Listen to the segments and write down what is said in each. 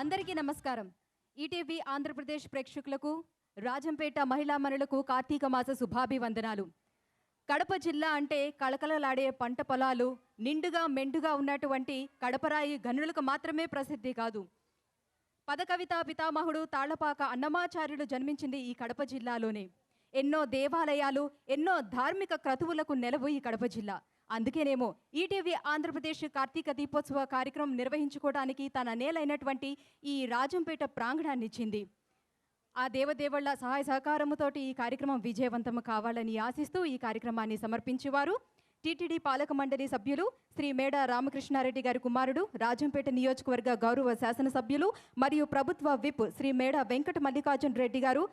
అందరికీ నమస్కారం. ఈటీవీ ఆంధ్రప్రదేశ్ ప్రేక్షకులకు, రాజంపేట మహిళా మనులకు కార్తీక మాస శుభాభివందనాలు. కడప జిల్లా అంటే కళకళలాడే పంట పొలాలు, నిండుగా మెండుగా ఉన్నటువంటి కడపరాయి గనులకు మాత్రమే ప్రసిద్ధి కాదు. పదకవితా పితామహుడు తాళ్లపాక అన్నమాచార్యులు జన్మించింది ఈ కడప జిల్లాలోనే. ఎన్నో దేవాలయాలు, ఎన్నో ధార్మిక క్రతువులకు నెలవు ఈ కడప జిల్లా. అందుకేనేమో ఈటీవీ ఆంధ్రప్రదేశ్ కార్తీక దీపోత్సవ కార్యక్రమం నిర్వహించుకోవడానికి తన నేలైనటువంటి ఈ రాజంపేట ప్రాంగణాన్ని ఇచ్చింది. ఆ దేవదేవుళ్ల సహాయ సహకారముతోటి ఈ కార్యక్రమం విజయవంతం కావాలని ఆశిస్తూ ఈ కార్యక్రమాన్ని సమర్పించేవారు టీటీడీ పాలక మండలి సభ్యులు శ్రీ మేడ రామకృష్ణారెడ్డి గారి కుమారుడు, రాజంపేట నియోజకవర్గ గౌరవ శాసనసభ్యులు మరియు ప్రభుత్వ విప్ శ్రీ మేడ వెంకట మల్లికార్జున్ రెడ్డి గారు,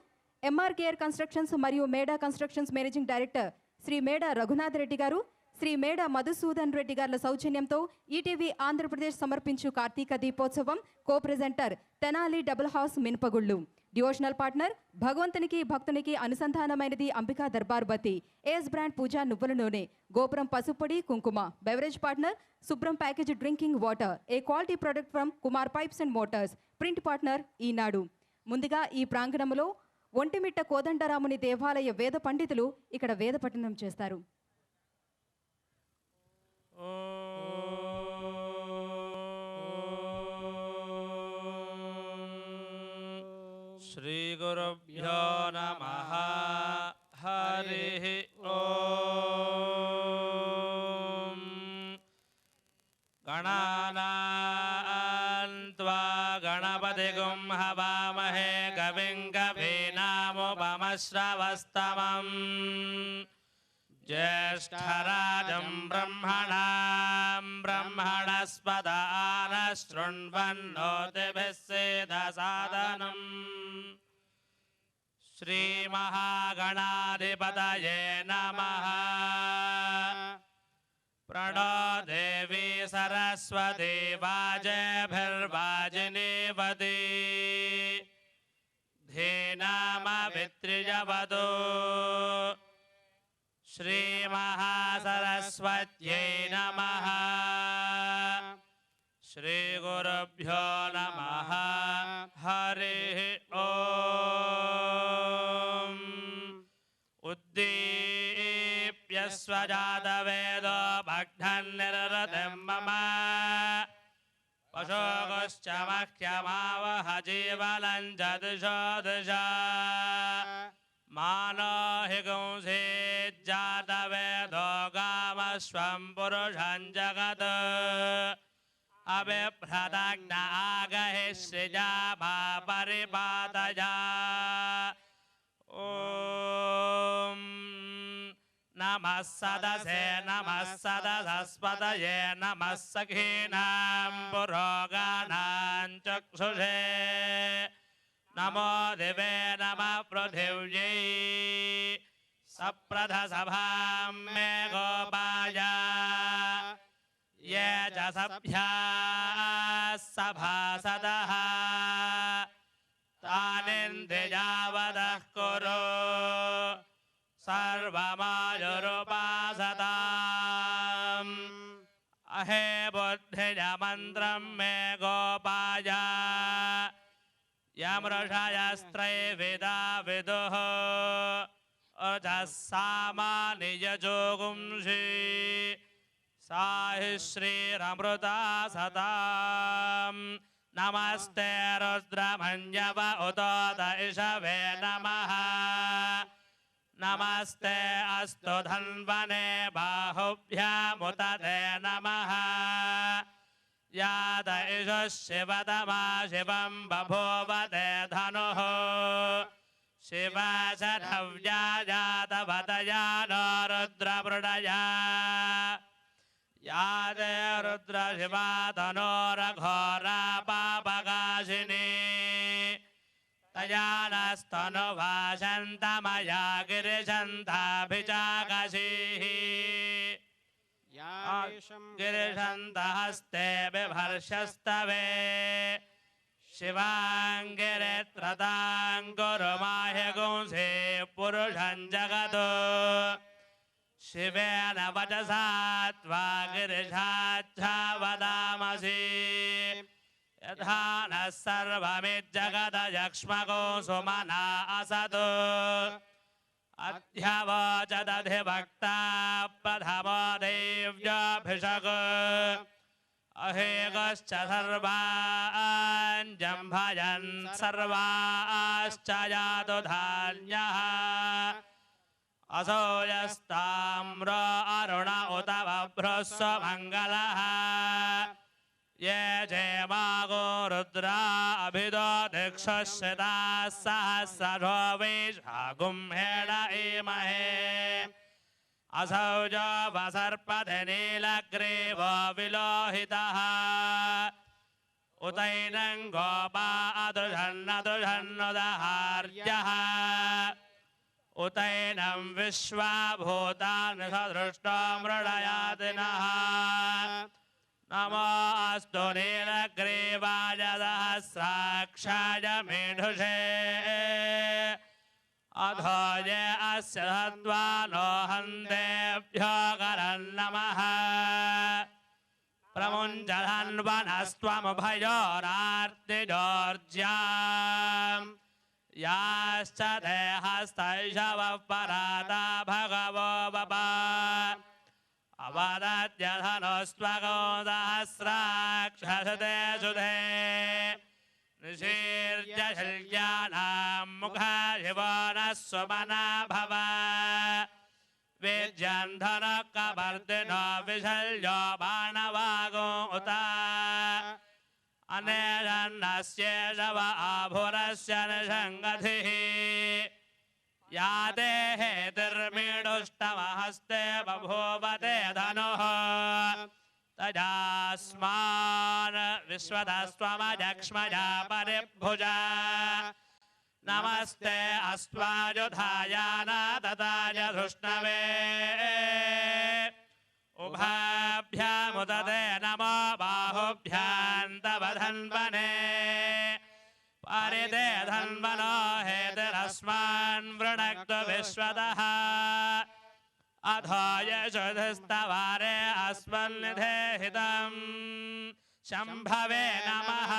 ఎంఆర్కేఆర్ కన్స్ట్రక్షన్స్ మరియు మేడా కన్స్ట్రక్షన్స్ మేనేజింగ్ డైరెక్టర్ శ్రీ మేడ రఘునాథ్ రెడ్డి గారు, శ్రీ మేడ మధుసూదన్ రెడ్డి గారుల సౌజన్యంతో ఈటీవీ ఆంధ్రప్రదేశ్ సమర్పించు Karthika Deepotsavam co presenter Tenali double house మినపగుళ్ళు, డివోషనల్ పార్ట్నర్ భగవంతునికి భక్తునికి అనుసంధానమైనది అంబికా దర్బార్ బతి, ఏఎస్ బ్రాండ్ పూజా నువ్వుల నూనె, గోపురం పసుపొడి కుంకుమ, beverage partner Shubhram package drinking water, a quality product from Kumar pipes and motors, print partner Eenadu. ముందుగా ఈ ప్రాంగణంలో ఒంటిమిట్ట కోదండరాముని దేవాలయ వేద పండితులు ఇక్కడ వేద పఠనం చేస్తారు. శ్రీ గురుభ్యో నమః. హరి ఓం. గణానాం త్వా గణపతిగుం హవామహే కవిం కవీనాముపమశ్రవస్తమం జ్యేష్ఠరాజం బ్రహ్మణాం బ్రహ్మణస్పద ఆనశృణ్వన్నోతిభిः సేదసాదనం. శ్రీమహాగణాధిపతయే నమః. ప్రణో దేవీ సరస్వతి వాజేభిర్వాజినీవతి ధీనామవిత్రిజవతు. శ్రీమహాసరస్వత్యై నమః. శ్రీగురుభ్యో నమః. హరి ఓం. ఉద్దీప్య స్వజాతవేదో భగ్నన్నిరృతిం మమ పశోగశ్చ మహ్యమావహ జీవనం జదిశో దిశా మానో హి గుంసేజ్జాతవేదో గామస్వం పురుషం జగత్ అబిభ్రదగ్న ఆగహి సృజా పరిపాతయా. ఓం నమః సదసే నమః సదసస్పతయే నమః సఖీనాం పురోగానాం చక్షుషే నమో దివే నమః పృథివ్యై సప్రథసభాం మే గోపాయ యే చ సభ్యాః సభాసదః తానింద్రియావదః కురు సర్వమాయురుపాసతాం. అహే బుద్ధిజమంత్రం మే గోపాయ యమృషయస్త్రైవిదా విదుః అజః సామానియజోగుంషి సాహి శ్రీరమృతా సతాం. నమస్తే రుద్రమన్యవ ఉతోత ఇషవే నమః. నమస్తే అస్తు ధన్వనే బాహుభ్యాముతతే నమః. యాత ఇషు శివతమా శివం బభూవతే ధనుః శివశనవ్యా జాతవతయా నో రుద్రమృడయా. యాతే రుద్రశివా తనోరఘోరా పాపకాశినీ తయా నస్తనుభాషంతమయా గిరిశంతాభిచాకశీః. గిరిశంతహస్తే బిభర్షస్తవే శివాంగిరిత్రతాం కురు మాహ్యగుంసే పురుషం జగత్. శివేన వచసా త్వా గిరిశాచ్ఛా వదామసి यथा नः सर्वमिज्जगदयक्ष्मगो सुमना असतु अध्यवोचदधिभक्ता प्रथमो देव्याभिषक् अहेगश्च सर्वान् जम्भयन् सर्वाश्च यातु धान्यः असो यस्ताम्रो अरुण उत बभ्रुस्व मङ्गलः ये चेमागो रुद्रा अभिदो दिक्षुश्रिताः सहस्रो वैशागुम्हेण ईमहे असौ जो वसर्पति नीलग्रीवो विलोहितः उतैनं गोपा अदुषन्नदुषन्नुदहार्यः उतैनं विश्वाभूतानि सदृष्टो मृडयातिनः नमोऽस्तु नीलग्रीवाय सहस्राक्षाय मेढुषे अधो ये अस्य सद्वानो हन्तेभ्यो करन्नमः प्रमुञ्चधन्वनस्त्वमुभयोरार्तिजोर्ज्याम् याश्च ते हस्तैषवः पराता भगवो बपा अवदत्यधनुस्त्वगो सहस्राक्षसते सुधे निशीर्य शल्यानां मुखा शिवो नः सुमना भव वेद्यन्धनकवर्तिनो विशल्यो बाणवागो उत अनेरन्नस्येषव आभुरस्य निषङ्गधिः या ते हेतिर्मीडुष्टमहस्ते बभूवते धनुः तजास्मान् विश्वतस्त्वमजक्ष्मजा परिभुजा नमस्ते अस्त्वायुधायान तताय धृष्णवे उभाभ्यामुदते नमो बाहुभ्यां तव धन्वने परिते धन्वनो हेतिरस्मान् वृणक्तु विश्वतः अधो यशोधस्तवारे अस्मन्निधे हितम् शम्भवे नमः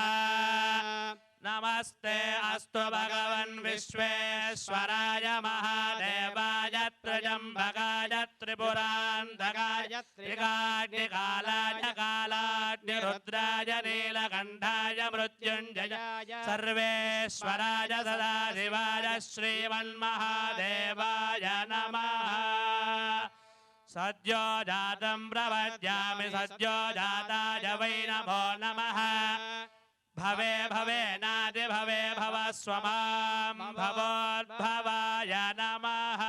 नमस्ते अस्तु भगवन् विश्वेश्वराय महादेवाय त्र्यम्बकाय त्रिपुरान्तकाय त्रिकाग्निकालाय कालाग्निरुद्राय नीलकण्ठाय मृत्युञ्जयाय सर्वेश्वराय सदाशिवाय श्रीमन्महादेवाय नमः सद्यो जातं प्रपद्यामि सद्यो जाताय वै नमो नमः भवे भवेनादि भवे भव स्वमां भवोद्भवाय नमः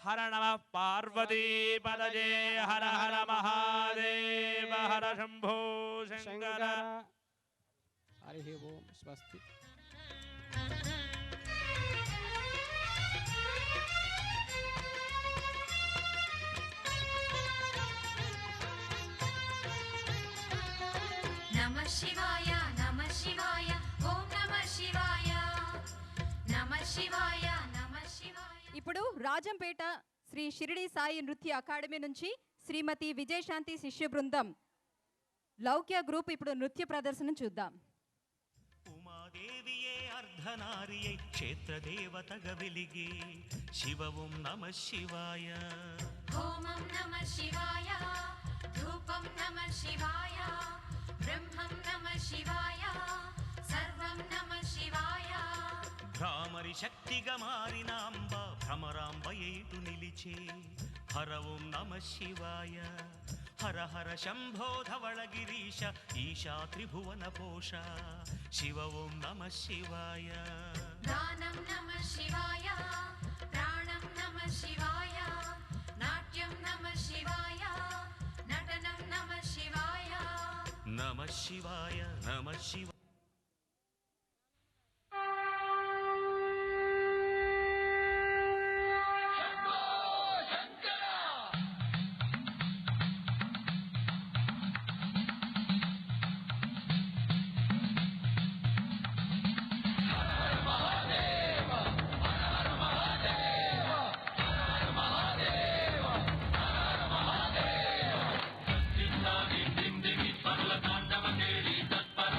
हर नमः पार्वतीपदये हर हर महादेव हर शम्भो शङ्कर हरिः ओम स्वस्ति। नमः शिवाय ओम नमः शिवाय नमः शिवाय नमः शिवाय। ఇప్పుడు రాజంపేట శ్రీ షిరిడి సాయి నృత్య అకాడమీ నుంచి శ్రీమతి విజయశాంతి శిష్య బృందం లౌక్య గ్రూప్ ఇప్పుడు నృత్య ప్రదర్శన చూద్దాం. ఉమాదేవియే అర్ధనారియై క్షేత్రదేవతగ వెలిగే శివవం నమః శివాయ ఓమం నమః శివాయ ధూపం నమః శివాయ బ్రహ్మం నమః శివాయ సర్వం నమః శివాయ. భ్రామరి శక్తిగా మారిన అంబ భ్రమరాంబయేటు నిలిచే హర ఓం నమః శివాయ హర హర శంభో ధవళగిరీశ ఈశా త్రిభువన పోష శివ ఓం నమః శివాయ. గానం నమః శివాయ ప్రాణం నమః శివాయ నాట్యం నమః శివాయ నటనం నమః శివాయ. నమః శివాయ నమః శివాయ. దిం దిం దిం దిం పనుల తాండవ కేళి తత్పర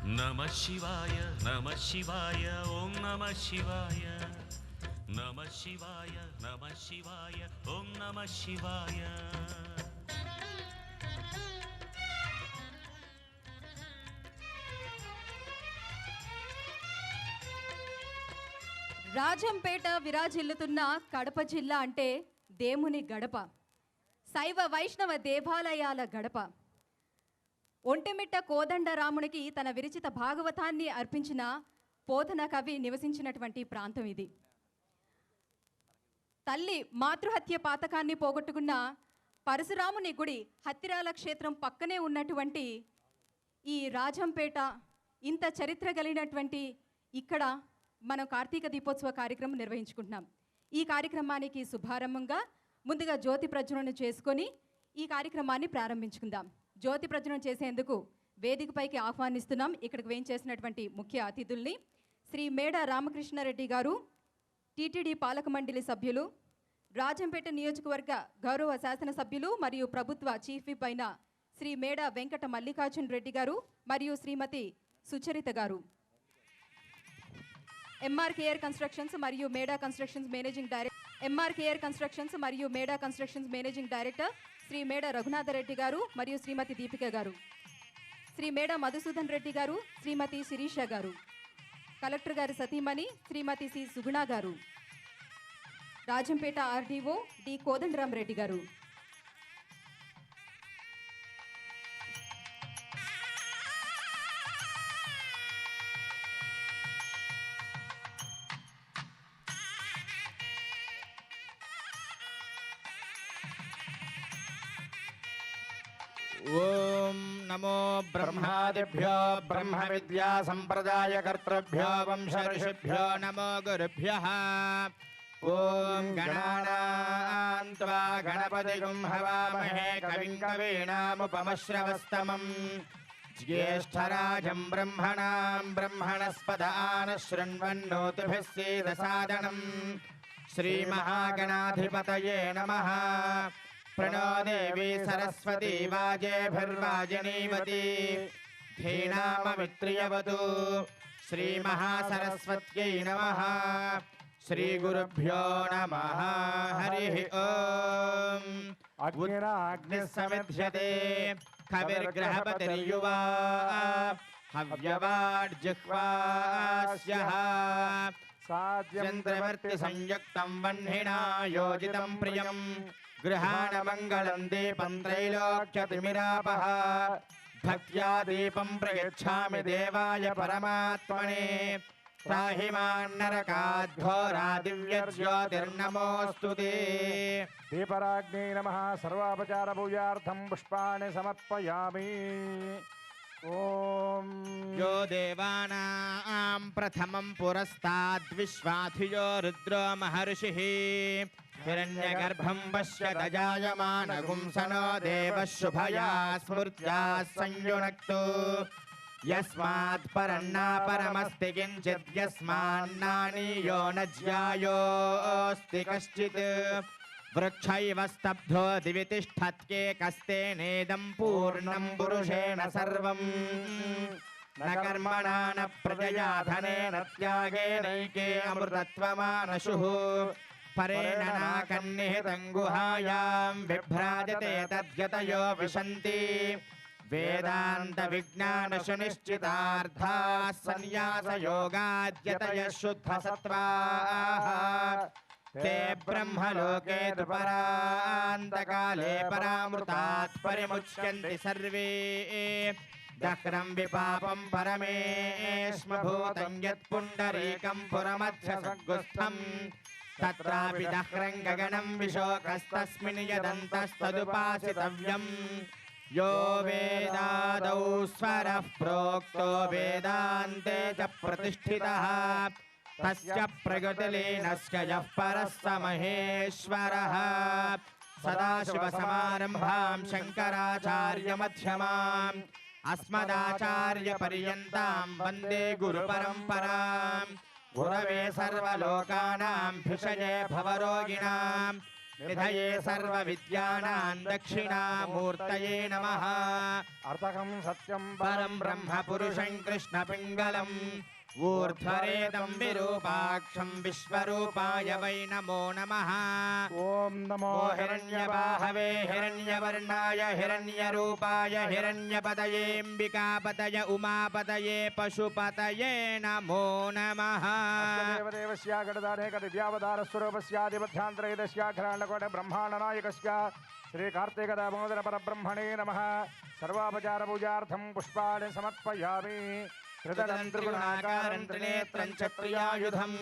नमः शिवाय नमः शिवाय ॐ नमः शिवाय नमः शिवाय नमः शिवाय ॐ नमः शिवाय రాజంపేట విరాజిల్లుతున్న కడప జిల్లా అంటే దేవుని గడప, శైవ వైష్ణవ దేవాలయాల గడప. ఒంటిమిట్ట కోదండరామునికి తన విరచిత భాగవతాన్ని అర్పించిన పోతన కవి నివసించినటువంటి ప్రాంతం ఇది. తల్లి మాతృహత్య పాతకాన్ని పోగొట్టుకున్న పరశురాముని గుడి హత్తిరాల క్షేత్రం పక్కనే ఉన్నటువంటి ఈ రాజంపేట, ఇంత చరిత్ర కలిగినటువంటి ఇక్కడ మనం కార్తీక దీపోత్సవ కార్యక్రమం నిర్వహించుకుంటున్నాం. ఈ కార్యక్రమానికి శుభారంభంగా ముందుగా జ్యోతి ప్రజ్వలన చేసుకొని ఈ కార్యక్రమాన్ని ప్రారంభించుకుందాం. జ్యోతి ప్రజ్వలన చేసేందుకు వేదికపైకి ఆహ్వానిస్తున్నాం ఇక్కడికి వేయించేసినటువంటి ముఖ్య అతిథుల్ని. శ్రీ మేడ రామకృష్ణారెడ్డి గారు, టీటీడీ పాలక మండలి సభ్యులు, రాజంపేట నియోజకవర్గ గౌరవ శాసనసభ్యులు మరియు ప్రభుత్వ చీఫ్ విప్ అయిన శ్రీ మేడ వెంకట మల్లికార్జున్ రెడ్డి గారు మరియు శ్రీమతి సుచరిత గారు, ఎంఆర్ కేఆర్ కన్స్ట్రక్షన్స్ మరియు మేడా కన్స్ట్రక్షన్స్ మేనేజింగ్ డైరెక్టర్ శ్రీ మేడ రఘునాథరెడ్డి గారు మరియు శ్రీమతి దీపిక గారు, శ్రీ మేడ మధుసూదన్ రెడ్డి గారు, శ్రీమతి శిరీష గారు, కలెక్టర్ గారి సతీమణి శ్రీమతి సి సుగుణ గారు, రాజంపేట ఆర్డీఓ డి కోదండరాం రెడ్డి గారు. ఓం నమో బ్రహ్మాదిభ్యో బ్రహ్మ విద్యా సంప్రదాయ కర్తృభ్యో వంశ ఋషిభ్యో నమో గురుభ్యః. ఓం గణానాం త్వా గణపతిగుం హవామహే కవిం కవీనాముపమశ్రవస్తమం జ్యేష్ఠరాజం బ్రహ్మణాం బ్రహ్మణస్పద ఆనశృణ్వన్నోతిభిः सीदसादनं श्रीमहागणाधिपतये नमः. प्रणो देवी सरस्वती वाजेभिर्वाजिनीवती धीनाममित्रियवतु. श्रीमहासरस्वत्यै नमः. श्रीगुरुभ्यो नमः. हरिः ओम्. अग्निः समिध्यते कविर्ग्रहपतिर्युवा हव्यवाड्जिह्वास्यः साध्यन्त्रवर्ति संयुक्तं वह्निना योजितं प्रियं गृहाणमङ्गलं दीपं त्रैलोक्यतिमिरापः. भक्त्या दीपं प्रयच्छामि देवाय परमात्मने. त्राहि मान्नरकाद्घोरा दिव्यज्योतिर्नमोऽस्तु ते. दीपराग्ने नमः. सर्वापचारपूजार्थं पुष्पाणि समर्पयामि. ओम यो देवानां प्रथमं पुरस्ताद्विश्वाधियो रुद्रो महर्षिः हिरण्यगर्भं पश्यदजायमानगुंसनो देवः शुभया स्मृत्या संयुनक्तु. यस्मात् परन्नापरमस्ति किञ्चित् यस्मान्नानीयो न ज्यायोऽस्ति कश्चित्. वृक्षैव स्तब्धो दिवि तिष्ठत्येकस्तेनेदं पूर्णं पुरुषेण सर्वं. न कर्मणा न प्रजया धनेन त्यागेनैके अमृतत्वमानशुः. परेण नाकन्निहितं गुहायां विभ्राजते तद्यतयो विशन्ति. वेदान्तविज्ञानसुनिश्चितार्थाः सन्न्यासयोगाद्यतयः शुद्धसत्त्वाः. ते ब्रह्मलोके परान्तकाले परामृतात् परिमुच्यन्ति सर्वे. दह्रं विपापं परमेश्मभूतं यत्पुण्डरीकं पुरमध्यसद्गुस्थं. तत्रापि दह्रं गगनं विशोकस्तस्मिन् यदन्तस्तदुपासितव्यम्. यो वेदादौ स्वरः प्रोक्तो वेदान्ते च प्रतिष्ठितः. तस्य प्रगतिलीनस्य यः परः स महेश्वरः. सदाशिवसमारम्भां शङ्कराचार्यमध्यमाम् अस्मदाचार्यपर्यन्तां वन्दे गुरुपरम्पराम्. गुरवे सर्वलोकानां भिषजे भवरोगिणां నిధయే సర్వవిద్యానాం దక్షిణామూర్తయే నమః. అర్థకం సత్యం పరం బ్రహ్మ పురుషం కృష్ణపింగళం ఊర్ధ్వరేదం విరూపాక్షం విశ్వరూపాయ వై నమో నమః. ఓం నమో హిరణ్యబాహవే హిరణ్యవర్ణాయ హిరణ్యరూపాయ హిరణ్యపదయేంబికాపతయ ఉమాపతయే పశుపతయే నమో నమః. దేవదేవస్య గణదానేక దివ్యావతారస్వరూపస్యాధిపధ్యాంతరేదస్యాఖరాండకోట బ్రహ్మాండనాయకస్య శ్రీ కార్తీక దామోదర పరబ్రహ్మణే నమః. సర్వాపచార పూజార్థం పుష్పాణి సమర్పయామి. త్రిదళం త్రిగుణాకారం త్రినేత్రం చక్రియాయుధం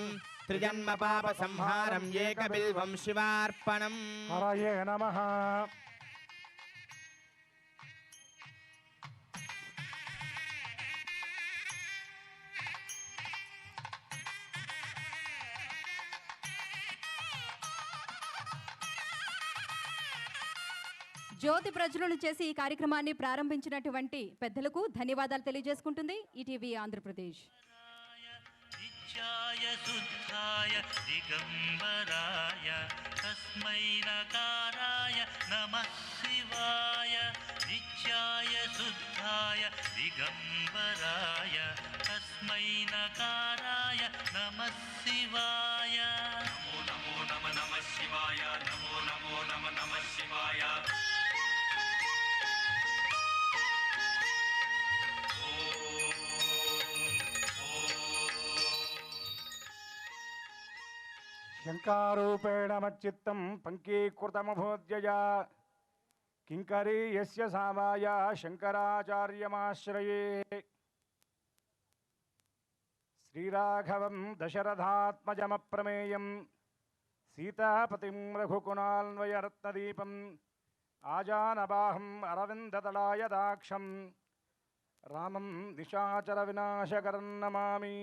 త్రిజన్మ పాప సంహారం ఏకబిల్వం శివార్పణం. హరయే నమః. జ్యోతి ప్రజ్వలన చేసి ఈ కార్యక్రమాన్ని ప్రారంభించినటువంటి పెద్దలకు ధన్యవాదాలు తెలియజేసుకుంటుంది ఈటీవీ ఆంధ్రప్రదేశ్. నిత్యాయ శుద్ధాయ దిగంబరాయ తస్మై నకారాయ నమః శివాయ. నిత్యాయ శుద్ధాయ దిగంబరాయ తస్మై నకారాయ నమః శివాయ. నమో నమో నమ నమః శివాయ. నమో నమో నమ నమః శివాయ. శంకారూపేణ మచ్చిత్తం పంకీకృతమభూద్యయా కింకరీ యస్య సామాయ శంకరాచార్యమాశ్రయే. శ్రీరాఘవం దశరథాత్మజమప్రమేయం సీతాపతిం రఘుకుణాన్వయరత్నదీపం ఆజానబాహం అరవిందదళాయదాక్షం రామం నిశాచర వినాశకరం నమామి.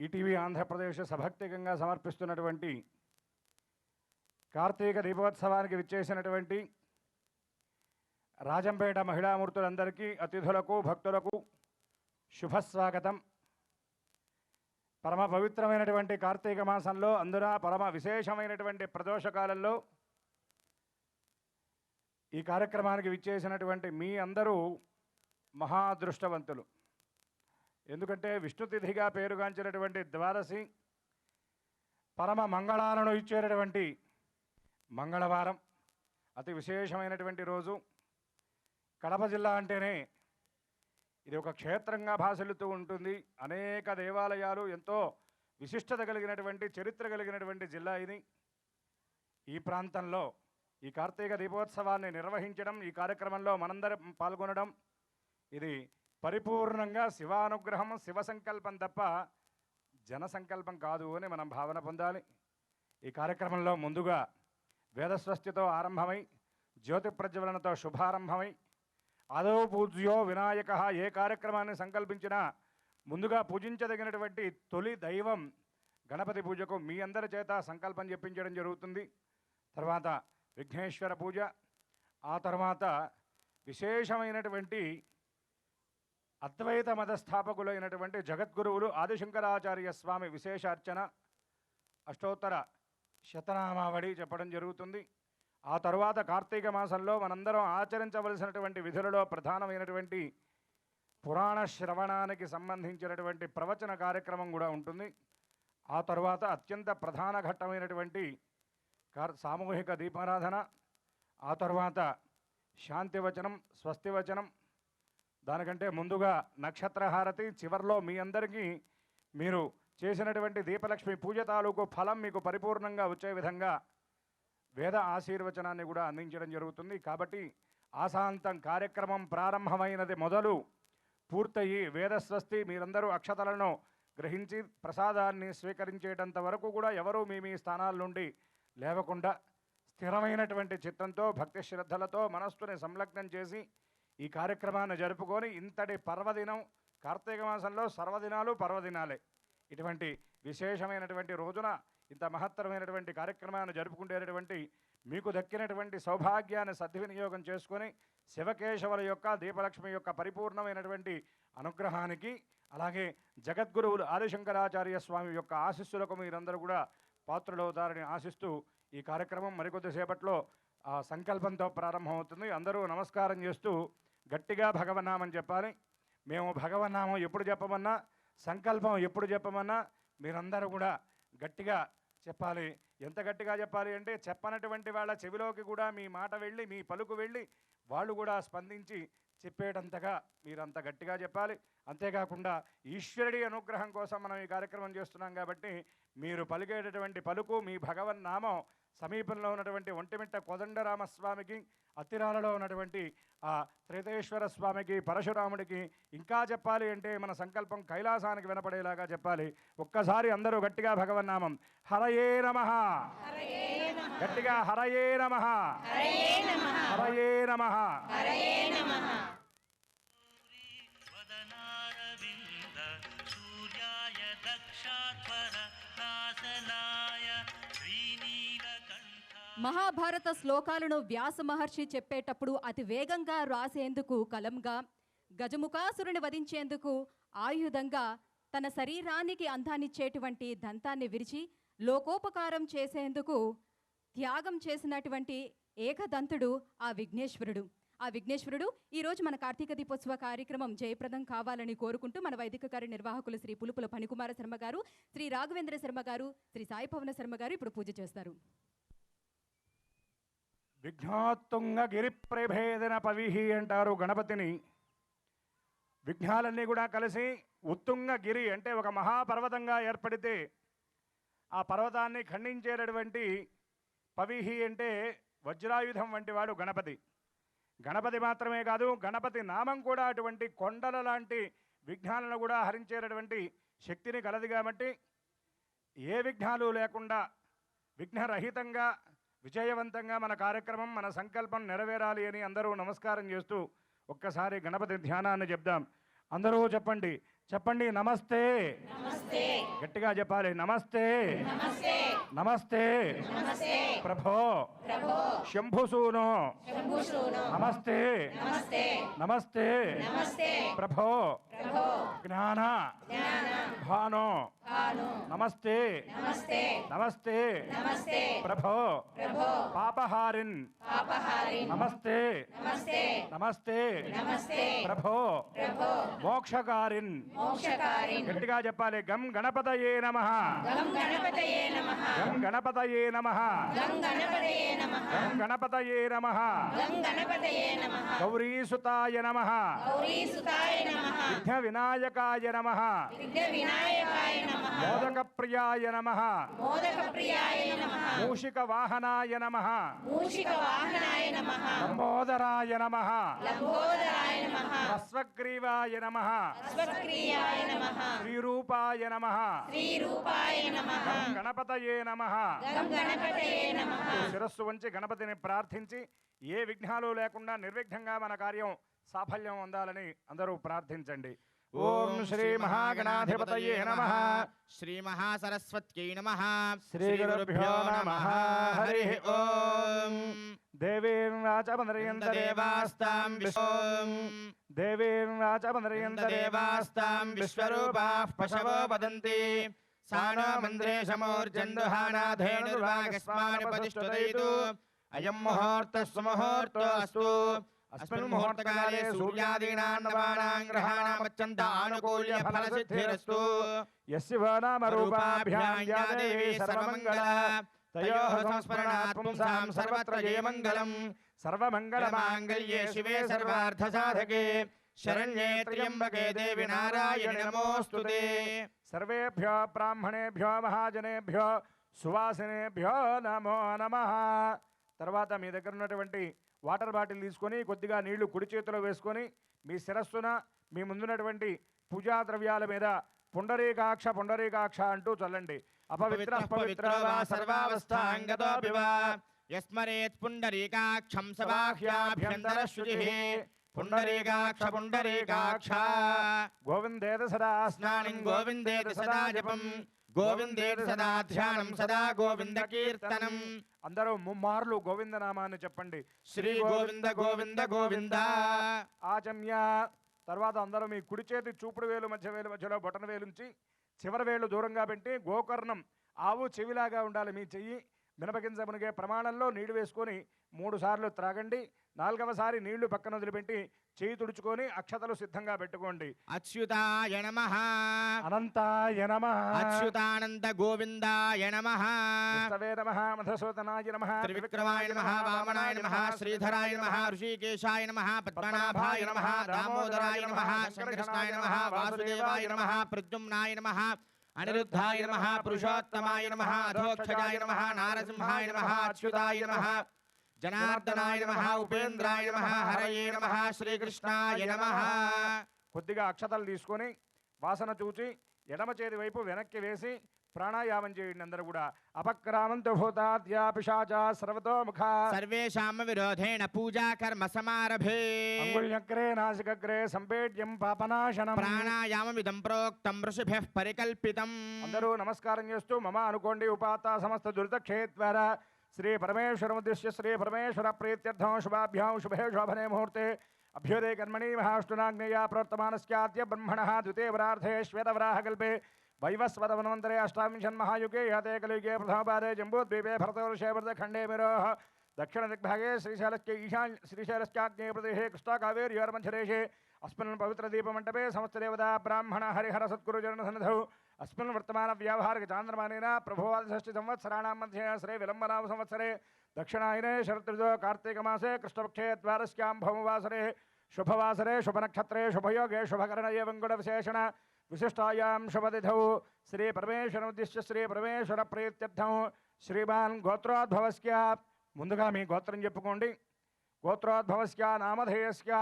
ఈటీవీ ఆంధ్రప్రదేశ్ సభక్తికంగా సమర్పిస్తున్నటువంటి కార్తీక దీపోత్సవానికి విచ్చేసినటువంటి రాజంపేట మహిళామూర్తులందరికీ అతిథులకు భక్తులకు శుభస్వాగతం. పరమ పవిత్రమైనటువంటి కార్తీక మాసంలో అందున పరమ విశేషమైనటువంటి ప్రదోషకాలంలో ఈ కార్యక్రమానికి విచ్చేసినటువంటి మీ అందరూ మహాదృష్టవంతులు. ఎందుకంటే విష్ణుతిథిగా పేరుగాంచినటువంటి ద్వాదశి పరమ మంగళాలను ఇచ్చేటటువంటి మంగళవారం, అతి విశేషమైనటువంటి రోజు. కడప జిల్లా అంటేనే ఇది ఒక క్షేత్రంగా భాసిల్లుతూ ఉంటుంది. అనేక దేవాలయాలు, ఎంతో విశిష్టత కలిగినటువంటి చరిత్ర కలిగినటువంటి జిల్లా ఇది. ఈ ప్రాంతంలో ఈ కార్తీక దీపోత్సవాన్ని నిర్వహించడం, ఈ కార్యక్రమంలో మనందరం పాల్గొనడం, ఇది పరిపూర్ణంగా శివానుగ్రహం, శివ సంకల్పం తప్ప జన సంకల్పం కాదు అని మనం భావన పొందాలి. ఈ కార్యక్రమంలో ముందుగా వేదస్వస్తితో ఆరంభమై జ్యోతి ప్రజ్వలనతో శుభారంభమై ఆదౌ పూజ్యో వినాయక. ఏ కార్యక్రమాన్ని సంకల్పించినా ముందుగా పూజించదగినటువంటి తొలి దైవం గణపతి పూజకు మీ అందరి చేత సంకల్పం చెప్పించడం జరుగుతుంది. తర్వాత విఘ్నేశ్వర పూజ, ఆ తర్వాత విశేషమైనటువంటి అద్వైత మత స్థాపకులైనటువంటి జగద్గురువులు ఆదిశంకరాచార్య స్వామి విశేష అర్చన, అష్టోత్తర శతనామావళి చెప్పడం జరుగుతుంది. ఆ తర్వాత కార్తీక మాసంలో మనందరం ఆచరించవలసినటువంటి విధులలో ప్రధానమైనటువంటి పురాణ శ్రవణానికి సంబంధించినటువంటి ప్రవచన కార్యక్రమం కూడా ఉంటుంది. ఆ తర్వాత అత్యంత ప్రధాన ఘట్టమైనటువంటి సామూహిక దీపారాధన, ఆ తర్వాత శాంతివచనం, స్వస్తివచనం, దానికంటే ముందుగా నక్షత్రహారతి, చివర్లో మీ అందరికీ మీరు చేసినటువంటి దీపలక్ష్మి పూజ తాలూకు ఫలం మీకు పరిపూర్ణంగా వచ్చే విధంగా వేద ఆశీర్వచనాన్ని కూడా అందించడం జరుగుతుంది. కాబట్టి ఆశాంతం కార్యక్రమం ప్రారంభమైనది మొదలు పూర్తయి వేదస్వస్తి మీరందరూ అక్షతలను గ్రహించి ప్రసాదాన్ని స్వీకరించేటంత వరకు కూడా ఎవరూ మీ స్థానాల నుండి లేవకుండా స్థిరమైనటువంటి చిత్తంతో భక్తి శ్రద్ధలతో మనస్సుని సంలగ్నం చేసి ఈ కార్యక్రమాన్ని జరుపుకొని ఇంతటి పర్వదినం, కార్తీక మాసంలో సర్వదినాలు పర్వదినాలే, ఇటువంటి విశేషమైనటువంటి రోజున ఇంత మహత్తరమైనటువంటి కార్యక్రమాన్ని జరుపుకుంటేటటువంటి మీకు దక్కినటువంటి సౌభాగ్యాన్ని సద్వినియోగం చేసుకొని శివకేశవుల యొక్క దీపలక్ష్మి యొక్క పరిపూర్ణమైనటువంటి అనుగ్రహానికి, అలాగే జగద్గురువులు ఆదిశంకరాచార్య స్వామి యొక్క ఆశీస్సులకు మీరందరూ కూడా పాత్రులవుతారని ఆశిస్తూ ఈ కార్యక్రమం మరికొద్దిసేపట్లో ఆ సంకల్పంతో ప్రారంభమవుతుంది. అందరూ నమస్కారం చేస్తూ గట్టిగా భగవన్నామం చెప్పాలి. మేము భగవన్నామం ఎప్పుడు చెప్పమన్నా, సంకల్పం ఎప్పుడు చెప్పమన్నా మీరందరూ కూడా గట్టిగా చెప్పాలి. ఎంత గట్టిగా చెప్పాలి అంటే చెప్పనటువంటి వాళ్ళ చెవిలోకి కూడా మీ మాట వెళ్ళి, మీ పలుకు వెళ్ళి వాళ్ళు కూడా స్పందించి చెప్పేటంతగా మీరంత గట్టిగా చెప్పాలి. అంతేకాకుండా ఈశ్వరుడి అనుగ్రహం కోసం మనం ఈ కార్యక్రమం చేస్తున్నాం కాబట్టి మీరు పలికేటటువంటి పలుకు, మీ భగవన్నామం సమీపంలో ఉన్నటువంటి ఒంటిమిట్ట కోదండరామస్వామికి, అత్తిరాలలో ఉన్నటువంటి ఆ త్రేతేశ్వర స్వామికి, పరశురాముడికి, ఇంకా చెప్పాలి అంటే మన సంకల్పం కైలాసానికి వినపడేలాగా చెప్పాలి. ఒక్కసారి అందరూ గట్టిగా భగవన్నామం హరయే నమః, గట్టిగా హరయే నమః, హరయే నమః. వదనారవింద సూర్యాయ దక్షాధ్వర నాశనాయ శ్రీనీలకంఠ. మహాభారత శ్లోకాలను వ్యాస మహర్షి చెప్పేటప్పుడు అతి వేగంగా రాసేందుకు కలంగా, గజముఖాసురుని వధించేందుకు ఆయుధంగా, తన శరీరానికి అందాన్నిచ్చేటువంటి దంతాన్ని విరిచి లోకోపకారం చేసేందుకు త్యాగం చేసినటువంటి ఏకదంతుడు ఆ విఘ్నేశ్వరుడు. ఆ విఘ్నేశ్వరుడు ఈరోజు మన కార్తీక దీపోత్సవ కార్యక్రమం జయప్రదం కావాలని కోరుకుంటూ మన వైదిక కార్యనిర్వాహకులు శ్రీ పులుపుల ఫణికుమార శర్మ గారు, శ్రీ రాఘవేంద్ర శర్మ గారు, శ్రీ సాయి భవన శర్మ గారు ఇప్పుడు పూజ చేస్తారు. విఘ్నోత్తుంగ గిరిప్రభేదన పవిహి అంటారు గణపతిని. విఘ్నాలన్నీ కూడా కలిసి ఉత్తుంగ గిరి అంటే ఒక మహాపర్వతంగా ఏర్పడితే ఆ పర్వతాన్ని ఖండించేటటువంటి పవిహి అంటే వజ్రాయుధం వంటి వాడు గణపతి. గణపతి మాత్రమే కాదు, గణపతి నామం కూడా అటువంటి కొండల లాంటి విఘ్నాలను కూడా హరించేటటువంటి శక్తిని కలది కాబట్టి ఏ విఘ్నాలు లేకుండా విఘ్నరహితంగా విజయవంతంగా మన కార్యక్రమం, మన సంకల్పం నెరవేరాలి అని అందరూ నమస్కారం చేస్తూ ఒక్కసారి గణపతి ధ్యానాన్ని చెప్దాం. అందరూ చెప్పండి, చెప్పండి నమస్తే. గట్టిగా చెప్పాలి, నమస్తే నమస్తే ప్రభో శంభుసూనో నమస్తే నమస్తే ప్రభో జ్ఞాన భానో నమస్తే నమస్తే ప్రభో పాపహారిన్ నమస్తే నమస్తే ప్రభో మోక్షకారిన్. గట్టిగా చెప్పాలి, గం గణపతయే నమః, గం గణపతయే నమః, గం గణపతయే నమః, గౌరీసుతాయ నమః, విఘ్న వినాయకాయ నమః, మోదక ప్రియాయ నమః, మూషిక వాహనాయ నమః, లంబోదరాయ నమః, అశ్వగ్రీవాయ నమః, శ్రీరూపాయ నమః, గం గణపతయే నమః. శిరస్సు వంచి గణపతిని ప్రార్థించి ఏ విఘ్నాలు లేకుండా నిర్విఘ్నంగా మన కార్యం సాఫల్యం పొందాలని అందరూ ప్రార్థించండి. ఓం శ్రీ మహాగణాధిపతయే నమః, శ్రీ మహాసరస్వత్యై నమః, శ్రీ గురుభ్యో నమః. హరి ఓం. దేవీం వాచమనరయంత దేవాస్తాం విశ్వం, దేవీం వాచమనరయంత దేవాస్తాం విశ్వరూపాః పశవో వదంతి, సానో మంద్రేశమూర్జన్దుహానాధేనుర్వాగస్మానుపతిష్ఠుదైతు, అయం ముహూర్తః సుముహూర్తోऽస్తు. అస్మిన్ ముహూర్తకాలే సూర్యాదీనాం నవానాం గ్రహాణామత్యంత ఆనుకూల్య ఫలసిద్ధిరస్తు. యస్య నామ రూపాభ్యాం యా దేవీ సర్వమంగళ, తయోః సంస్మరణాత్ పుంసాం సర్వత్ర జయమంగళం. సర్వమంగళమాంగళ్యే శివే సర్వార్థసాధకే, శరణ్యే త్ర్యంబకే దేవి నారాయణి నమోస్తుతే. సర్వేభ్యో బ్రాహ్మణేభ్యో మహాజనేభ్యో సువాసినేభ్యో నమో నమః. తర్వాత మీ దగ్గర ఉన్నటువంటి వాటర్ బాటిల్ తీసుకొని కొద్దిగా నీళ్లు కుడి చేతిలో వేసుకొని మీ శిరస్సున మీ ముందున్నటువంటి పూజా ద్రవ్యాల మీద పుండరీకాక్ష పుండరీకాక్ష అంటూ చల్లండి. అపవిత్ర పవిత్ర వా సర్వావస్థాంగతోపి వా యస్మరేత్ పుండరీకాక్షం సబాహ్యాభ్యంతర శుచిః, పుండరీకాక్ష పుండరీకాక్ష. గోవిందేత సదా స్నానం గోవిందేత సదా జపం, గోవిందేత సదా ధ్యానం, సదా గోవింద కీర్తనం. అందరూ ముమ్మార్లు గోవింద నామాన్ని చెప్పండి. శ్రీ గోవింద గోవింద గోవింద. ఆచమ్య. తర్వాత అందరూ మీ కుడి చేతి చూపుడు వేలు మధ్యలో బొటన వేలుంచి చివరి వేలు దూరంగా పెట్టి గోకర్ణం ఆవు చెవిలాగా ఉండాలి మీ చెయ్యి. మినపగింజ మునిగే ప్రమాణంలో నీళ్లు వేసుకొని 3 సార్లు త్రాగండి. 4వసారి నీళ్లు పక్కన వదిలిపెట్టి చేయి తుడుచుకొని అక్షతలు సిద్ధంగా పెట్టుకోండి. అచ్యుతాయ నమః, అనంతాయ నమః, అచ్యుతానంద గోవిందాయ నమః, విష్ణవే నమః, మధుసూదనాయ నమః, త్రివిక్రమాయ నమః, వామనాయ నమః, శ్రీధరాయ నమః, ఋషికేశాయ నమః, పద్మనాభాయ నమః, దామోదరాయ నమః, శంకరకృష్ణాయ నమః, వాసుదేవాయ నమః, ప్రద్యుమ్నాయ నమః, అనిరుద్ధాయ నమః, పురుషోత్తమాయ నమః, అధోక్షజాయ నమః, నారసింహాయ నమః, అచ్యుతాయ నమః, జనార్దనాయ నమః, ఉపేంద్రాయ నమః, హరయే నమః, శ్రీకృష్ణాయ నమః. కొద్దిగా అక్షతలు తీసుకొని వాసన చూచి ఎడమ చేతి వైపు వెనక్కి వేసి ప్రాణాయామం చేయండి. అందరూ కూడా అపక్రామంతో భూతాద్యా పిశాచ సర్వతోముఖ సర్వేషాం విరోధేణ పూజా కర్మ సమారభే. అంగుళ్యగ్రే నాసికగ్రే సంపేడ్యం పాపనాశనం. ప్రాణాయామమిదం ప్రోక్తం ఋషిభిః పరికల్పితం. అందరూ నమస్కారం చేస్తూ మమ అనుకోండి. ఉపాత సమస్త దురితక్షేత్వర శ్రీ పరమేశ్వరముద్దిశ్య శ్రీ పరమేశ్వర ప్రీత్యర్థం శుభాభ్యాం శుభే శోభనే ముహూర్తే అభ్యుదయ కర్మణి మహాష్టునాగ్నేయ ప్రవర్తమానస్యాద్య బ్రహ్మణః ద్వితీయ వరార్ధే శ్వేతవరాహకల్పే వైవస్వతమన్వంతరే అష్టావింశన్మహాయుగే యాతే కలియుగే ప్రథమపాదే జంబూద్వీపే భరతవర్షే మిరోః దక్షిణ దిగ్భాగే శ్రీశైలస్యాగ్నేయ ప్రదేశే కృష్ణాకావేర్యోర్మధ్యదేశే अस्मिन् पवित्रदीपमण्डपे समस्तदेवता ब्राह्मण हरिहर सत्कुरुचरणसन्निधौ अस्मिन् वर्तमानव्यावहारिकचान्द्रमानेन प्रभोवादिषष्टिसंवत्सराणां मध्ये श्री विलम्बनाम संवत्सरे दक्षिणायने शरदृतौ कार्तिकमासे कृष्णपक्षे द्वादश्यां भौमवासरे शुभवासरे शुभनक्षत्रे शुभयोगे शुभकरण एवं गुणविशेषण विशिष्टायां शुभतिथौ श्री परमेश्वरमुद्दिश्य श्री परमेश्वर प्रीत्यर्थं श्रीमान् गोत्रोद्भवस्य ముందుగా మీ గోత్రం చెప్పుకోండి. గోత్రోద్భవస్య నామధేయస్య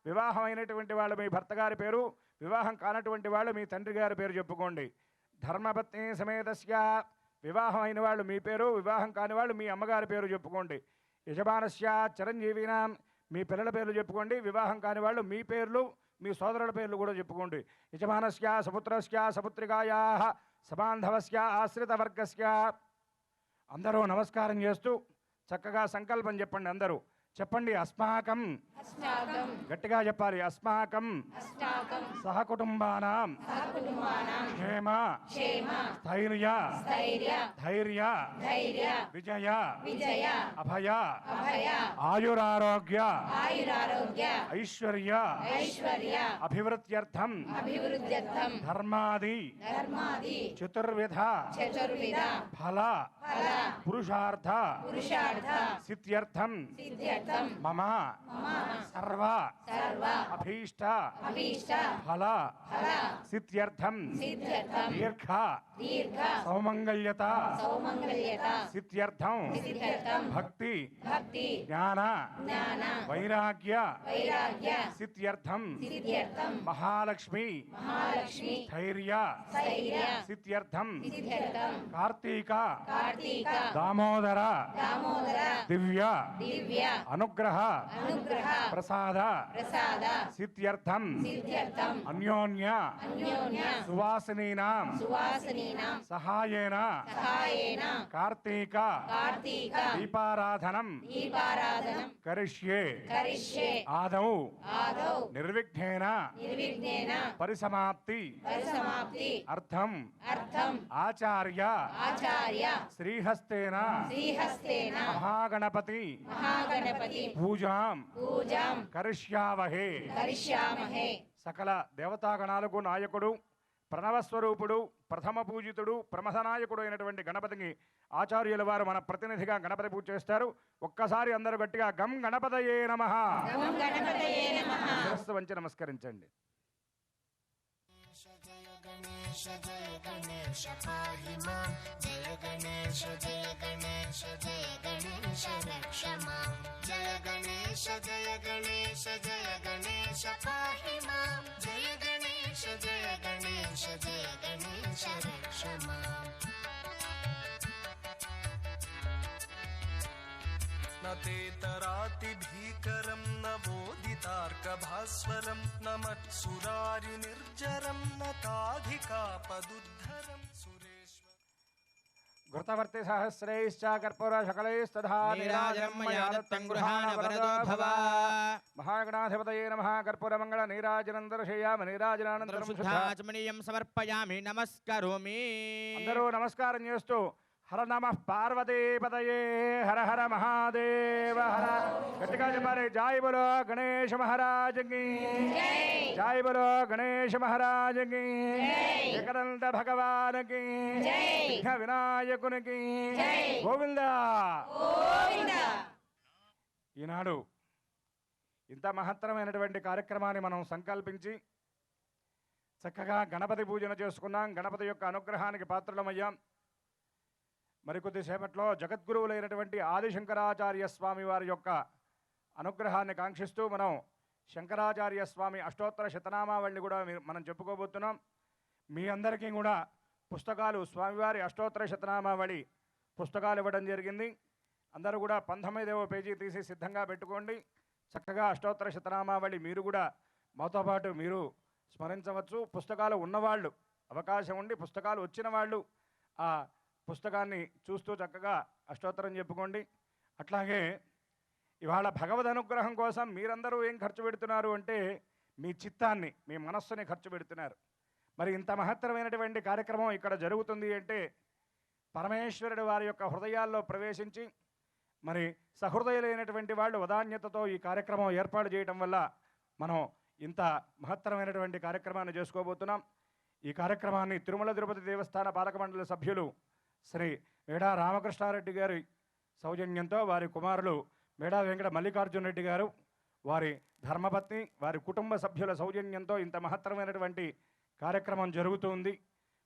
వివాహమైనటువంటి వాళ్ళు మీ భర్త గారి పేరు, వివాహం కానటువంటి వాళ్ళు మీ తండ్రి గారి పేరు చెప్పుకోండి. ధర్మపత్ని సమేతస్య వివాహమైన వాళ్ళు మీ పేరు, వివాహం కాని వాళ్ళు మీ అమ్మగారి పేరు చెప్పుకోండి. యజమానస్య చిరంజీవినాం మీ పిల్లల పేర్లు చెప్పుకోండి. వివాహం కాని వాళ్ళు మీ పేర్లు, మీ సోదరుల పేర్లు కూడా చెప్పుకోండి. యజమానస్య సపుత్రస్య సపుత్రికాయాః సబాంధవస్య ఆశ్రితవర్గస్య. అందరూ నమస్కారం చేస్తూ చక్కగా సంకల్పం చెప్పండి. అందరూ చెప్పండి. అస్మాకం గట్టిగా చెప్పాలి. అస్మాకం సహకుటుంబానాం క్షేమ స్థైర్య ధైర్య విజయ అభయ ఆయురారోగ్య ఐశ్వర్య అభివృద్ధ్యర్థం ధర్మాది చతుర్విధ ఫల పురుషార్థ సిద్ధ్యర్థం మమ సర్వ అభీష్ట ఫల సిద్ధ్యర్థం దీర్ఘ సౌమంగళ్యత సిద్ధ్యర్థం భక్తి జ్ఞాన వైరాగ్య సిద్ధ్యర్థం మహాలక్ష్మి ధైర్య సిద్ధ్యర్థం కార్తీక దామోదర దివ్య అనుగ్రహ ప్రసాద సిద్ధ్యర్థం అన్యోన్య సువాసినీనాం సహాయేన కార్తీక దీపారాధనం కరిష్యే ఆదౌ నిర్విఘ్నేన పరిసమాప్తి అర్థం ఆచార్య శ్రీహస్తేన మహాగణపతి పూజాం కరిష్యావహే. సకల దేవతాగణాలకు నాయకుడు, ప్రణవస్వరూపుడు, ప్రథమ పూజితుడు, ప్రమథనాయకుడు అయినటువంటి గణపతికి ఆచార్యుల వారు మన ప్రతినిధిగా గణపతి పూజ చేస్తారు. ఒక్కసారి అందరూ గట్టిగా గం గణపతయే నమః శిరస్సు వంచి నమస్కరించండి. जय गणेश पाहि मां जय गणेश रक्ष मां जय गणेश पाहि मां जय गणेश रक्ष मां न तेतरातिभीकरं न वोदितार्कभास्वरं न मत्सुरारिनिर्जरं न ताधिकापदुद्धरं सुरेश्वर. ఘృతవర్తి సహస్రైశ్చ కర్పూర శకలైస్తథా నీరాజనం మయా దత్తం గృహాణ వరదో భవ. మహాగణాధిపతయే నమః. కర్పూర మంగళ నీరాజనం దర్శయామి. నీరాజనానంతరం శుద్ధ. శుద్ధాచమనీయం సమర్పయామి నమస్కరోమి. అందరూ నమస్కారం చేస్తూ హర నమః పార్వతీపతయే హర హర మహాదేవ హర. గట్టిగా చెప్పాలి. జాయ్ బలో గణేష మహారాజకి, జాయ్ బలో గణేష మహారాజకి, ఏకదంత భగవానికి, విఘ్న వినాయకునికి గోవింద. ఈనాడు ఇంత మహత్తరమైనటువంటి కార్యక్రమాన్ని మనం సంకల్పించి చక్కగా గణపతి పూజన చేసుకున్నాం. గణపతి యొక్క అనుగ్రహానికి పాత్రలమయ్యాం. మరికొద్దిసేపట్లో జగద్గురువులైనటువంటి ఆదిశంకరాచార్య స్వామి వారి యొక్క అనుగ్రహాన్ని కాంక్షిస్తూ మనం శంకరాచార్య స్వామి అష్టోత్తర శతనామావళిని కూడా మనం చెప్పుకోబోతున్నాం. మీ అందరికీ కూడా పుస్తకాలు స్వామివారి అష్టోత్తర శతనామావళి పుస్తకాలు ఇవ్వడం జరిగింది. అందరూ కూడా 19వ పేజీ తీసి సిద్ధంగా పెట్టుకోండి. చక్కగా అష్టోత్తర శతనామావళి మీరు కూడా మాతో పాటు మీరు స్మరించవచ్చు. పుస్తకాలు ఉన్నవాళ్ళు, అవకాశం ఉండి పుస్తకాలు వచ్చిన వాళ్ళు ఆ పుస్తకాన్ని చూస్తూ చక్కగా అష్టోత్తరం చెప్పుకోండి. అట్లాగే ఇవాళ భగవద్ అనుగ్రహం కోసం మీరందరూ ఏం ఖర్చు పెడుతున్నారు అంటే మీ చిత్తాన్ని, మీ మనస్సుని ఖర్చు పెడుతున్నారు. మరి ఇంత మహత్తరమైనటువంటి కార్యక్రమం ఇక్కడ జరుగుతుంది అంటే పరమేశ్వరుడు వారి యొక్క హృదయాల్లో ప్రవేశించి మరి సహృదయులైనటువంటి వాళ్ళు వదాన్యతతో ఈ కార్యక్రమం ఏర్పాటు చేయడం వల్ల మనం ఇంత మహత్తరమైనటువంటి కార్యక్రమాన్ని చేసుకోబోతున్నాం. ఈ కార్యక్రమాన్ని తిరుమల తిరుపతి దేవస్థాన పాలక మండలి సభ్యులు శ్రీ మేడా రామకృష్ణారెడ్డి గారి సౌజన్యంతో, వారి కుమారులు మేడా వెంకట మల్లికార్జున రెడ్డి గారు, వారి ధర్మపత్ని, వారి కుటుంబ సభ్యుల సౌజన్యంతో ఇంత మహత్తరమైనటువంటి కార్యక్రమం జరుగుతుంది.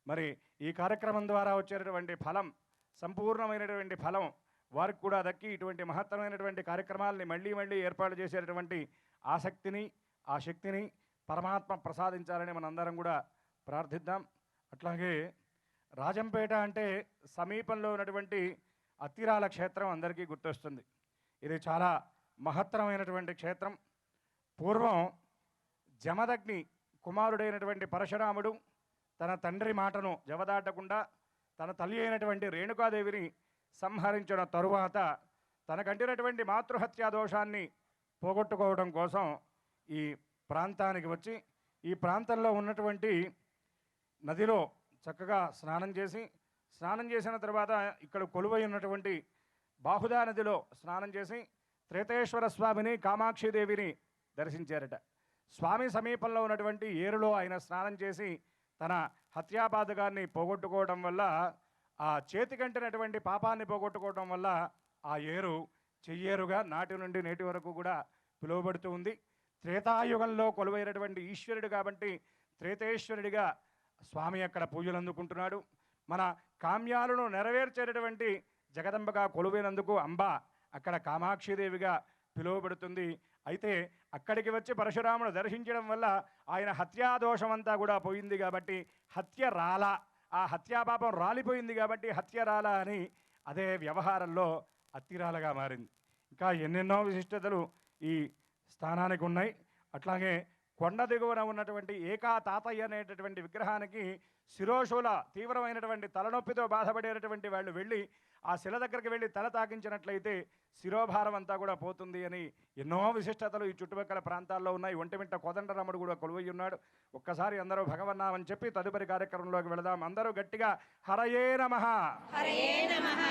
మరి ఈ కార్యక్రమం ద్వారా వచ్చేటటువంటి ఫలం, సంపూర్ణమైనటువంటి ఫలం వారికి కూడా దక్కి ఇటువంటి మహత్తరమైనటువంటి కార్యక్రమాలని మళ్ళీ మళ్ళీ ఏర్పాటు చేసేటటువంటి ఆసక్తిని, ఆ శక్తిని పరమాత్మ ప్రసాదించాలని మనందరం కూడా ప్రార్థిద్దాం. అట్లాగే రాజంపేట అంటే సమీపంలో ఉన్నటువంటి అత్తిరాల క్షేత్రం అందరికీ గుర్తొస్తుంది. ఇది చాలా మహత్తరమైనటువంటి క్షేత్రం. పూర్వం జమదగ్ని కుమారుడైనటువంటి పరశురాముడు తన తండ్రి మాటను జవదాటకుండా తన తల్లి అయినటువంటి రేణుకాదేవిని సంహరించిన తరువాత తనకంటినటువంటి మాతృహత్యా దోషాన్ని పోగొట్టుకోవడం కోసం ఈ ప్రాంతానికి వచ్చి ఈ ప్రాంతంలో ఉన్నటువంటి నదిలో చక్కగా స్నానం చేసిన తర్వాత ఇక్కడ కొలువై ఉన్నటువంటి బాహుదా నదిలో స్నానం చేసి త్రేతేశ్వర స్వామిని, కామాక్షిదేవిని దర్శించారట. స్వామి సమీపంలో ఉన్నటువంటి ఏరులో ఆయన స్నానం చేసి తన హత్యాపాతకాన్ని పోగొట్టుకోవడం వల్ల, ఆ చేతికంటినటువంటి పాపాన్ని పోగొట్టుకోవడం వల్ల ఆ ఏరు చెయ్యేరుగా నాటి నుండి నేటి వరకు కూడా పిలువబడుతూ ఉంది. త్రేతాయుగంలో కొలువైనటువంటి ఈశ్వరుడు కాబట్టి త్రేతేశ్వరుడిగా స్వామి అక్కడ పూజలు అందుకుంటున్నాడు. మన కామ్యాలను నెరవేర్చేటటువంటి జగదంబగా కొలువైనందుకు అంబ అక్కడ కామాక్షిదేవిగా పిలువబడుతుంది. అయితే అక్కడికి వచ్చి పరశురాముడు దర్శించడం వల్ల ఆయన హత్యాదోషం అంతా కూడా పోయింది కాబట్టి హత్య రాల, ఆ హత్యాపాపం రాలిపోయింది కాబట్టి హత్య రాల అని అదే వ్యవహారంలో అత్తిరాలగా మారింది. ఇంకా ఎన్నెన్నో విశిష్టతలు ఈ స్థానానికి ఉన్నాయి. అట్లాగే కొండ దిగువన ఉన్నటువంటి ఏకా తాతయ్య అనేటటువంటి విగ్రహానికి శిరోశూల తీవ్రమైనటువంటి తలనొప్పితో బాధపడేటటువంటి వాళ్ళు వెళ్ళి ఆ శిల దగ్గరికి వెళ్ళి తల తాకించినట్లయితే శిరోభారం అంతా కూడా పోతుంది అని ఎన్నో విశిష్టతలు ఈ చుట్టుపక్కల ప్రాంతాల్లో ఉన్నాయి. ఒంటిమిట్ట కోదండరాముడు కూడా కొలువై ఉన్నాడు. ఒక్కసారి అందరూ భగవన్నామని చెప్పి తదుపరి కార్యక్రమంలోకి వెళదాం. అందరూ గట్టిగా హరయే నమః, హరయే నమః.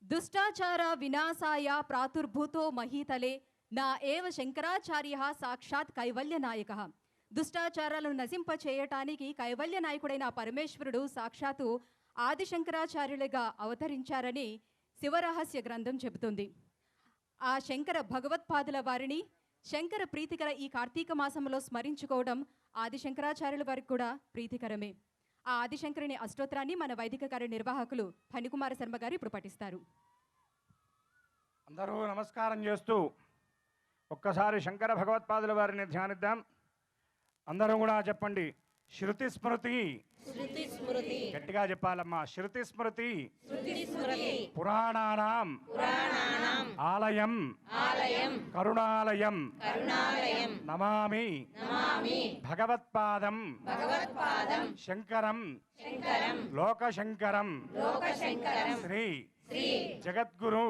దుష్టాచార వినాశాయ ప్రాతుర్భూతో మహీతలే నా ఏవ శంకరాచార్య సాక్షాత్ కైవల్యనాయక. దుష్టాచారాలను నశింపచేయటానికి కైవల్యనాయకుడైన పరమేశ్వరుడు సాక్షాత్తు ఆదిశంకరాచార్యులుగా అవతరించారని శివరహస్య గ్రంథం చెబుతుంది. ఆ శంకర భగవత్పాదుల వారిని శంకర ప్రీతికర ఈ కార్తీక మాసంలో స్మరించుకోవడం ఆదిశంకరాచార్యుల వారికి కూడా ప్రీతికరమే. ఆ ఆదిశంకరుని అష్టోత్తరాన్ని మన వైదిక కార్యనిర్వాహకులు ఫణికుమార శర్మ గారు ఇప్పుడు పఠిస్తారు. అందరూ నమస్కారం చేస్తూ ఒక్కసారి శంకర భగవత్పాదుల వారిని ధ్యానిద్దాం. అందరూ కూడా చెప్పండి. శృతి స్మృతి గట్టిగా చెప్పాలమ్మా. శృతి స్మృతి పురాణానాం ఆలయం కరుణాలయం నమామి భగవత్పాదం శంకరం లోకశంకరం శ్రీ జగద్గురు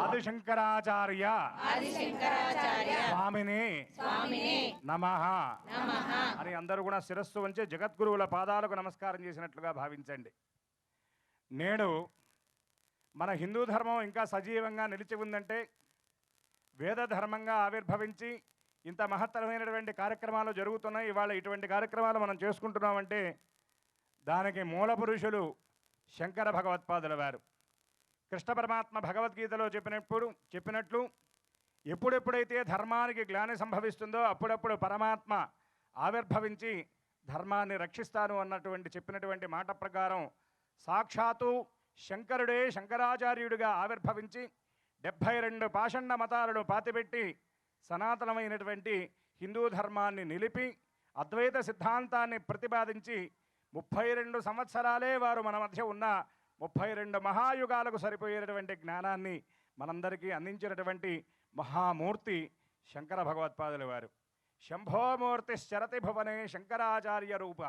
ఆదిశంకరాచార్య స్వామినే నమః అని అందరూ కూడా శిరస్సు వంచి జగద్గురువుల పాదాలకు నమస్కారం చేసినట్లుగా భావించండి. నేడు మన హిందూ ధర్మం ఇంకా సజీవంగా నిలిచి ఉందంటే, వేద ధర్మంగా ఆవిర్భవించి ఇంత మహత్తరమైనటువంటి కార్యక్రమాలు జరుగుతున్నాయి. ఇవాళ ఇటువంటి కార్యక్రమాలు మనం చేసుకుంటున్నామంటే దానికి మూల పురుషులు శంకర భగవత్పాదుల వారు. కృష్ణ పరమాత్మ భగవద్గీతలో చెప్పినట్లు ఎప్పుడెప్పుడైతే ధర్మానికి గ్లాని సంభవిస్తుందో అప్పుడప్పుడు పరమాత్మ ఆవిర్భవించి ధర్మాన్ని రక్షిస్తాను అన్నటువంటి చెప్పినటువంటి మాట ప్రకారం సాక్షాత్తు శంకరుడే శంకరాచార్యుడిగా ఆవిర్భవించి 72 పాషండ మతాలను పాతిపెట్టి సనాతనమైనటువంటి హిందూ ధర్మాన్ని నిలిపి అద్వైత సిద్ధాంతాన్ని ప్రతిపాదించి 32 సంవత్సరాలే వారు మన మధ్య ఉన్న 32 మహాయుగాలకు సరిపోయేటటువంటి జ్ఞానాన్ని మనందరికీ అందించినటువంటి మహామూర్తి శంకర భగవత్పాదుల వారు. శంభోమూర్తి శరతి భువనే శంకరాచార్య రూప.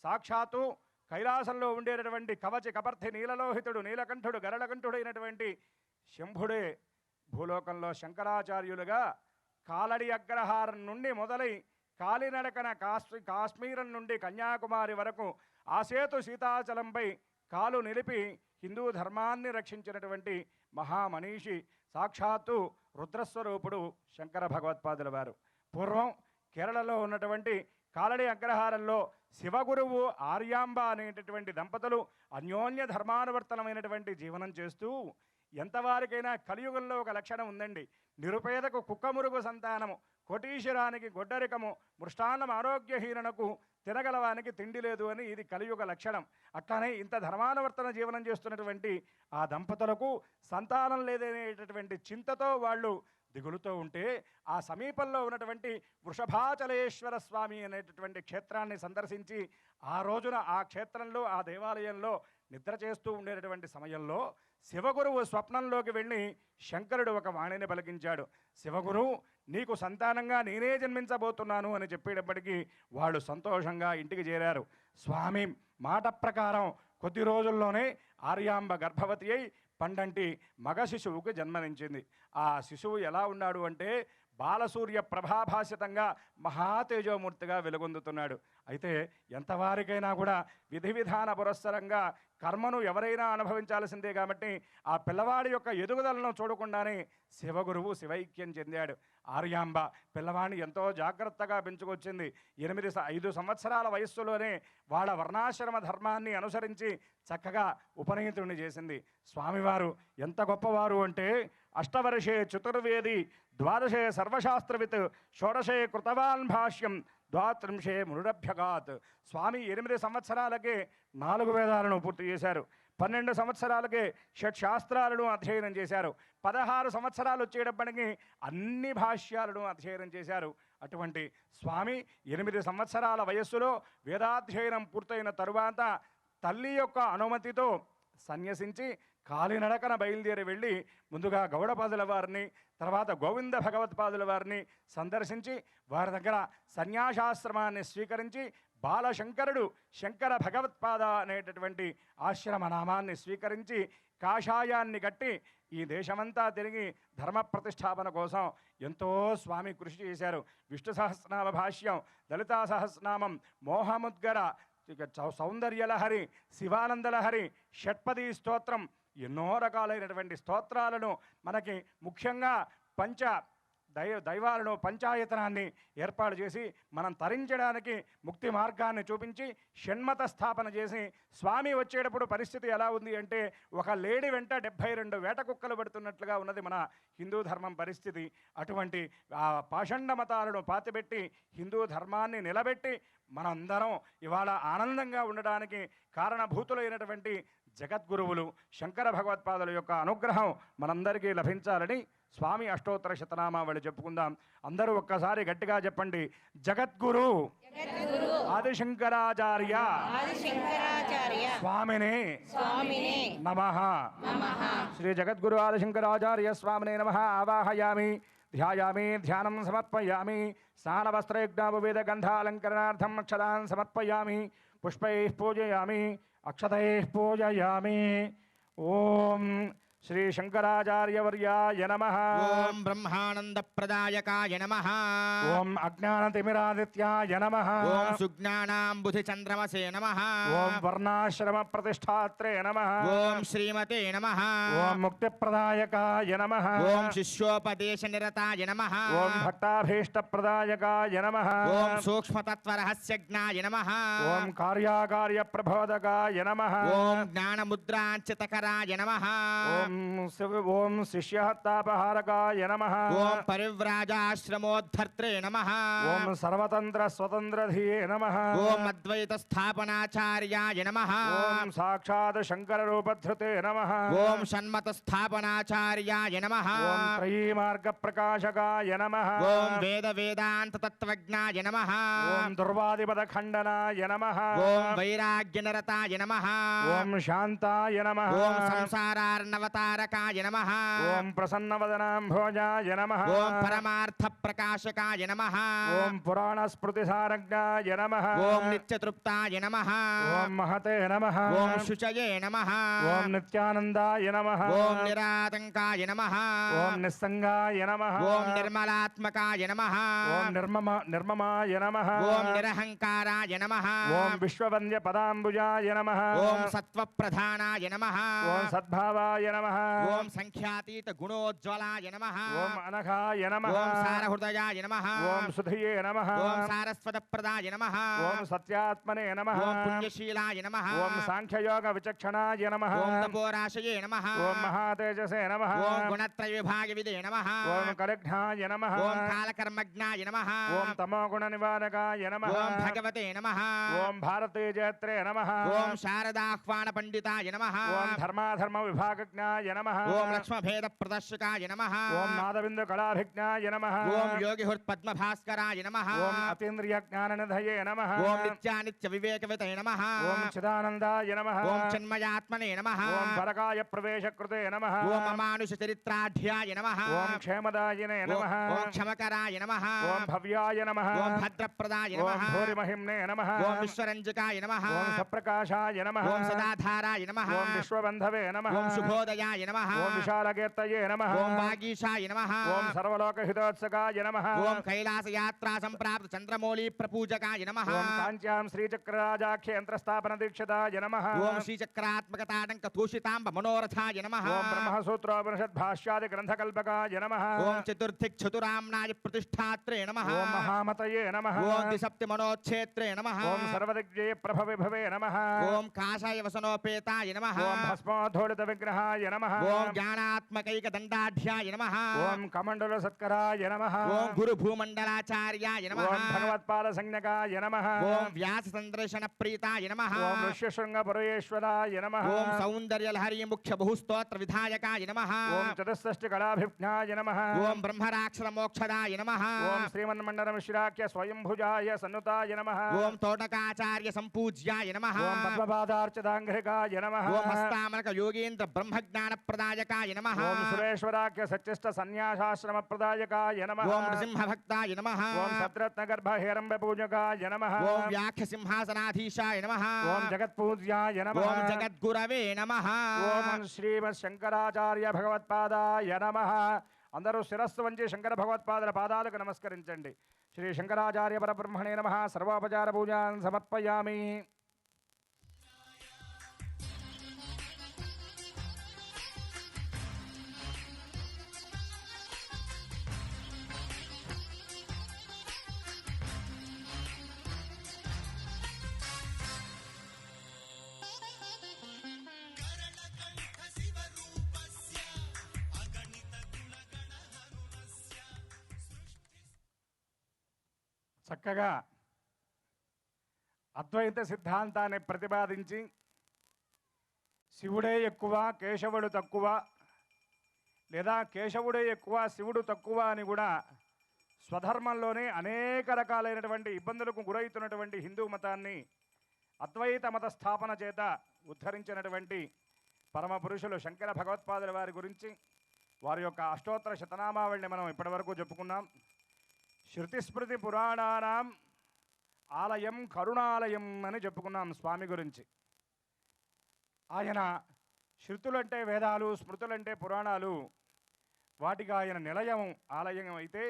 సాక్షాత్తు కైలాసంలో ఉండేటటువంటి కవచి కపర్థి నీలలోహితుడు నీలకంఠుడు గరళకంఠుడైనటువంటి శంభుడే భూలోకంలో శంకరాచార్యులుగా కాలడి అగ్రహారం నుండి మొదలై కాలినడకన కాశ్మీరం నుండి కన్యాకుమారి వరకు ఆసేతు సీతాచలంపై కాలు నిలిపి హిందూ ధర్మాన్ని రక్షించినటువంటి మహామనీషి సాక్షాత్తు రుద్రస్వరూపుడు శంకర భగవత్పాదుల వారు. పూర్వం కేరళలో ఉన్నటువంటి కాలడి అగ్రహారంలో శివగురువు ఆర్యాంబ అనేటటువంటి దంపతులు అన్యోన్య ధర్మానువర్తనమైనటువంటి జీవనం చేస్తూ, ఎంతవారికైనా కలియుగంలో ఒక లక్షణం ఉందండి. నిరుపేదకు కుక్కమురుగు సంతానము, కోటీశ్వరానికి గొడ్డరికము, మృష్టాన్నం ఆరోగ్యహీనకు తినగలవానికి తిండి లేదు అని ఇది కలియుగ లక్షణం. అట్లానే ఇంత ధర్మానువర్తన జీవనం చేస్తున్నటువంటి ఆ దంపతులకు సంతానం లేదనేటటువంటి చింతతో వాళ్ళు దిగులుతో ఉంటే ఆ సమీపంలో ఉన్నటువంటి వృషభాచలేశ్వర స్వామి అనేటటువంటి క్షేత్రాన్ని సందర్శించి ఆ రోజున ఆ క్షేత్రంలో ఆ దేవాలయంలో నిద్ర చేస్తూ ఉండేటటువంటి సమయంలో శివగురువు స్వప్నంలోకి వెళ్ళి శంకరుడు ఒక వాణిని పలికించాడు. శివగురువు నీకు సంతానంగా నేనే జన్మించబోతున్నాను అని చెప్పేటప్పటికీ వాళ్ళు సంతోషంగా ఇంటికి చేరారు. స్వామి మాట ప్రకారం కొద్ది రోజుల్లోనే ఆర్యాంబ గర్భవతి అయి పండంటి మగ శిశువుకు జన్మనించింది. ఆ శిశువు ఎలా ఉన్నాడు అంటే బాలసూర్య ప్రభాభాసితంగా మహాతేజోమూర్తిగా వెలుగొందుతున్నాడు. అయితే ఎంతవారికైనా కూడా విధి విధాన పురస్సరంగా కర్మను ఎవరైనా అనుభవించాల్సిందే కాబట్టి ఆ పిల్లవాడి యొక్క ఎదుగుదలను చూడకుండానే శివగురువు శివైక్యం చెందాడు. ఆర్యాంబ పిల్లవాడిని ఎంతో జాగ్రత్తగా పెంచుకొచ్చింది. 5 సంవత్సరాల వయస్సులోనే వాళ్ళ వర్ణాశ్రమ ధర్మాన్ని అనుసరించి చక్కగా ఉపనయతుడిని చేసింది. స్వామివారు ఎంత గొప్పవారు అంటే అష్టవర్షే చతుర్వేది, ద్వాదశే సర్వశాస్త్రవిత్, షోడశే కృతవాన్ భాష్యం, 23 మృడభ్యగాత్. స్వామి 8 సంవత్సరాలకే 4 వేదాలను పూర్తి చేశారు. 12 సంవత్సరాలకే షట్శాస్త్రాలను అధ్యయనం చేశారు. 16 సంవత్సరాలు వచ్చేటప్పటికి అన్ని భాష్యాలను అధ్యయనం చేశారు. అటువంటి స్వామి 8 సంవత్సరాల వయస్సులో వేదాధ్యయనం పూర్తయిన తరువాత తల్లి యొక్క అనుమతితో సన్యసించి కాలినడకన బయలుదేరి వెళ్ళి ముందుగా గౌడపాదుల వారిని, తర్వాత గోవింద భగవత్పాదుల వారిని సందర్శించి వారి దగ్గర సన్యాసాశ్రమాన్ని స్వీకరించి బాలశంకరుడు శంకర భగవత్పాద అనేటటువంటి ఆశ్రమ నామాన్ని స్వీకరించి కాషాయాన్ని కట్టి ఈ దేశమంతా తిరిగి ధర్మ ప్రతిష్టాపన కోసం ఎంతో స్వామి కృషి చేశారు. విష్ణు సహస్రనామ భాష్యం, లలితా సహస్రనామం, మోహముద్గర, సౌందర్యలహరి, శివానందలహరి, షట్పదీ స్తోత్రం, ఎన్నో రకాలైనటువంటి స్తోత్రాలను మనకి ముఖ్యంగా దైవాలను పంచాయతనాన్ని ఏర్పాటు చేసి మనం తరించడానికి ముక్తి మార్గాన్ని చూపించి షణ్మత స్థాపన చేసి స్వామి వచ్చేటప్పుడు పరిస్థితి ఎలా ఉంది అంటే ఒక లేడి వెంట 72 వేట కుక్కలు పడుతున్నట్లుగా ఉన్నది మన హిందూ ధర్మం పరిస్థితి. అటువంటి ఆ పాషండ మతాలను పాతిపెట్టి హిందూ ధర్మాన్ని నిలబెట్టి మనందరం ఇవాళ ఆనందంగా ఉండడానికి కారణభూతులైనటువంటి జగద్గురువులు శంకర భగవత్పాదుల యొక్క అనుగ్రహం మనందరికీ లభించాలని స్వామి అష్టోత్తర శతనామావళి చెప్పుకుందాం. అందరూ ఒక్కసారి గట్టిగా చెప్పండి, జగద్గురు ఆదిశంకరాచార్య స్వామినే నమః. శ్రీ జగద్గురు ఆదిశంకరాచార్య స్వామినే నమః. ఆవాహయామి, ధ్యాయామి, ధ్యానం సమర్పయామి. స్నానవస్త్రయజ్ఞాపవేద గంధాలంకరణార్థం అక్షతాన్ సమర్పయామి. పుష్పైః పూజయామి, అక్షతైః పూజయామి. ఓం శ్రీ శంకరాచార్యవర్యాయ నమః. ఓం బ్రహ్మానందప్రదాయకాయ నమః. ఓం అజ్ఞానతిమిరాదిత్యాయ నమః. ఓం సుజ్ఞానాంబుధి చంద్రమసే నమః. ఓం వర్ణాశ్రమ ప్రతిష్టాత్రే నమః. ఓం శ్రీమతే నమః. ఓం ముక్తిప్రదాయకాయ నమః. ఓం శిష్యోపదేశ నిరతాయ నమః. ఓం భక్తాభీష్టప్రదాయకాయ నమః. ఓం సూక్ష్మతత్వరహస్యజ్ఞాయ నమః. ఓం కార్యాకార్య ప్రబోధకాయ నమః. ఓం జ్ఞానముద్రాంచితకరాయ నమః. ఓం శిష్యహత్తాపహారకాయ నమః. ఓం పరివ్రాజాశ్రమోద్ధర్త్రే నమః. ఓం సర్వతంత్ర స్వతంత్రధియే నమః. ఓం అద్వైత స్థాపనాచార్యాయ నమః. ఓం సాక్షాత్ శంకర రూపధృతే నమః. ఓం షణ్మత స్థాపనాచార్యాయ నమః. ఓం త్రయీ మార్గ ప్రకాశకాయ నమః. ఓం వేద వేదాంత తత్వజ్ఞాయ నమః. ఓం దుర్వాదిపద ఖండనాయ నమః. ఓం వైరాగ్య నిరతాయ నమః. ఓం శాంతాయ నమః. ఓం సంసారార్ణవతారకాయ నమః. ఓం ప్రసన్నవదనాంభోజాయ నమః. ఓం పరమార్థ ప్రకాశకాయ నమః. ఓం పురాణ స్మృతిసారజ్ఞాయ నమః. ఓం నిత్యతృప్తాయ నమః. ఓం మహతే నమః. ఓం శుచయే నమః. ఓం నిత్యానందాయ నమః. ఓం నిరాతంకాయ నమః. ఓం నిస్సంగాయ నమః. ఓం నిర్మలాత్మకాయ నమః. ఓం నిర్మమాయ నమః. ఓం నిరహంకారాయ నమః. ఓం విశ్వవంద్య పదాంబుజాయ నమః. ఓం సత్వప్రధానాయ నమః. ఓం సద్భావాయ నమః. ఓం సంఖ్యాతీత గుణోజ్వలాయ నమః. ఓం అనఘాయ నమః. ఓం సారహృదయాయ నమః. ఓం సుధియే నమః. ఓం సారస్వతప్రదాయ నమః. ఓం సత్యాత్మనే నమః. ఓం పుణ్యశీలాయ నమః. ఓం సాంఖ్యయోగ విచక్షణాయ నమః. ఓం తపోరాశయే నమః. ఓం మహాతేజసే నమః. ఓం గుణత్రయ విభాగవిదే నమః. ఓం కరిఘ్నాయ నమః. ఓం కాలకర్మజ్ఞాయ నమః. ఓం తమోగుణ నివారకాయ నమః. ఓం భగవతే నమః. ఓం భారతీజేత్రే నమః. ఓం శారదాహ్వాన పండితాయ నమః. ఓం ధర్మాధర్మ విభాగజ్ఞాయ నమః. ఓం లక్ష్మభేద ప్రదర్శకాయ నమః. ఓం నాదబిందు కళాభిజ్ఞాయ నమః. ఓం యోగిహృత్పద్మభాస్కరాయ నమః. ఓం అతీంద్రియ జ్ఞాననిధయే నమః. ఓం నిత్యానిత్య వివేకవితే నమః. ఓం చిదానందాయ నమః. ఓం చిన్మయాత్మనే నమః. ఓం పరకాయ ప్రవేశకృతే నమః. ఓం అమానుష చరిత్రాఢ్యాయ నమః. ఓం క్షేమదాయినే నమః. ఓం క్షమకరాయ నమః. ఓం భవ్యాయ నమః. ఓం భద్రప్రదాయ ఓం నమః. భూరిమహిమ్నే నమః. ఓం విశ్వరంజకాయ నమః. ఓం సప్రకాశాయ నమః. ఓం సదాధారాయ నమః. ఓం విశ్వబంధవే నమః. ఓం శుభోదయాయ నమః. ఓం విశాలకీర్తయే నమః. ఓం వాగీశాయ నమః. ఓం సర్వలోకహితోత్సకాయ నమః. ఓం కైలాసయాత్రా సంప్రాప్త చంద్రమౌళి ప్రపూజకాయ నమః. ఓం కాంచ్యాం శ్రీచక్రరాజాఖ్యంత్రస్థాపన దీక్షితాయ నమః. ఓం శ్రీచక్రాత్మకతాడంక తోషితాంబ మనోరథాయ నమః. ఓం బ్రహ్మసూత్రోపనిషద్ భాష్యాది గ్రంథకల్పకాయ నమః. ఓం చతుర్థిక్ చతురామ్నాయ ప్రతిష్ఠాత్రే నమః. ఓం మహామతయే నమః. ఓం ద్విసప్తి మనోచ్ఛేత్రే నమః. ఓం సర్వదిగ్జయ ప్రభ విభవే నమః. ఓం కాషాయ వసనోపేతాయ నమః. ఓం భస్మోద్ధూళిత విగ్రహాయ నమః. ఓం జ్ఞానాత్మకైక దండాఢ్యాయ నమః. ఓం కమండల సత్కరాయ నమః. ఓం గురు భూమండలాచార్యాయ నమః. ఓం భగవత్పాద సంజ్ఞకాయ నమః. ఓం వ్యాస సందర్శన ప్రీతాయ నమః. ఓం ఋష్యశృంగ పురేశ్వరాయ నమః. ఓం సౌందర్య లహరి ముఖ్య బహుస్తోత్ర విధాయకాయ నమః. ఓం చతుషష్టి కళాభిజ్ఞాయ నమః. ఓం బ్రహ్మరాక్షర మోక్షదాయ నమః. ఓం శ్రీమన్మండల మిశ్రాఖ్య స్వయంభుజాయ సన్నుతాయ నమః. ఓం తోటకాచార్య సంపూజ్యాయ నమః. ఓం పద్మపాదార్చితాంఘ్రికాయ నమః. ఓం హస్తామలక యోగేంద్ర బ్రహ్మజ్ఞాన ప్రదాయకాయ నమః. ఓం సురేశ్వరాఖ్య సచ్చిష్ట సన్యాసాశ్రమ ప్రదాయకాయ నమః. ఓం నృసింహ భక్తాయ నమః. ఓం సత్రత్న గర్భ హేరంబ పూజకాయ నమః. ఓం వ్యాఖ్య సింహాసనాధీశాయ నమః. ఓం జగత్పూజ్యాయ నమః. ఓం జగద్గురవే నమః. ఓం శ్రీమద్ శంకరాచార్య భగవత్పాదాయ నమః. అందరూ శిరస్సు వంచి శంకర భగవత్పాదుల పాదాలకు నమస్కరించండి. శ్రీ శంకరాచార్య పరబ్రహ్మణే నమః. సర్వోపచార పూజాన్ సమర్పయామి. చక్కగా అద్వైత సిద్ధాంతాన్ని ప్రతిపాదించి శివుడే ఎక్కువ కేశవుడు తక్కువ లేదా కేశవుడే ఎక్కువ శివుడు తక్కువ అని కూడా స్వధర్మంలోనే అనేక రకాలైనటువంటి ఇబ్బందులకు గురవుతున్నటువంటి హిందూ మతాన్ని అద్వైత మత స్థాపన చేత ఉద్ధరించినటువంటి పరమ పురుషులు శంకర భగవత్పాదుల వారి గురించి వారి యొక్క అష్టోత్తర శతనామావళిని మనం ఇప్పటివరకు చెప్పుకున్నాం. శృతిస్మృతి పురాణానాం ఆలయం కరుణాలయం అని చెప్పుకున్నాం స్వామి గురించి. ఆయన శృతులంటే వేదాలు, స్మృతులంటే పురాణాలు, వాటికి ఆయన నిలయం ఆలయం అయితే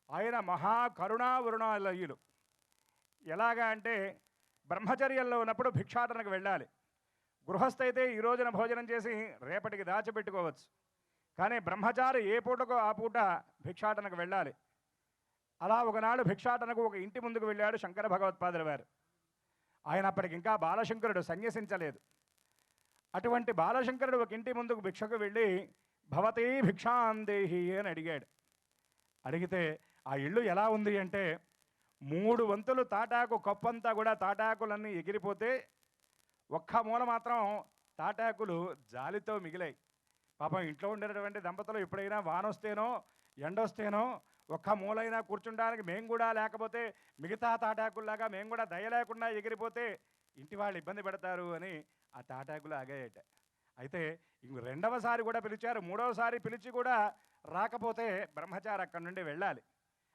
ఆయన మహాకరుణావరుణాలయులు. ఎలాగా అంటే బ్రహ్మచర్యంలో ఉన్నప్పుడు భిక్షాటనకు వెళ్ళాలి. గృహస్థ అయితే ఈ రోజున భోజనం చేసి రేపటికి దాచిపెట్టుకోవచ్చు. కానీ బ్రహ్మచారి ఏ పూటకో ఆ పూట భిక్షాటనకు వెళ్ళాలి. అలా ఒకనాడు భిక్షాటనకు ఒక ఇంటి ముందుకు వెళ్ళాడు శంకర భగవత్పాదుల వారు. ఆయన అప్పటికి ఇంకా బాలశంకరుడు సన్యసించలేదు. అటువంటి బాలశంకరుడు ఒక ఇంటి ముందుకు భిక్షకు వెళ్ళి భవతీ భిక్షాందేహి అని అడిగాడు. అడిగితే ఆ ఇల్లు ఎలా ఉంది అంటే 3 వంతులు తాటాకు కప్పంతా కూడా తాటాకులన్నీ ఎగిరిపోతే ఒక్క మూల మాత్రం తాటాకులు జాలితో మిగిలాయి. పాపం ఇంట్లో ఉండేటటువంటి దంపతులు ఎప్పుడైనా వానొస్తేనో ఎండొస్తేనో ఒక్క మూలైనా కూర్చుండడానికి మేము కూడా లేకపోతే మిగతా తాటాకుల్లాగా మేము కూడా దయ లేకుండా ఎగిరిపోతే ఇంటి వాళ్ళు ఇబ్బంది పెడతారు అని ఆ తాటాకులు ఆగాయట. అయితే ఇంక రెండవసారి కూడా పిలిచారు. మూడవసారి పిలిచి కూడా రాకపోతే బ్రహ్మచారి అక్కడి నుండి వెళ్ళాలి.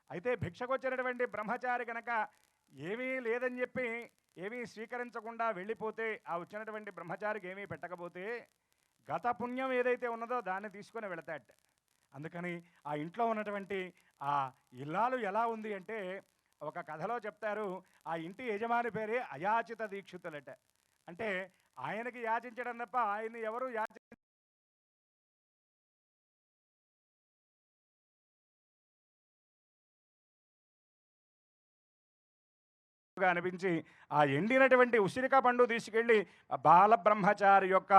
అయితే భిక్షకొచ్చినటువంటి బ్రహ్మచారి కనుక ఏమీ లేదని చెప్పి ఏమీ స్వీకరించకుండా వెళ్ళిపోతే ఆ వచ్చినటువంటి బ్రహ్మచారికి ఏమీ పెట్టకపోతే గత పుణ్యం ఏదైతే ఉన్నదో దాన్ని తీసుకొని వెళతాట. అందుకని ఆ ఇంట్లో ఉన్నటువంటి ఆ ఇల్లాలు ఎలా ఉంది అంటే ఒక కథలో చెప్తారు, ఆ ఇంటి యజమాని పేరే అయాచిత దీక్షితులట. అంటే ఆయనకి యాచించడం తప్ప ఆయన్ని ఎవరు అనిపించి ఆ ఎండినటువంటి ఉసిరిక పండు తీసుకెళ్ళి బాలబ్రహ్మచారి యొక్క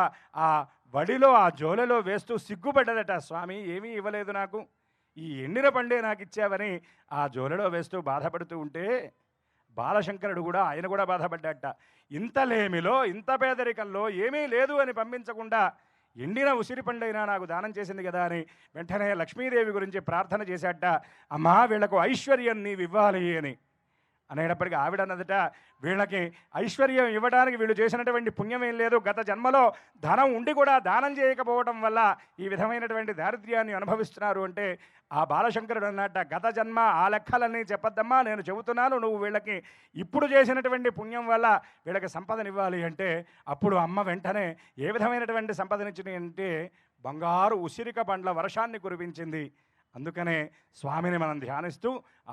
ఆ వడిలో ఆ జోలెలో వేస్తూ సిగ్గుపడ్డదట. స్వామి ఏమీ ఇవ్వలేదు నాకు, ఈ ఎండిన పండే నాకు ఇచ్చావని ఆ జోలెలో వేస్తూ బాధపడుతూ ఉంటే బాలశంకరుడు కూడా ఆయన కూడా బాధపడ్డట. ఇంత లేమిలో ఇంత పేదరికంలో ఏమీ లేదు అని పంపించకుండా ఎండిన ఉసిరి పండైనా నాకు దానం చేసింది కదా అని వెంటనే లక్ష్మీదేవి గురించి ప్రార్థన చేశాట. అమ్మా వీళ్లకు ఐశ్వర్యం నీవు ఇవ్వాలి అని అనేటప్పటికీ ఆవిడ అన్నదట, వీళ్ళకి ఐశ్వర్యం ఇవ్వడానికి వీళ్ళు చేసినటువంటి పుణ్యం ఏం లేదు, గత జన్మలో ధనం ఉండి కూడా దానం చేయకపోవడం వల్ల ఈ విధమైనటువంటి దారిద్ర్యాన్ని అనుభవిస్తున్నారు అంటే ఆ బాలశంకరుడు అన్నట్ట, గత జన్మ ఆ లెక్కలన్నీ చెప్పద్దమ్మా, నేను చెబుతున్నాను, నువ్వు వీళ్ళకి ఇప్పుడు చేసినటువంటి పుణ్యం వల్ల వీళ్ళకి సంపదనివ్వాలి అంటే అప్పుడు అమ్మ వెంటనే ఏ విధమైనటువంటి సంపదనిచ్చింది అంటే బంగారు ఉసిరిక పండ్ల వర్షాన్ని కురిపించింది. అందుకనే స్వామిని మనం ధ్యానిస్తూ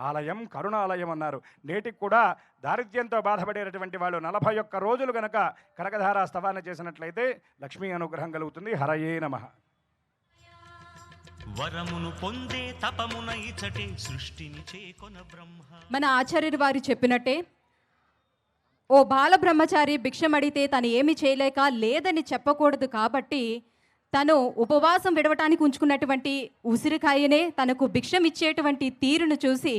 ఆలయం కరుణాలయం అన్నారు. నేటికి కూడా దారిద్ర్యంతో బాధపడేటటువంటి వాళ్ళు 41 రోజులు గనక కనకధారా స్తవాన్ని చేసినట్లయితే లక్ష్మీ అనుగ్రహం కలుగుతుంది. హరయే నమః. వరమును పొందే తపమున ఇచటే సృష్టిని చేకొన బ్రహ్మ. మన ఆచార్యులు వారు చెప్పినట్టే ఓ బాల బ్రహ్మచారి భిక్షమడితే తను ఏమి చేయలేక లేదని చెప్పకూడదు కాబట్టి తను ఉపవాసం విడవటానికి ఉంచుకున్నటువంటి ఉసిరికాయనే తనకు భిక్షం ఇచ్చేటువంటి తీరును చూసి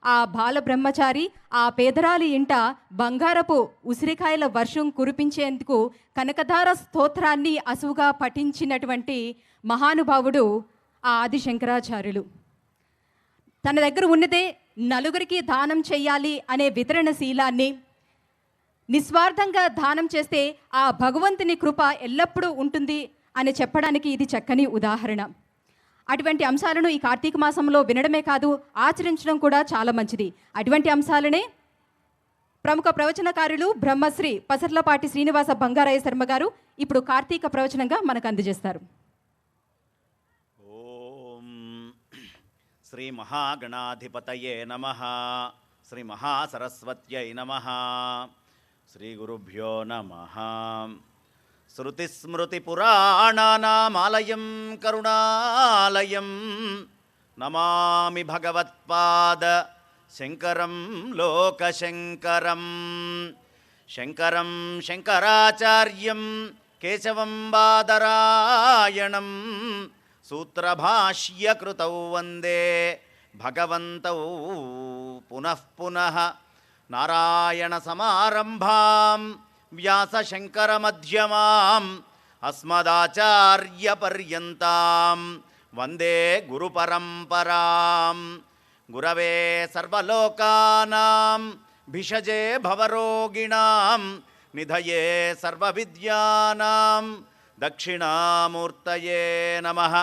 ఆ బాల బ్రహ్మచారి ఆ పేదరాలి ఇంట బంగారపు ఉసిరికాయల వర్షం కురిపించేందుకు కనకధార స్తోత్రాన్ని అసువుగా పఠించినటువంటి మహానుభావుడు ఆ ఆదిశంకరాచార్యులు. తన దగ్గర ఉన్నదే నలుగురికి దానం చెయ్యాలి అనే వితరణ శీలాన్ని, నిస్వార్థంగా దానం చేస్తే ఆ భగవంతుని కృప ఎల్లప్పుడూ ఉంటుంది అని చెప్పడానికి ఇది చక్కని ఉదాహరణ. అటువంటి అంశాలను ఈ కార్తీక మాసంలో వినడమే కాదు ఆచరించడం కూడా చాలా మంచిది. అటువంటి అంశాలనే ప్రముఖ ప్రవచనకారులు బ్రహ్మశ్రీ పసర్లపాటి శ్రీనివాస బంగారయ్య శర్మ గారు ఇప్పుడు కార్తీక ప్రవచనంగా మనకు అందజేస్తారు. ఓం శ్రీ మహాగణాధిపతయే నమః. శ్రీ మహాసరస్వత్యై నమః. శ్రీ గురుభ్యో నమః. శృతిస్మృతిపురాణానామాలయం కరుణాలయం నమామి భగవత్పాద శంకరం లోకశంకరం. శంకరం శంకరాచార్యం కేశవం బాదరాయణం సూత్రభాష్యకృతౌ వందే భగవంతౌ పునః పునః. నారాయణ సమారంభాం వ్యాసశంకరమధ్యమాం అస్మదాచార్యపర్యంతాం వందే గురుపరంపరాం. గురవే సర్వలోకానాం భిషజే భవరోగిణాం నిధయే సర్వవిద్యానాం దక్షిణామూర్తయే నమః.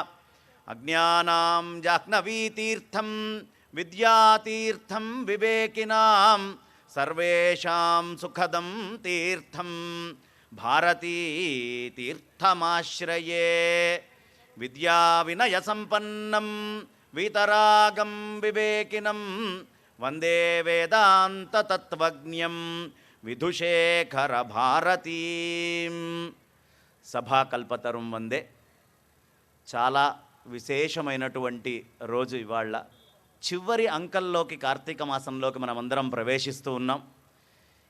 అజ్ఞానాం జాహ్నవీతీర్థం విద్యాతీర్థం వివేకినాం సర్వేషాం సుఖదం తీర్థం భారతీ తీర్థమాశ్రయే. విద్యా వినయ సంపన్నం వీతరాగం వివేకినం వందే వేదాంత తత్వజ్ఞం విధుశేఖర భారతీం. సభాకల్పతరుం వందే. చాలా విశేషమైనటువంటి రోజు ఇవాళ. చివరి అంకల్లోకి, కార్తీక మాసంలోకి మనమందరం ప్రవేశిస్తూ ఉన్నాం.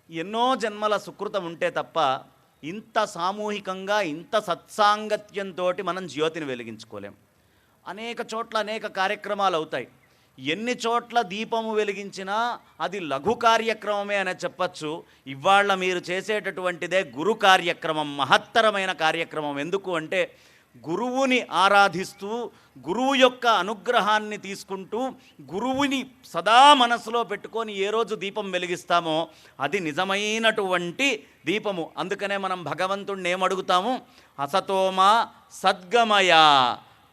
ఎన్నో జన్మల సుకృతం ఉంటే తప్ప ఇంత సామూహికంగా, ఇంత సత్సాంగత్యంతో మనం జ్యోతిని వెలిగించుకోలేం. అనేక చోట్ల అనేక కార్యక్రమాలు అవుతాయి. ఎన్ని చోట్ల దీపము వెలిగించినా అది లఘు కార్యక్రమమే అని చెప్పచ్చు. ఇవాళ మీరు చేసేటటువంటిదే గురు కార్యక్రమం, మహత్తరమైన కార్యక్రమం. ఎందుకు అంటే గురువుని ఆరాధిస్తూ, గురువు యొక్క అనుగ్రహాన్ని తీసుకుంటూ, గురువుని సదా మనసులో పెట్టుకొని ఏ రోజు దీపం వెలిగిస్తామో అది నిజమైనటువంటి దీపము. అందుకనే మనం భగవంతుణ్ణి ఏమడుగుతాము? అసతోమా సద్గమయ,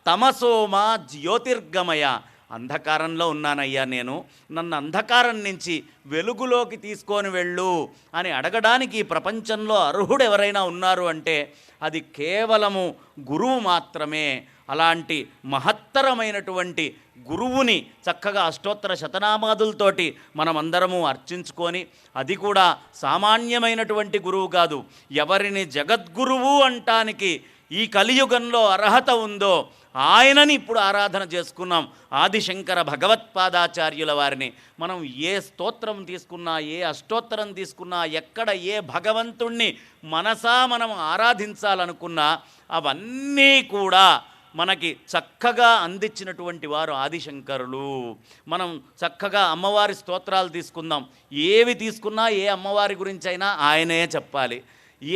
తమసోమా జ్యోతిర్గమయ. అంధకారంలో ఉన్నానయ్యా నేను, నన్ను అంధకారం నుంచి వెలుగులోకి తీసుకొని వెళ్ళు అని అడగడానికి ఈ ప్రపంచంలో అర్హుడు ఎవరైనా ఉన్నారు అంటే అది కేవలము గురువు మాత్రమే. అలాంటి మహత్తరమైనటువంటి గురువుని చక్కగా అష్టోత్తర శతనామాదులతోటి మనమందరము అర్చించుకొని, అది కూడా సామాన్యమైనటువంటి గురువు కాదు, ఎవరిని జగద్గురువు అంటానికి ఈ కలియుగంలో అర్హత ఉందో ఆయనని ఇప్పుడు ఆరాధన చేసుకున్నాం. ఆదిశంకర భగవత్పాదాచార్యుల వారిని మనం ఏ స్తోత్రం తీసుకున్నా, ఏ అష్టోత్తరం తీసుకున్నా, ఎక్కడ ఏ భగవంతుణ్ణి మనసా మనం ఆరాధించాలనుకున్నా అవన్నీ కూడా మనకి చక్కగా అందించినటువంటి వారు ఆదిశంకరులు. మనం చక్కగా అమ్మవారి స్తోత్రాలు తీసుకుందాం. ఏవి తీసుకున్నా, ఏ అమ్మవారి గురించి అయినా ఆయనే చెప్పాలి.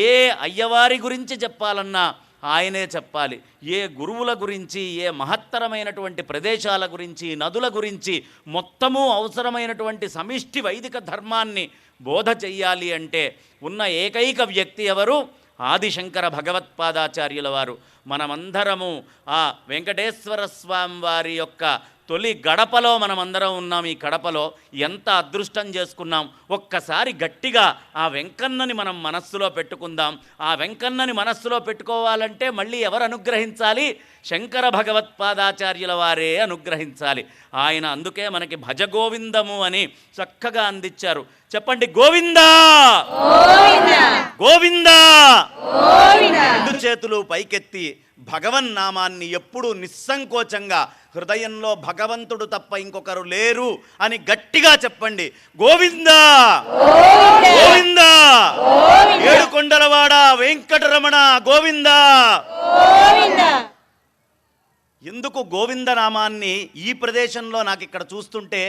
ఏ అయ్యవారి గురించి చెప్పాలన్నా ఆయనే చెప్పాలి. ఏ గురువుల గురించి, ఏ మహత్తరమైనటువంటి ప్రదేశాల గురించి, నదుల గురించి, మొత్తము అవసరమైనటువంటి సమిష్టి వైదిక ధర్మాన్ని బోధ చెయ్యాలి అంటే ఉన్న ఏకైక వ్యక్తి ఎవరు? ఆదిశంకర భగవత్పాదాచార్యుల వారు. మనమందరము ఆ వెంకటేశ్వర స్వామి వారి యొక్క తొలి గడపలో మనమందరం ఉన్నాం. ఈ గడపలో ఎంత అదృష్టం చేసుకున్నాం. ఒక్కసారి గట్టిగా ఆ వెంకన్నని మనం మనస్సులో పెట్టుకుందాం. ఆ వెంకన్నని మనస్సులో పెట్టుకోవాలంటే మళ్ళీ ఎవరు అనుగ్రహించాలి? శంకర భగవత్పాదాచార్యుల వారే అనుగ్రహించాలి. ఆయన అందుకే మనకి భజ గోవిందము అని చక్కగా అందించారు. చెప్పండి, గోవిందా గోవిందా. రెండు చేతులు పైకెత్తి భగవన్నామాన్ని ఎప్పుడూ నిస్సంకోచంగా హృదయంలో భగవంతుడు తప్ప ఇంకొకరు లేరు అని గట్టిగా చెప్పండి. గోవిందా గోవిందా, ఏడుకొండలవాడ వెంకటరమణ గోవిందా. ఎందుకు గోవిందనామాన్ని ఈ ప్రదేశంలో నాకు ఇక్కడ చూస్తుంటే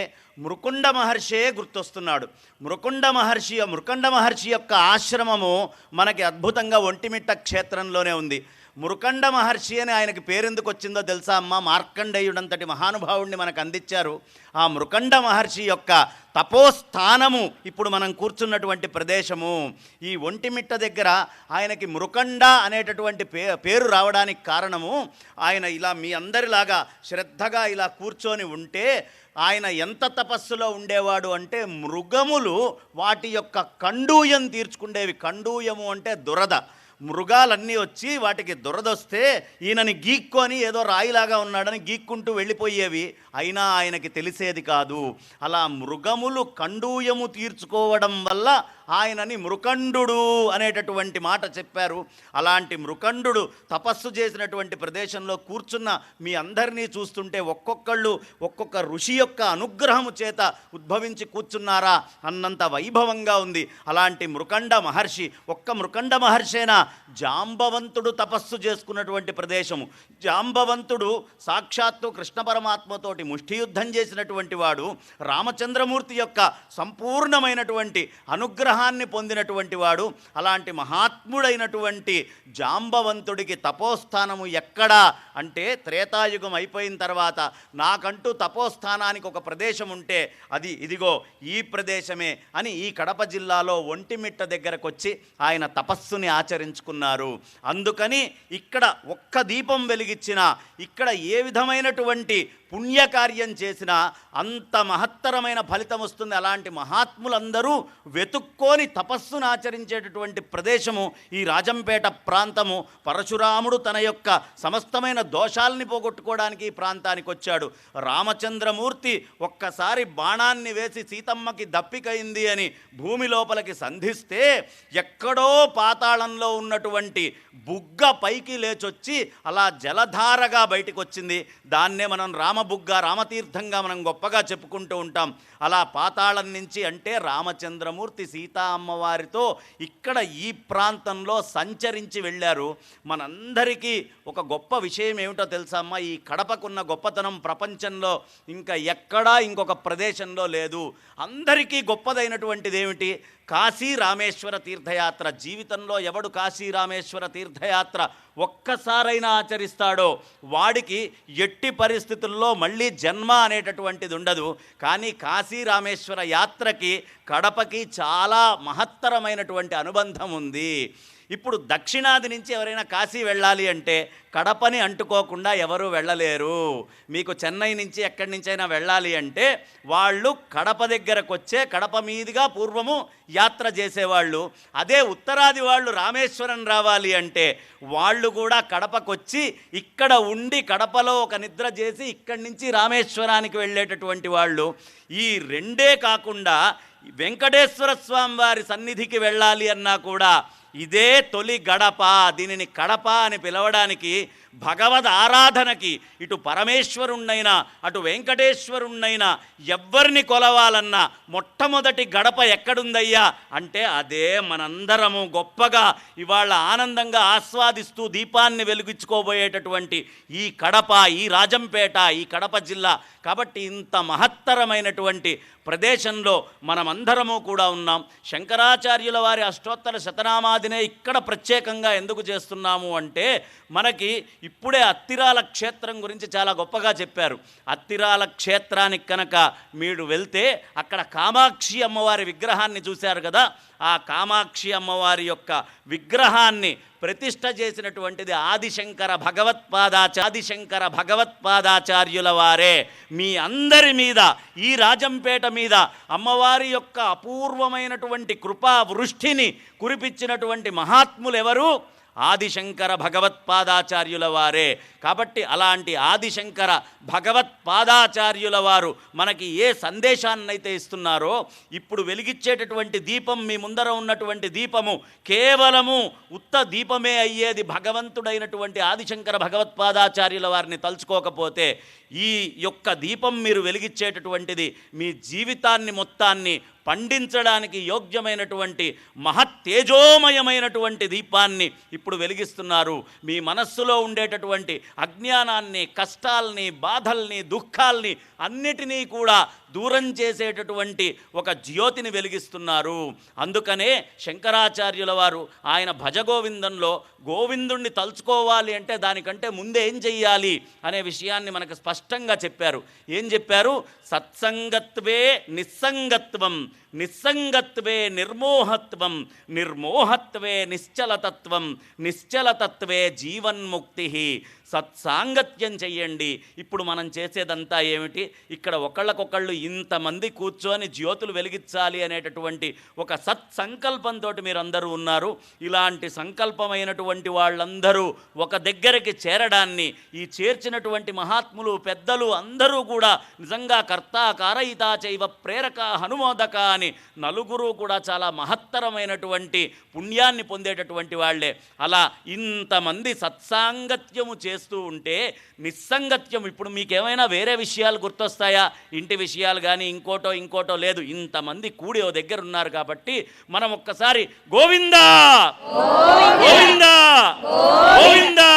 మృకుండ మహర్షే గుర్తొస్తున్నాడు. మృకుండ మహర్షి యొక్క ఆశ్రమము మనకి అద్భుతంగా ఒంటిమిట్ట క్షేత్రంలోనే ఉంది. మృకండ మహర్షి అని ఆయనకి పేరెందుకు వచ్చిందో తెలుసా అమ్మ? మార్కండేయుడంతటి మహానుభావుడిని మనకు అందించారు. ఆ మృకండ మహర్షి యొక్క తపోస్థానము ఇప్పుడు మనం కూర్చున్నటువంటి ప్రదేశము. ఈ ఒంటిమిట్ట దగ్గర ఆయనకి మృకండ అనేటటువంటి పేరు రావడానికి కారణము, ఆయన ఇలా మీ అందరిలాగా శ్రద్ధగా ఇలా కూర్చొని ఉంటే ఆయన ఎంత తపస్సులో ఉండేవాడు అంటే మృగములు వాటి యొక్క కండూయం తీర్చుకుండేవి. కండూయము అంటే దురద. మృగాలన్నీ వచ్చి వాటికి దురదొస్తే ఈయనని గీక్కొని ఏదో రాయిలాగా ఉన్నాడని గీక్కుంటూ వెళ్ళిపోయేవి. అయినా ఆయనకి తెలిసేది కాదు. అలా మృగములు కండూయము తీర్చుకోవడం వల్ల ఆయనని మృకండు అనేటటువంటి మాట చెప్పారు. అలాంటి మృకండు తపస్సు చేసినటువంటి ప్రదేశంలో కూర్చున్న మీ అందరినీ చూస్తుంటే ఒక్కొక్కళ్ళు ఒక్కొక్క ఋషి యొక్క అనుగ్రహము చేత ఉద్భవించి కూర్చున్నారా అన్నంత వైభవంగా ఉంది. అలాంటి మృకండ మహర్షి, ఒక్క మృకండ మహర్షేనా, జాంబవంతుడు తపస్సు చేసుకున్నటువంటి ప్రదేశము. జాంబవంతుడు సాక్షాత్తు కృష్ణ పరమాత్మతోటి ముష్టియుద్ధం చేసినటువంటి వాడు. రామచంద్రమూర్తి యొక్క సంపూర్ణమైనటువంటి అనుగ్రహ అనుగ్రహాన్ని పొందినటువంటి వాడు. అలాంటి మహాత్ముడైనటువంటి జాంబవంతుడికి తపోస్థానము ఎక్కడా అంటే త్రేతాయుగం అయిపోయిన తర్వాత నాకంటూ తపోస్థానానికి ఒక ప్రదేశం ఉంటే అది ఇదిగో ఈ ప్రదేశమే అని ఈ కడప జిల్లాలో ఒంటిమిట్ట దగ్గరకు వచ్చి ఆయన తపస్సుని ఆచరించుకున్నారు. అందుకని ఇక్కడ ఒక్క దీపం వెలిగించినా, ఇక్కడ ఏ విధమైనటువంటి పుణ్యకార్యం చేసినా అంత మహత్తరమైన ఫలితం వస్తుంది. అలాంటి మహాత్ములందరూ వెతుక్కొని తపస్సును ఆచరించేటటువంటి ప్రదేశము ఈ రాజంపేట ప్రాంతము. పరశురాముడు తన యొక్క సమస్తమైన దోషాలని పోగొట్టుకోవడానికి ఈ ప్రాంతానికి వచ్చాడు. రామచంద్రమూర్తి ఒక్కసారి బాణాన్ని వేసి సీతమ్మకి దప్పికైంది అని భూమి లోపలికి సంధిస్తే ఎక్కడో పాతాళంలో ఉన్నటువంటి బుగ్గ పైకి లేచొచ్చి అలా జలధారగా బయటికి వచ్చింది. దాన్నే మనం రామబుగ్గ, రామతీర్థంగా మనం గొప్పగా చెప్పుకుంటూ ఉంటాం. అలా పాతాళం నుంచి అంటే రామచంద్రమూర్తి సీతా అమ్మవారితో ఇక్కడ ఈ ప్రాంతంలో సంచరించి వెళ్ళారు. మనందరికీ ఒక గొప్ప విషయం ఏమిటో తెలుసా అమ్మ? ఈ కడపకున్న గొప్పతనం ప్రపంచంలో ఇంకా ఎక్కడా ఇంకొక ప్రదేశంలో లేదు. అందరికీ గొప్పదైనటువంటిది ఏమిటి? కాశీ రామేశ్వర తీర్థయాత్ర. జీవితంలో ఎవడు కాశీ రామేశ్వర తీర్థయాత్ర ఒక్కసారైనా ఆచరిస్తాడో వాడికి ఎట్టి పరిస్థితుల్లో మళ్ళీ జన్మ అనేటటువంటిది ఉండదు. కానీ కాశీ రామేశ్వర యాత్రకి కడపకి చాలా మహత్తరమైనటువంటి అనుబంధం ఉంది. ఇప్పుడు దక్షిణాది నుంచి ఎవరైనా కాశీ వెళ్ళాలి అంటే కడపని అంటుకోకుండా ఎవరు వెళ్ళలేరు. మీకు చెన్నై నుంచి ఎక్కడి నుంచైనా వెళ్ళాలి అంటే వాళ్ళు కడప దగ్గరకు వచ్చే కడప మీదుగా పూర్వము యాత్ర చేసేవాళ్ళు. అదే ఉత్తరాది వాళ్ళు రామేశ్వరం రావాలి అంటే వాళ్ళు కూడా కడపకొచ్చి ఇక్కడ ఉండి కడపలో ఒక నిద్ర చేసి ఇక్కడి నుంచి రామేశ్వరానికి వెళ్ళేటటువంటి వాళ్ళు. ఈ రెండే కాకుండా వెంకటేశ్వర స్వామి వారి సన్నిధికి వెళ్ళాలి అన్నా కూడా ఇదే తొలి గడప. దీనిని కడప అని పిలవడానికి భగవద్ ఆరాధనకి ఇటు పరమేశ్వరుణ్ణైనా అటు వెంకటేశ్వరుణ్ణైనా ఎవ్వరిని కొలవాలన్నా మొట్టమొదటి గడప ఎక్కడుందయ్యా అంటే అదే మనందరము గొప్పగా ఇవాళ ఆనందంగా ఆస్వాదిస్తూ దీపాన్ని వెలిగించుకోబోయేటటువంటి ఈ కడప, ఈ రాజంపేట, ఈ కడప జిల్లా. కాబట్టి ఇంత మహత్తరమైనటువంటి ప్రదేశంలో మనమందరము కూడా ఉన్నాం. శంకరాచార్యుల వారి అష్టోత్తర శతనామాదినే ఇక్కడ ప్రత్యేకంగా ఎందుకు చేస్తున్నాము అంటే మనకి ఇప్పుడే అత్తిరాల క్షేత్రం గురించి చాలా గొప్పగా చెప్పారు. అత్తిరాల క్షేత్రానికి కనుక మీరు వెళ్తే అక్కడ కామాక్షి అమ్మవారి విగ్రహాన్ని చూశారు కదా. ఆ కామాక్షి అమ్మవారి యొక్క విగ్రహాన్ని ప్రతిష్ఠ చేసినటువంటిది ఆదిశంకర భగవత్పాదాచార్యుల వారే. మీ అందరి మీద ఈ రాజంపేట మీద అమ్మవారి యొక్క అపూర్వమైనటువంటి కృపా వృష్టిని కురిపించినటువంటి మహాత్ములు ఎవరు? ఆదిశంకర భగవత్పాదాచార్యుల వారే. కాబట్టి అలాంటి ఆదిశంకర భగవత్పాదాచార్యుల వారు మనకి ఏ సందేశాన్నైతే ఇస్తున్నారో ఇప్పుడు వెలిగించేటటువంటి దీపం, మీ ముందర ఉన్నటువంటి దీపము కేవలము ఉత్త దీపమే అయ్యేది భగవంతుడైనటువంటి ఆదిశంకర భగవత్పాదాచార్యుల వారిని తలుచుకోకపోతే ఈ యొక్క దీపం మీరు వెలిగించేటటువంటిది మీ జీవితాన్ని మొత్తాన్ని పండించడానికి యోగ్యమైనటువంటి మహత్తేజోమయమైనటువంటి దీపాన్ని ఇప్పుడు వెలిగిస్తున్నారు. మీ మనస్సులో ఉండేటటువంటి అజ్ఞానాన్ని, కష్టాల్ని, బాధల్ని, దుఃఖాల్ని అన్నిటినీ కూడా దూరం చేసేటటువంటి ఒక జ్యోతిని వెలిగిస్తున్నారు. అందుకనే శంకరాచార్యుల వారు ఆయన భజగోవిందంలో గోవిందుణ్ణి తలుచుకోవాలి అంటే దానికంటే ముందే ఏం చెయ్యాలి అనే విషయాన్ని మనకు స్పష్టంగా చెప్పారు. ఏం చెప్పారు? సత్సంగత్వే నిస్సంగత్వం, నిస్సంగత్వే నిర్మోహత్వం, నిర్మోహత్వే నిశ్చలతత్వం, నిశ్చలతత్వే జీవన్ముక్తి. సత్సాంగత్యం చెయ్యండి. ఇప్పుడు మనం చేసేదంతా ఏమిటి? ఇక్కడ ఒకళ్ళకొకళ్ళు ఇంతమంది కూర్చొని జ్యోతులు వెలిగించాలి అనేటటువంటి ఒక సత్సంకల్పంతో మీరందరూ ఉన్నారు. ఇలాంటి సంకల్పమైనటువంటి వాళ్ళందరూ ఒక దగ్గరికి చేరడాన్ని ఈ చేర్చినటువంటి మహాత్ములు, పెద్దలు అందరూ కూడా నిజంగా కర్త కారయిత చైవ ప్రేరక హనుమోదక అని నలుగురు కూడా చాలా మహత్తరమైనటువంటి పుణ్యాన్ని పొందేటటువంటి వాళ్ళే. అలా ఇంతమంది సత్సాంగత్యము చేస్తూ ఉంటే నిస్సంగత్యం, ఇప్పుడు మీకేమైనా వేరే విషయాలు గుర్తొస్తాయా? ఇంటి విషయాలు కానీ ఇంకోటో లేదు. ఇంతమంది కూడి ఓ దగ్గర ఉన్నారు కాబట్టి మనం ఒక్కసారి గోవిందా గోవిందా గోవిందా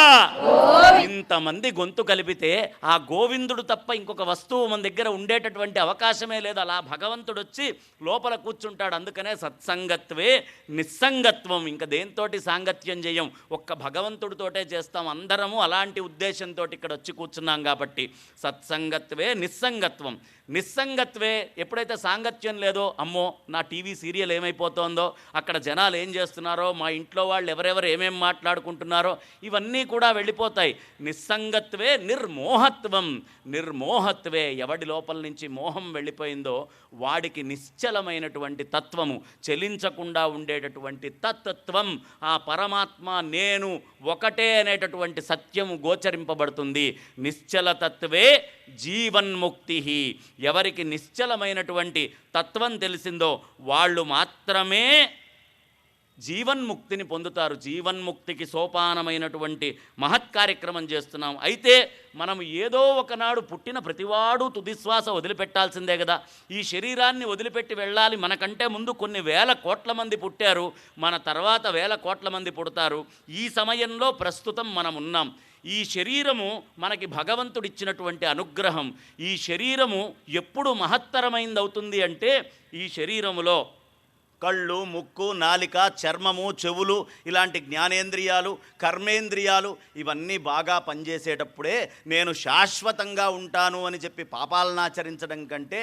ఇంతమంది గొంతు కలిపితే ఆ గోవిందుడు తప్ప ఇంకొక వస్తువు మన దగ్గర ఉండేటటువంటి అవకాశమే లేదు. అలా భగవంతుడు వచ్చి లోపల కూర్చుంటాడు. అందుకనే సత్సంగత్వే నిస్సంగత్వం. ఇంకా దేంతోటి సాంగత్యం చేయం, ఒక్క భగవంతుడితోటే చేస్తాం. అందరము అలాంటి ఉద్దేశంతో ఇక్కడ వచ్చి కూర్చున్నాం కాబట్టి సత్సంగత్వే నిస్సంగత్వం. నిస్సంగత్వే ఎప్పుడైతే సాంగత్యం లేదో, అమ్మో నా టీవీ సీరియల్ ఏమైపోతుందో, అక్కడ జనాలు ఏం చేస్తున్నారో, మా ఇంట్లో వాళ్ళు ఎవరెవరు ఏమేం మాట్లాడుకుంటున్నారో ఇవన్నీ కూడా వెళ్ళిపోతాయి. నిస్సంగత్వే నిర్మోహత్వం. నిర్మోహత్వే ఎవడి లోపల నుంచి మోహం వెళ్ళిపోయిందో వాడికి నిశ్చలమైనటువంటి తత్వము, చెలించకుండా ఉండేటటువంటి తత్వం, ఆ పరమాత్మ నేను ఒకటే అనేటటువంటి సత్యము గోచరింపబడుతుంది. నిశ్చల తత్వే జీవన్ముక్తి. ఎవరికి నిశ్చలమైనటువంటి తత్వం తెలిసిందో వాళ్ళు మాత్రమే జీవన్ముక్తిని పొందుతారు. జీవన్ముక్తికి సోపానమైనటువంటి మహత్ కార్యక్రమం చేస్తున్నాం. అయితే మనం ఏదో ఒకనాడు పుట్టిన ప్రతివాడు తుదిశ్వాస వదిలిపెట్టాల్సిందే కదా. ఈ శరీరాన్ని వదిలిపెట్టి వెళ్ళాలి. మనకంటే ముందు కొన్ని వేల కోట్ల మంది పుట్టారు, మన తర్వాత వేల కోట్ల మంది పుడతారు. ఈ సమయంలో ప్రస్తుతం మనం ఉన్నాం. ఈ శరీరము మనకి భగవంతుడిచ్చినటువంటి అనుగ్రహం. ఈ శరీరము ఎప్పుడు మహత్తరమైంది అవుతుంది అంటే, ఈ శరీరములో కళ్ళు, ముక్కు, నాలిక, చర్మము, చెవులు ఇలాంటి జ్ఞానేంద్రియాలు, కర్మేంద్రియాలు ఇవన్నీ బాగా పనిచేసేటప్పుడే నేను శాశ్వతంగా ఉంటాను అని చెప్పి పాపాలను ఆచరించడం కంటే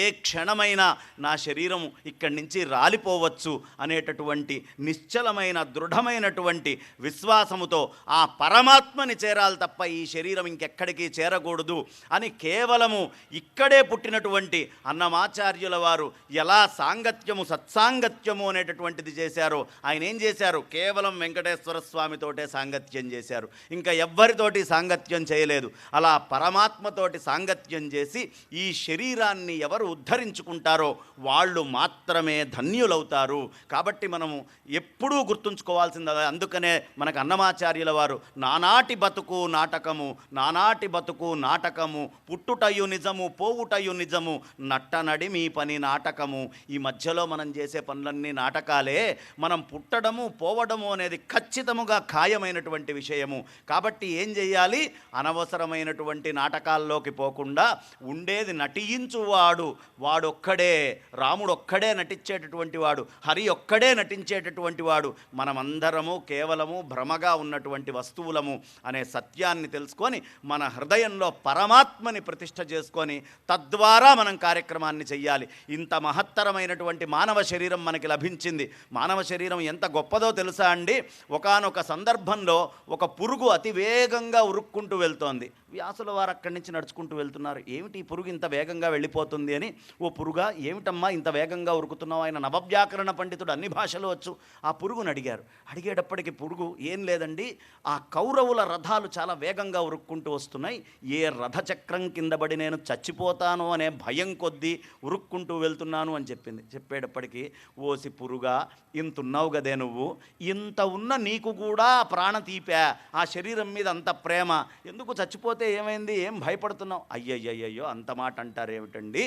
ఏ క్షణమైనా నా శరీరం ఇక్కడి నుంచి రాలిపోవచ్చు అనేటటువంటి నిశ్చలమైన దృఢమైనటువంటి విశ్వాసముతో ఆ పరమాత్మని చేరాలి తప్ప ఈ శరీరం ఇంకెక్కడికి చేరకూడదు అని కేవలము ఇక్కడే పుట్టినటువంటి అన్నమాచార్యుల వారు ఎలా సాంగత్యము సాంగత్యము అనేటటువంటిది చేశారు. ఆయన ఏం చేశారు? కేవలం వెంకటేశ్వర స్వామితోటే సాంగత్యం చేశారు, ఇంకా ఎవ్వరితోటి సాంగత్యం చేయలేదు. అలా పరమాత్మతోటి సాంగత్యం చేసి ఈ శరీరాన్ని ఎవరు ఉద్ధరించుకుంటారో వాళ్ళు మాత్రమే ధన్యులవుతారు. కాబట్టి మనము ఎప్పుడూ గుర్తుంచుకోవాల్సింది. అందుకనే మనకు అన్నమాచార్యుల వారు నానాటి బతుకు నాటకము, నానాటి బతుకు నాటకము, పుట్టుటయు నిజము పోవుటయు నిజము, నట్టనడి మీ పని నాటకము. ఈ మధ్యలో మనం చేసే పనులన్నీ నాటకాలే. మనం పుట్టడము పోవడము అనేది ఖచ్చితముగా ఖాయమైనటువంటి విషయము. కాబట్టి ఏం చేయాలి? అనవసరమైనటువంటి నాటకాల్లోకి పోకుండా ఉండేది నటించువాడు వాడొక్కడే, రాముడు ఒక్కడే నటించేటటువంటి వాడు, హరి ఒక్కడే నటించేటటువంటి వాడు. మనమందరము కేవలము భ్రమగా ఉన్నటువంటి వస్తువులము అనే సత్యాన్ని తెలుసుకొని మన హృదయంలో పరమాత్మని ప్రతిష్ఠ చేసుకొని తద్వారా మనం కార్యక్రమాన్ని చెయ్యాలి. ఇంత మహత్తరమైనటువంటి మానవ శరీరం మనకి లభించింది. మానవ శరీరం ఎంత గొప్పదో తెలుసా అండి? ఒకానొక సందర్భంలో ఒక పురుగు అతి వేగంగా ఉరుక్కుంటూ వెళ్తోంది. వ్యాసుల వారు అక్కడి నుంచి నడుచుకుంటూ వెళ్తున్నారు. ఏమిటి ఈ పురుగు ఇంత వేగంగా వెళ్ళిపోతుంది అని. ఓ పురుగా ఏమిటమ్మా ఇంత వేగంగా ఉరుకుతున్నావు? ఆయన నవవ్యాకరణ పండితుడు, అన్ని భాషలు వచ్చు. ఆ పురుగును అడిగారు. అడిగేటప్పటికి పురుగు ఏం లేదండి, ఆ కౌరవుల రథాలు చాలా వేగంగా ఉరుక్కుంటూ వస్తున్నాయి, ఏ రథచక్రం కింద పడి నేను చచ్చిపోతాను అనే భయం కొద్దీ ఉరుక్కుంటూ వెళ్తున్నాను అని చెప్పింది. చెప్పేటప్పటికి ఓసి పురుగా ఇంతున్నావు గదే నువ్వు, ఇంత ఉన్న నీకు కూడా ప్రాణ తీపా, ఆ శరీరం మీద అంత ప్రేమ, ఎందుకు చచ్చిపోతే ఏమైంది, ఏం భయపడుతున్నావు? అయ్యయ్యయ్యో అంత మాట అంటారేమిటండి?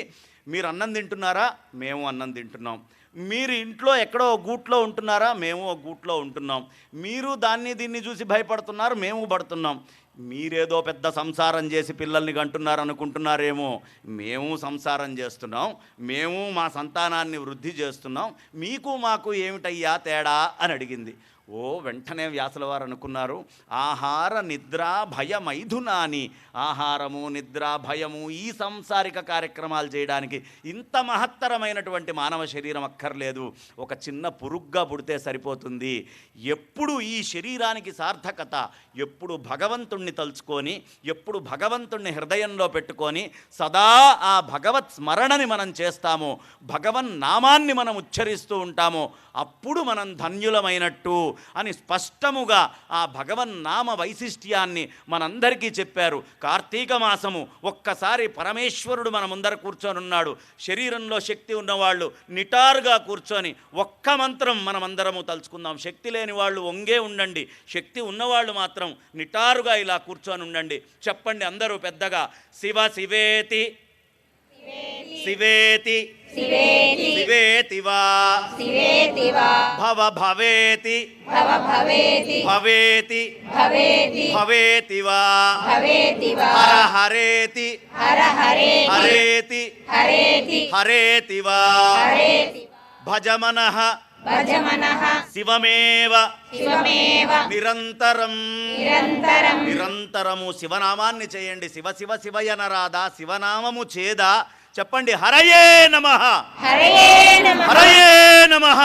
మీరు అన్నం తింటున్నారా? మేము అన్నం తింటున్నాం. మీరు ఇంట్లో ఎక్కడో గూట్లో ఉంటున్నారా? మేము ఒక గూట్లో ఉంటున్నాం. మీరు దీన్ని చూసి భయపడుతున్నారు, మేము పడుతున్నాం. మీరేదో పెద్ద సంసారం చేసి పిల్లల్ని కంటున్నారు అనుకుంటున్నారేమో. మేము సంసారం చేస్తున్నాం, మేము మా సంతానాన్ని వృద్ధి చేస్తున్నాం, మీకు మాకు ఏమిటయ్యా తేడా అని అడిగింది. ఓ వెంటనే వ్యాసుల వారు అనుకున్నారు, ఆహార నిద్ర భయమైథునాని. ఆహారము, నిద్ర, భయము, ఈ సంసారిక కార్యక్రమాలు చేయడానికి ఇంత మహత్తరమైనటువంటి మానవ శరీరం అక్కర్లేదు. ఒక చిన్న పురుగ్గా పుడితే సరిపోతుంది. ఎప్పుడు ఈ శరీరానికి సార్థకత, ఎప్పుడు భగవంతుణ్ణి తలుచుకొని, ఎప్పుడు భగవంతుణ్ణి హృదయంలో పెట్టుకొని సదా ఆ భగవత్ స్మరణని మనం చేస్తామో, భగవన్ నామాన్ని మనం ఉచ్చరిస్తూ ఉంటామో, అప్పుడు మనం ధన్యులమైనట్టు అని స్పష్టముగా ఆ భగవన్నామ వైశిష్ట్యాన్ని మనందరికీ చెప్పారు. కార్తీక మాసము ఒక్కసారి పరమేశ్వరుడు మన ముందర కూర్చొని ఉన్నాడు. శరీరంలో శక్తి ఉన్నవాళ్ళు నిటారుగా కూర్చొని ఒక్క మంత్రం మనమందరము తలుచుకుందాం. శక్తి లేని వాళ్ళు వంగే ఉండండి, శక్తి ఉన్నవాళ్ళు మాత్రం నిటారుగా ఇలా కూర్చొని ఉండండి. చెప్పండి అందరూ పెద్దగా, శివ శివేతి శివేతి శివేతి వా భవ భవేతి భవేతి భవేతి వా హర హరేతి హరేతి హరేతి వా భజమనః శివమేవ నిరంతరము శివనామాన్ని చేయండి. శివ శివ శివయనరాదా, శివనామము చేదా. చెప్పండి, హరయే నమః హరయే నమః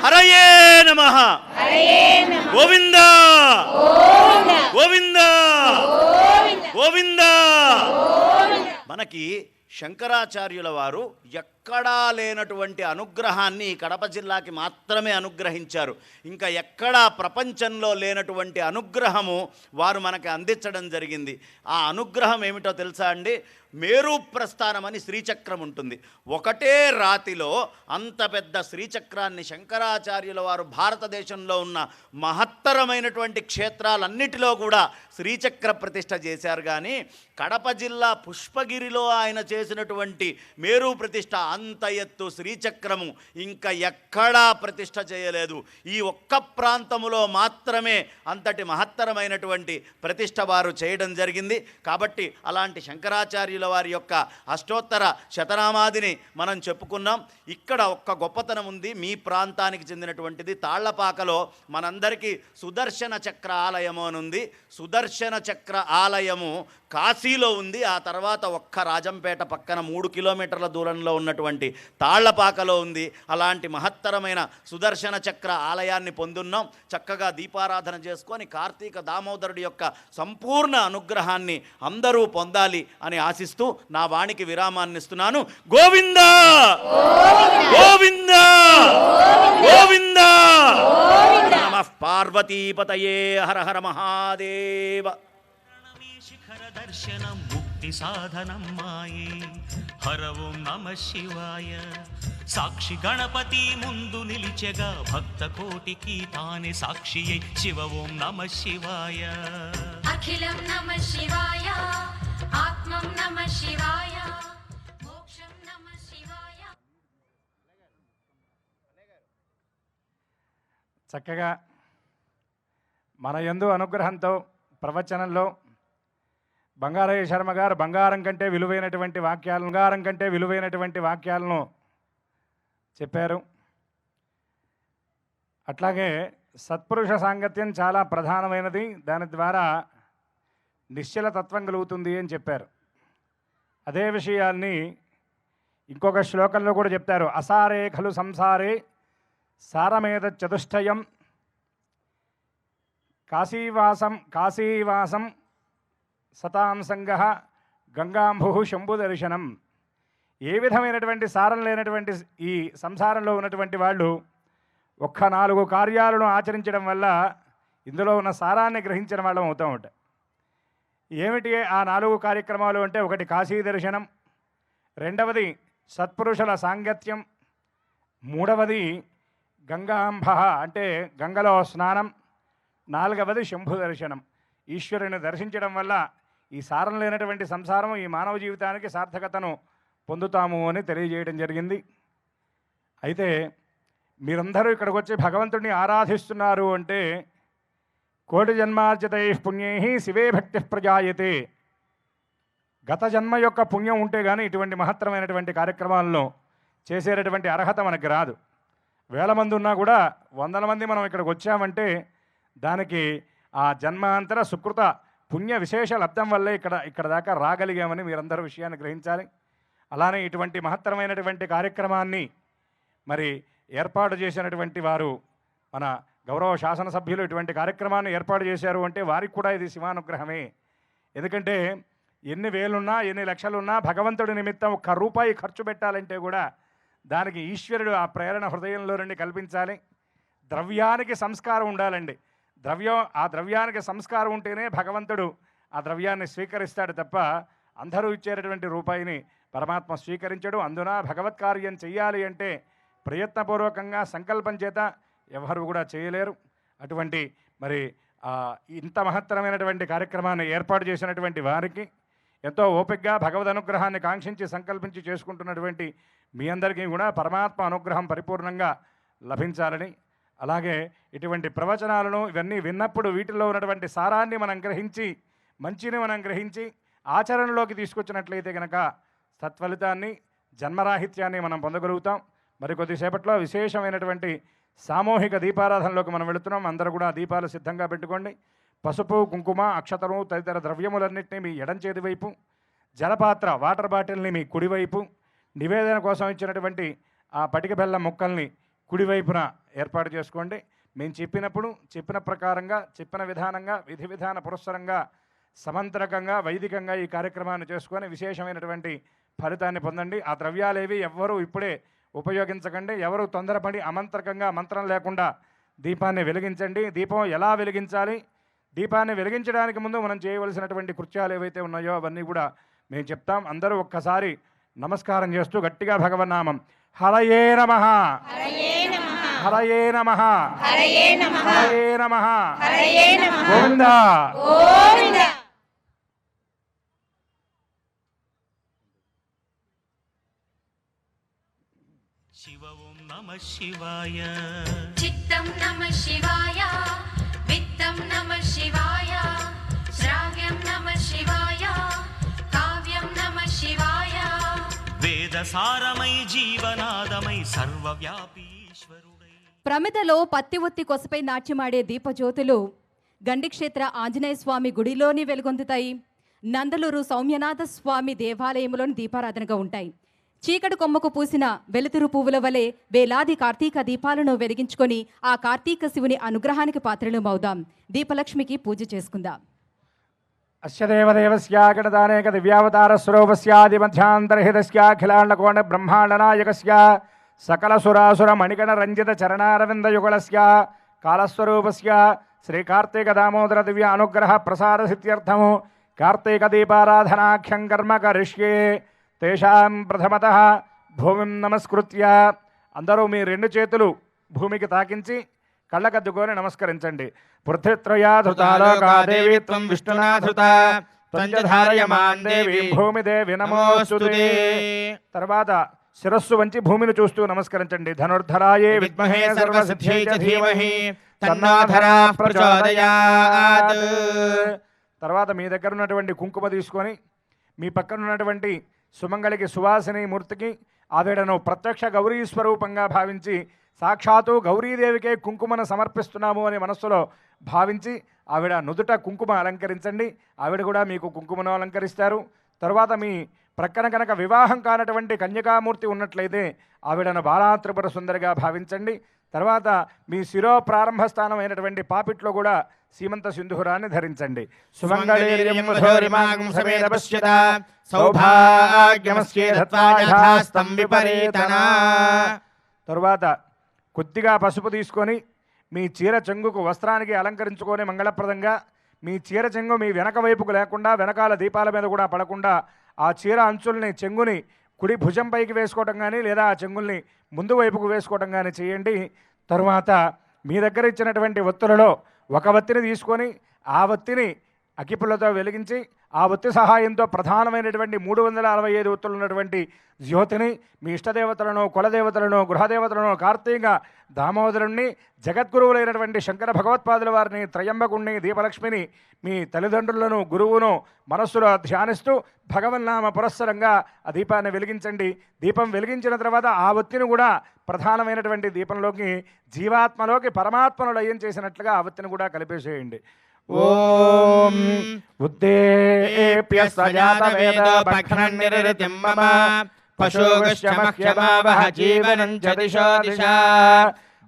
హరయే నమః గోవింద గోవింద గోవింద. మనకి శంకరాచార్యుల వారు ఎక్కడా లేనటువంటి అనుగ్రహాన్ని కడప జిల్లాకి మాత్రమే అనుగ్రహించారు. ఇంకా ఎక్కడా ప్రపంచంలో లేనటువంటి అనుగ్రహము వారు మనకి అందించడం జరిగింది. ఆ అనుగ్రహం ఏమిటో తెలుసా అండి? మేరు ప్రస్థానం అని శ్రీచక్రం ఉంటుంది. ఒకటే రాతిలో అంత పెద్ద శ్రీచక్రాన్ని శంకరాచార్యుల వారు భారతదేశంలో ఉన్న మహత్తరమైనటువంటి క్షేత్రాలన్నిటిలో కూడా శ్రీచక్ర ప్రతిష్ఠ చేశారు. కానీ కడప జిల్లా పుష్పగిరిలో ఆయన చేసినటువంటి మేరు ప్రతిష్ఠ అంత ఎత్తు శ్రీచక్రము ఇంకా ఎక్కడా ప్రతిష్ఠ చేయలేదు. ఈ ఒక్క ప్రాంతములో మాత్రమే అంతటి మహత్తరమైనటువంటి ప్రతిష్ఠ వారు చేయడం జరిగింది. కాబట్టి అలాంటి శంకరాచార్యుల వారి యొక్క అష్టోత్తర శతనామాదిని మనం చెప్పుకున్నాం. ఇక్కడ ఒక్క గొప్పతనం ఉంది, మీ ప్రాంతానికి చెందినటువంటిది. తాళ్లపాకలో మనందరికీ సుదర్శన చక్ర ఆలయము అని ఉంది. సుదర్శన చక్ర ఆలయము కాశీలో ఉంది. ఆ తర్వాత ఒక్క రాజంపేట పక్కన 3 కిలోమీటర్ల దూరంలో ఉన్నటువంటి తాళ్లపాకలో ఉంది. అలాంటి మహత్తరమైన సుదర్శన చక్ర ఆలయాన్ని పొందున్నాం. చక్కగా దీపారాధన చేసుకొని కార్తీక దామోదరుడి యొక్క సంపూర్ణ అనుగ్రహాన్ని అందరూ పొందాలి అని ఆశిస్తూ నా వాణికి విరామాన్ని ఇస్తున్నాను. గోవింద గోవింద గోవింద నమః పార్వతీపతయే. హర హర మహాదేవ. శిఖర దర్శనం ముక్తి సాధనం మాయే. హర ఓం నమ శివాయ. సాక్షి గణపతి ముందు నిలిచెగా భక్త కోటికి తానే సాక్షి శివ ఓం నమ శివాయ. అఖిలం నమః శివాయ, ఆత్మం నమః శివాయ, మోక్షం నమః శివాయ. చక్కగా మన యందు అనుగ్రహంతో ప్రవచనంలో బంగారయ్య శర్మ గారు బంగారం కంటే విలువైనటువంటి వాక్యాలను చెప్పారు. అట్లాగే సత్పురుష సాంగత్యం చాలా ప్రధానమైనది, దాని ద్వారా నిశ్చల తత్వం కలుగుతుంది అని చెప్పారు. అదే విషయాన్ని ఇంకొక శ్లోకంలో కూడా చెప్తారు. అసారే ఖలు సంసారే సారమేద చతుష్టయం కాశీవాసం సతాంసంగ గంగాంభు శంభు దర్శనం. ఏ విధమైనటువంటి సారం లేనటువంటి ఈ సంసారంలో ఉన్నటువంటి వాళ్ళు ఒక్క 4 కార్యాలను ఆచరించడం వల్ల ఇందులో ఉన్న సారాన్ని గ్రహించిన వాళ్ళం అవుతూ ఉంటాం. ఏమిటి ఆ 4 కార్యక్రమాలు అంటే, ఒకటి కాశీ దర్శనం, రెండవది సత్పురుషుల సాంగత్యం, మూడవది గంగాంభ అంటే గంగలో స్నానం, నాలుగవది శంభు దర్శనం. ఈశ్వరుని దర్శించడం వల్ల ఈ సారం లేనటువంటి సంసారం, ఈ మానవ జీవితానికి సార్థకతను పొందుతాము అని తెలియజేయడం జరిగింది. అయితే మీరందరూ ఇక్కడికి వచ్చి భగవంతుడిని ఆరాధిస్తున్నారు అంటే, కోటి జన్మార్జితై పుణ్యై శివే భక్తి ప్రజాయతే. గత జన్మ యొక్క పుణ్యం ఉంటే కానీ ఇటువంటి మహత్తరమైనటువంటి కార్యక్రమాలను చేసేటటువంటి అర్హత మనకు రాదు. వేల మంది ఉన్నా కూడా 100 మంది మనం ఇక్కడికి వచ్చామంటే దానికి ఆ జన్మాంతర సుకృత పుణ్య విశేష లబ్ధం వల్లే ఇక్కడ దాకా రాగలిగామని మీరందరూ విషయాన్ని గ్రహించాలి. అలానే ఇటువంటి మహత్తరమైనటువంటి కార్యక్రమాన్ని మరి ఏర్పాటు చేసినటువంటి వారు మన గౌరవ శాసనసభ్యులు ఇటువంటి కార్యక్రమాన్ని ఏర్పాటు చేశారు అంటే వారికి కూడా ఇది శివానుగ్రహమే. ఎందుకంటే ఎన్ని వేలున్నా ఎన్ని లక్షలున్నా భగవంతుడి నిమిత్తం 1 రూపాయి ఖర్చు పెట్టాలంటే కూడా దానికి ఈశ్వరుడు ఆ ప్రేరణ హృదయంలో నుండి కల్పించాలి. ద్రవ్యానికి సంస్కారం ఉండాలండి. ఆ ద్రవ్యానికి సంస్కారం ఉంటేనే భగవంతుడు ఆ ద్రవ్యాన్ని స్వీకరిస్తాడు తప్ప అందరూ ఇచ్చేటటువంటి రూపాయిని పరమాత్మ స్వీకరించడు. అందున భగవత్ కార్యం చెయ్యాలి అంటే ప్రయత్నపూర్వకంగా సంకల్పం చేత ఎవరు కూడా చేయలేరు. అటువంటి మరి ఇంత మహత్తరమైనటువంటి కార్యక్రమాన్ని ఏర్పాటు చేసినటువంటి వారికి ఎంతో ఓపికగా భగవద్ అనుగ్రహాన్ని కాంక్షించి సంకల్పించి చేసుకుంటున్నటువంటి మీ అందరికీ కూడా పరమాత్మ అనుగ్రహం పరిపూర్ణంగా లభించాలని, అలాగే ఇటువంటి ప్రవచనాలను ఇవన్నీ విన్నప్పుడు వీటిలో ఉన్నటువంటి సారాన్ని మనం గ్రహించి, మంచిని మనం గ్రహించి ఆచరణలోకి తీసుకొచ్చినట్లయితే కనుక సత్ఫలితాన్ని, జన్మరాహిత్యాన్ని మనం పొందగలుగుతాం. మరి కొద్దిసేపట్లో విశేషమైనటువంటి సామూహిక దీపారాధనలోకి మనం వెళుతున్నాం. అందరూ కూడా దీపాలు సిద్ధంగా పెట్టుకోండి. పసుపు, కుంకుమ, అక్షతలు తదితర ద్రవ్యములన్నింటినీ మీ ఎడం చేతి వైపు, జలపాత్ర వాటర్ బాటిల్ని మీ కుడివైపు, నివేదన కోసం ఇచ్చినటువంటి ఆ పటిక బెల్లం ముక్కల్ని కుడివైపున ఏర్పాటు చేసుకోండి. మేము చెప్పిన ప్రకారంగా, చెప్పిన విధానంగా, విధి విధాన పురస్సరంగా, సమంత్రకంగా, వైదికంగా ఈ కార్యక్రమాన్ని చేసుకొని విశేషమైనటువంటి ఫలితాన్ని పొందండి. ఆ ద్రవ్యాలేవి ఎవ్వరూ ఇప్పుడే ఉపయోగించకండి. ఎవరు తొందరపడి అమంత్రకంగా, మంత్రం లేకుండా దీపాన్ని వెలిగించండి. దీపం ఎలా వెలిగించాలి, దీపాన్ని వెలిగించడానికి ముందు మనం చేయవలసినటువంటి కృత్యాలు ఏవైతే ఉన్నాయో అవన్నీ కూడా మేము చెప్తాం. అందరూ ఒక్కసారి నమస్కారం చేస్తూ గట్టిగా భగవన్నామం హరయే నమః, హరయే నమః, హరయే నమః, గోవింద. శివ ఓం నమ శివాయ. చిత్తం నమ శివాయ, విత్తం నమ శివాయ, శ్రావ్యం నమ శివాయ, కావ్యం నమ శివాయ. వేదసారమై జీవనాదమై సర్వవ్యాపీ ఈశ్వరుడై. ప్రమిదలో పత్తి ఒత్తి కొసపై నాట్యమాడే దీపజ్యోతులు గండిక్షేత్ర ఆంజనేయ స్వామి గుడిలోని వెలుగొందుతాయి. నందలూరు సౌమ్యనాథ స్వామి దేవాలయంలోని దీపారాధనగా ఉంటాయి. చీకటి కొమ్మకు పూసిన వెలుతురు పువ్వుల వలె వేలాది కార్తీక దీపాలను వెలిగించుకొని ఆ కార్తీక శివుని అనుగ్రహానికి పాత్రలమవుదాం. దీపలక్ష్మికి పూజ చేసుకుందాం. అస్య దేవదేవస్య గణదానేక దివ్యావతార స్వరూపస్యాదిమధ్యాంతర్హితస్యాఖిలాండకోణ బ్రహ్మాండనాయకస్య సకలసురాసుర మణిగణ రంజిత చరణారవిందయుగళస్య కాలస్వరూపస్య శ్రీ కార్తీక దామోదర దివ్య అనుగ్రహ ప్రసాద సిద్ధ్యర్థము కార్తీక దీపారాధనాఖ్యం కర్మ కరిష్యే. తేషాం ప్రథమతః భూమిం నమస్కృత్య. అందరూ మీ రెండు చేతులు భూమికి తాకించి కళ్ళకద్దుకొని నమస్కరించండి. పృథ్వీత్రయాధృతాలోకాదేవి త్వం విష్ణునాధృత త్వంజధారయమాన్ దేవి భూమిదేవి నమోస్తుతే. తర్వాత శిరస్సు వంచి భూమిని చూస్తూ నమస్కరించండి. ధనుర్ధరాయే విద్మహే సర్వసిద్ధ్యై చ ధీమహి తన్నో ధరా ప్రచోదయాత్. తర్వాత మీ దగ్గర ఉన్నటువంటి కుంకుమ తీసుకొని మీ పక్కన ఉన్నటువంటి సుమంగళికి సువాసిని మూర్తికి ఆవిడను ప్రత్యక్ష గౌరీ స్వరూపంగా భావించి సాక్షాత్తు గౌరీదేవికే కుంకుమను సమర్పిస్తున్నాము అని మనస్సులో భావించి ఆవిడ నుదుట కుంకుమ అలంకరించండి. ఆవిడ కూడా మీకు కుంకుమను అలంకరిస్తారు. తర్వాత మీ ప్రక్కన కనుక వివాహం కానటువంటి కన్యకామూర్తి ఉన్నట్లయితే ఆవిడను బాలాత్రిపుర సుందరిగా భావించండి. తర్వాత మీ శిరో ప్రారంభ స్థానం అయినటువంటి పాపిట్లో కూడా సీమంత సింధూరాన్ని ధరించండి. తరువాత కొద్దిగా పసుపు తీసుకొని మీ చీర చెంగుకు వస్త్రానికి అలంకరించుకొని మంగళప్రదంగా మీ చీర చెంగు మీ వెనక వైపుకు లేకుండా వెనకాల దీపాల మీద కూడా పడకుండా ఆ చీర అంచుల్ని చెంగుని కుడి భుజం పైకి వేసుకోవటం కానీ లేదా ఆ చెంగుల్ని ముందు వైపుకు వేసుకోవటం కానీ చేయండి. తరువాత మీ దగ్గర ఇచ్చినటువంటి ఒత్తులలో ఒక ఒత్తిని తీసుకొని ఆ ఒత్తిని అగ్గిపుల్లతో వెలిగించి ఆ ఒత్తి సహాయంతో ప్రధానమైనటువంటి 365 ఒత్తులు ఉన్నటువంటి జ్యోతిని మీ ఇష్టదేవతలను, కులదేవతలను, గృహదేవతలను, కార్తీక దామోదరుణ్ణి, జగద్గురువులైనటువంటి శంకర భగవత్పాదుల వారిని, త్రయంబకుణ్ణి, దీపలక్ష్మిని, మీ తల్లిదండ్రులను, గురువును మనస్సులో ధ్యానిస్తూ భగవన్నామ పురస్సరంగా ఆ దీపాన్ని వెలిగించండి. దీపం వెలిగించిన తర్వాత ఆ ఒత్తిని కూడా ప్రధానమైనటువంటి దీపంలోకి, జీవాత్మలోకి పరమాత్మను లయం చేసినట్లుగా ఆ ఒత్తిని కూడా కలిపేసేయండి. ఓం ఉద్దేప్య సజాత వేద భక్షణం నిరతిం మమ పశోగశ్చ మహ్యమావహ జీవనం చ దిశో దిశా.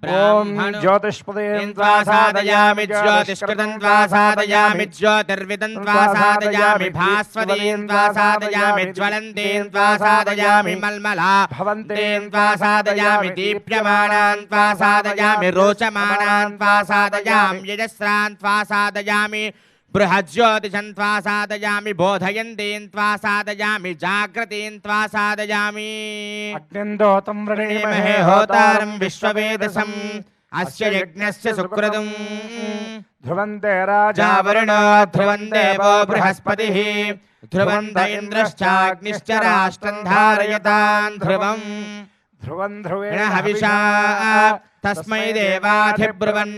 ఓం జ్యోతిష్పదేం త్వా సాధయామి జ్యోతిష్కృతం త్వా సాధయామి జ్యోతిర్విదం త్వా సాధయామి భాస్వతీం త్వా సాధయామి జ్వలంతీం త్వా సాధయామి మల్మలా భవంతీం త్వా సాధయామి దీప్యమానాన్ త్వా సాధయామి రోచమానాన్ త్వా సాధయామి యజస్రాన్ త్వా సాధయామి బృహజ్యోతిషం త్వా సాధయామి బోధయంతీం త్వా సాధయామి జాగ్రతీం త్వా సాధయామి. అగ్నిందోతం వృణీమహే హోతారం విశ్వవేదసం అస్య యజ్ఞస్య సుకృతం ధ్రువంతే రాజా వరుణో ధ్రువం దేవో బృహస్పతిః ధ్రువంత ఇంద్రశ్చాగ్నిశ్చ రాష్ట్రం ధారయతాన్ ధ్రువం ధ్రువం ధ్రువేణ హవిషా తస్మై దేవాధిబ్రువన్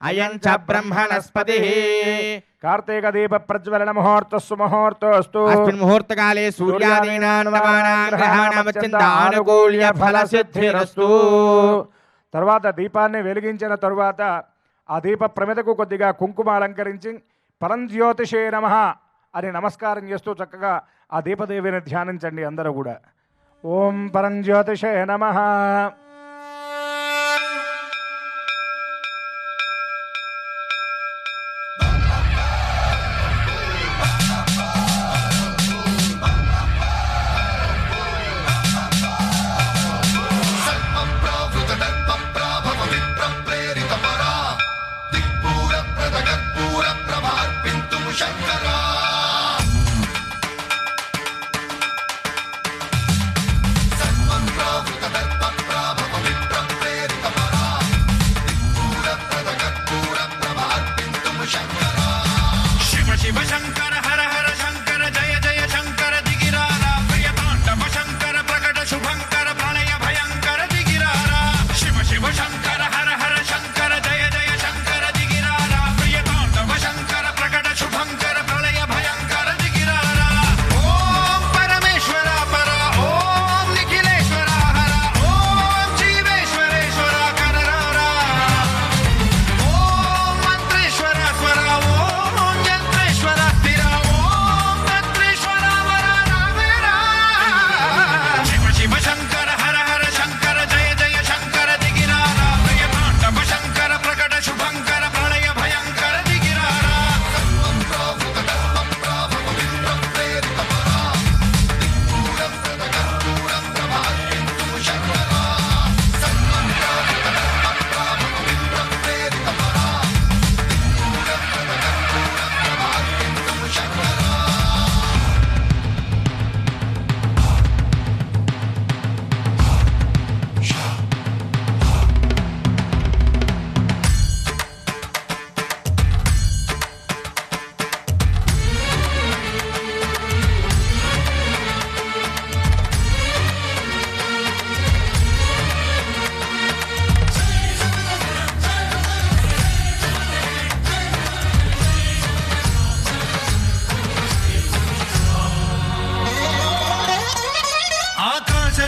అయం చ బ్రహ్మణస్పతి. కార్తీక దీప ప్రజ్వలన ముహూర్తస్సు ముహూర్తోస్తు. అస్మిన్ ముహూర్తకాలే సూర్యాదీనాం నవానాం గ్రహాణాం అత్యంత ఆనుకూల్య ఫలసిద్ధిరస్తు. తర్వాత దీపాన్ని వెలిగించిన తరువాత ఆ దీప ప్రమిదకు కొద్దిగా కుంకుమ అలంకరించి పరంజ్యోతిషే నమః అని నమస్కారం చేస్తూ చక్కగా ఆ దీపదేవిని ధ్యానించండి అందరూ కూడా. ఓం పరంజ్యోతిషే నమః.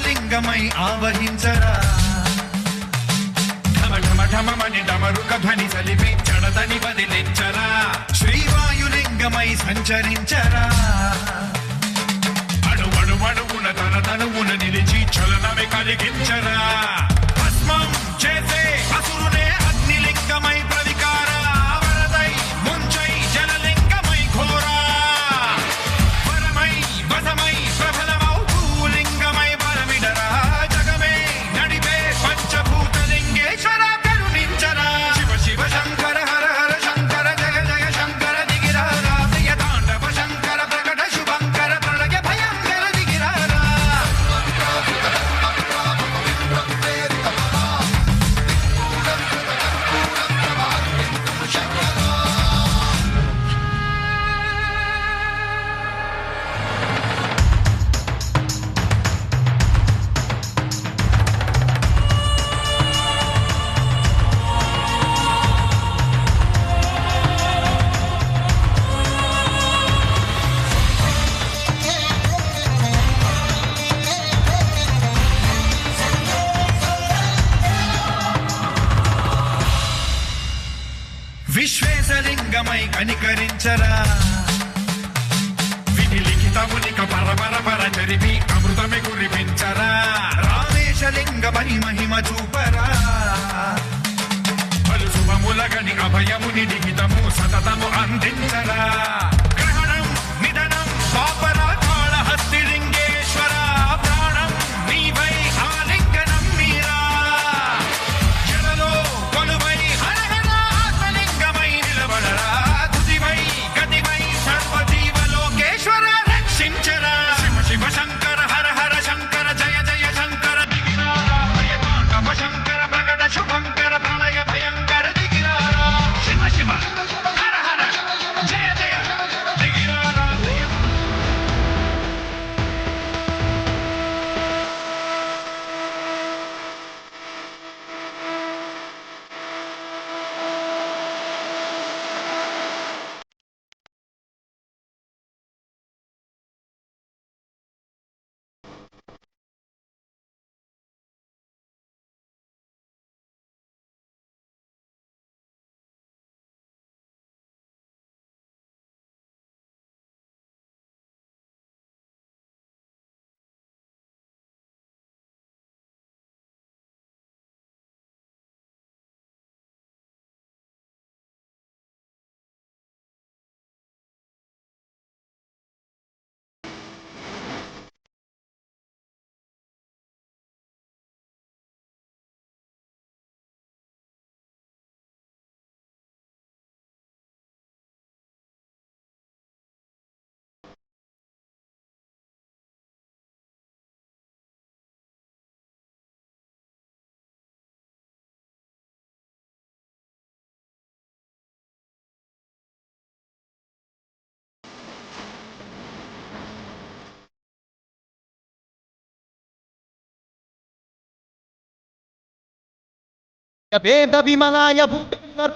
లింగమై ఆవహించరా ఢమ ఢమ ఢమమని డమరుక ధ్వని సలిపి చడదని బదిలించరా శ్రీవాయులింగమై సంచరించరా అణువణువున తన తనువున నిలిచి చలనమే కలిగించరా భస్మం చేసే అసురునే అగ్నిలింగమై ప్రవికార వరదై ముంచై జలలింగమై ఘోరా వరమై వసమై ప్రబలమౌ భూలింగమై బలమిడరా జగమే నడిపే పంచభూతలింగేశ్వర కరుణించరా శివ శివ శంకర హర హర శంకర జయ జయ శంకర దిగిరారా ప్రియ తాండవ శంకర ప్రకట శుభంకర ప్రళయ భయంకర దిగిరారా విశ్వేశలింగమై కనికరించరా విధి లిఖితమునిక పరపర పర జరిపి అమృతమే కురిపించరా రామేశలింగమై మహిమ చూపరా పలు శుభములగని అభయముని లిఖితము సతతము అందించరా గ్రహణం నిధనం పాపరా కాళహస్తి లింగేశ్వర ప్రాణం నీవై ఆలింగనం మీరా జలలో కొలువై హర హర ఆత్మలింగమై నిలబడరా తుదివై గతివై సర్వజీవలోకేశ్వర రక్షించరా శివ శివ శంకర హర హర శంకర జయ జయ శంకర దిగిరారా ప్రియతాండవ శంకర ప్రకట శుభంకర ప్రళయ భయంకర దిగిరారా శివ శివ హర హర జయ జయ వేద విమలాయ భూపేంద్ర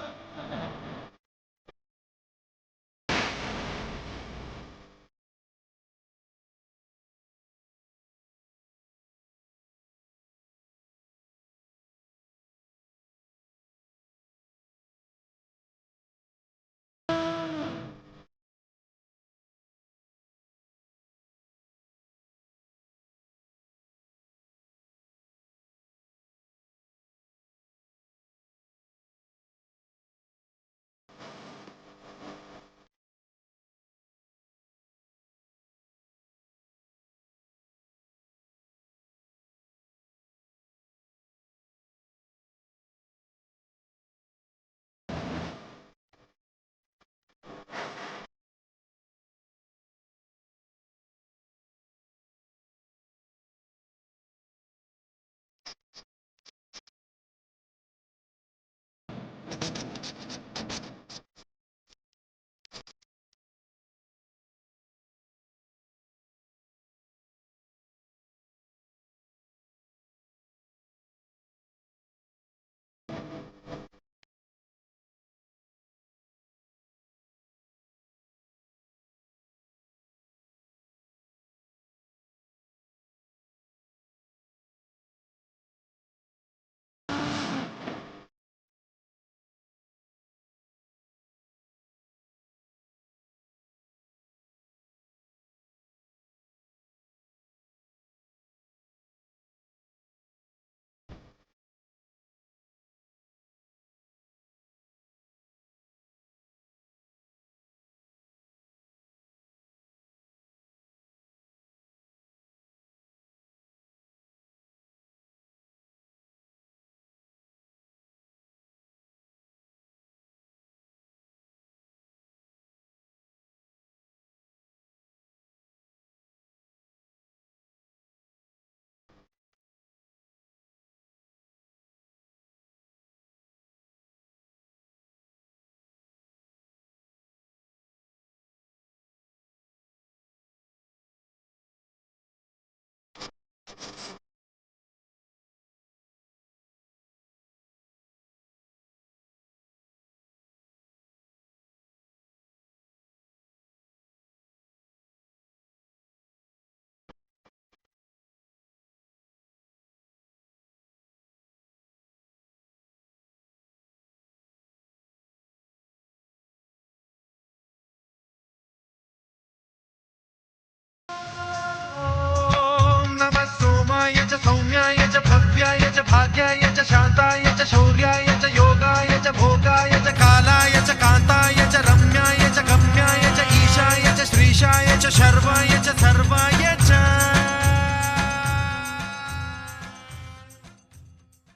सोमाय च सौम्याय च भव्याय च भाग्याय च शान्ताय च शौर्याय च योगाय च भोगाय च कालाय च कान्ताय च रम्याय च गम्याय च ईशाय च श्रीशाय च शर्वाय च सर्वाय च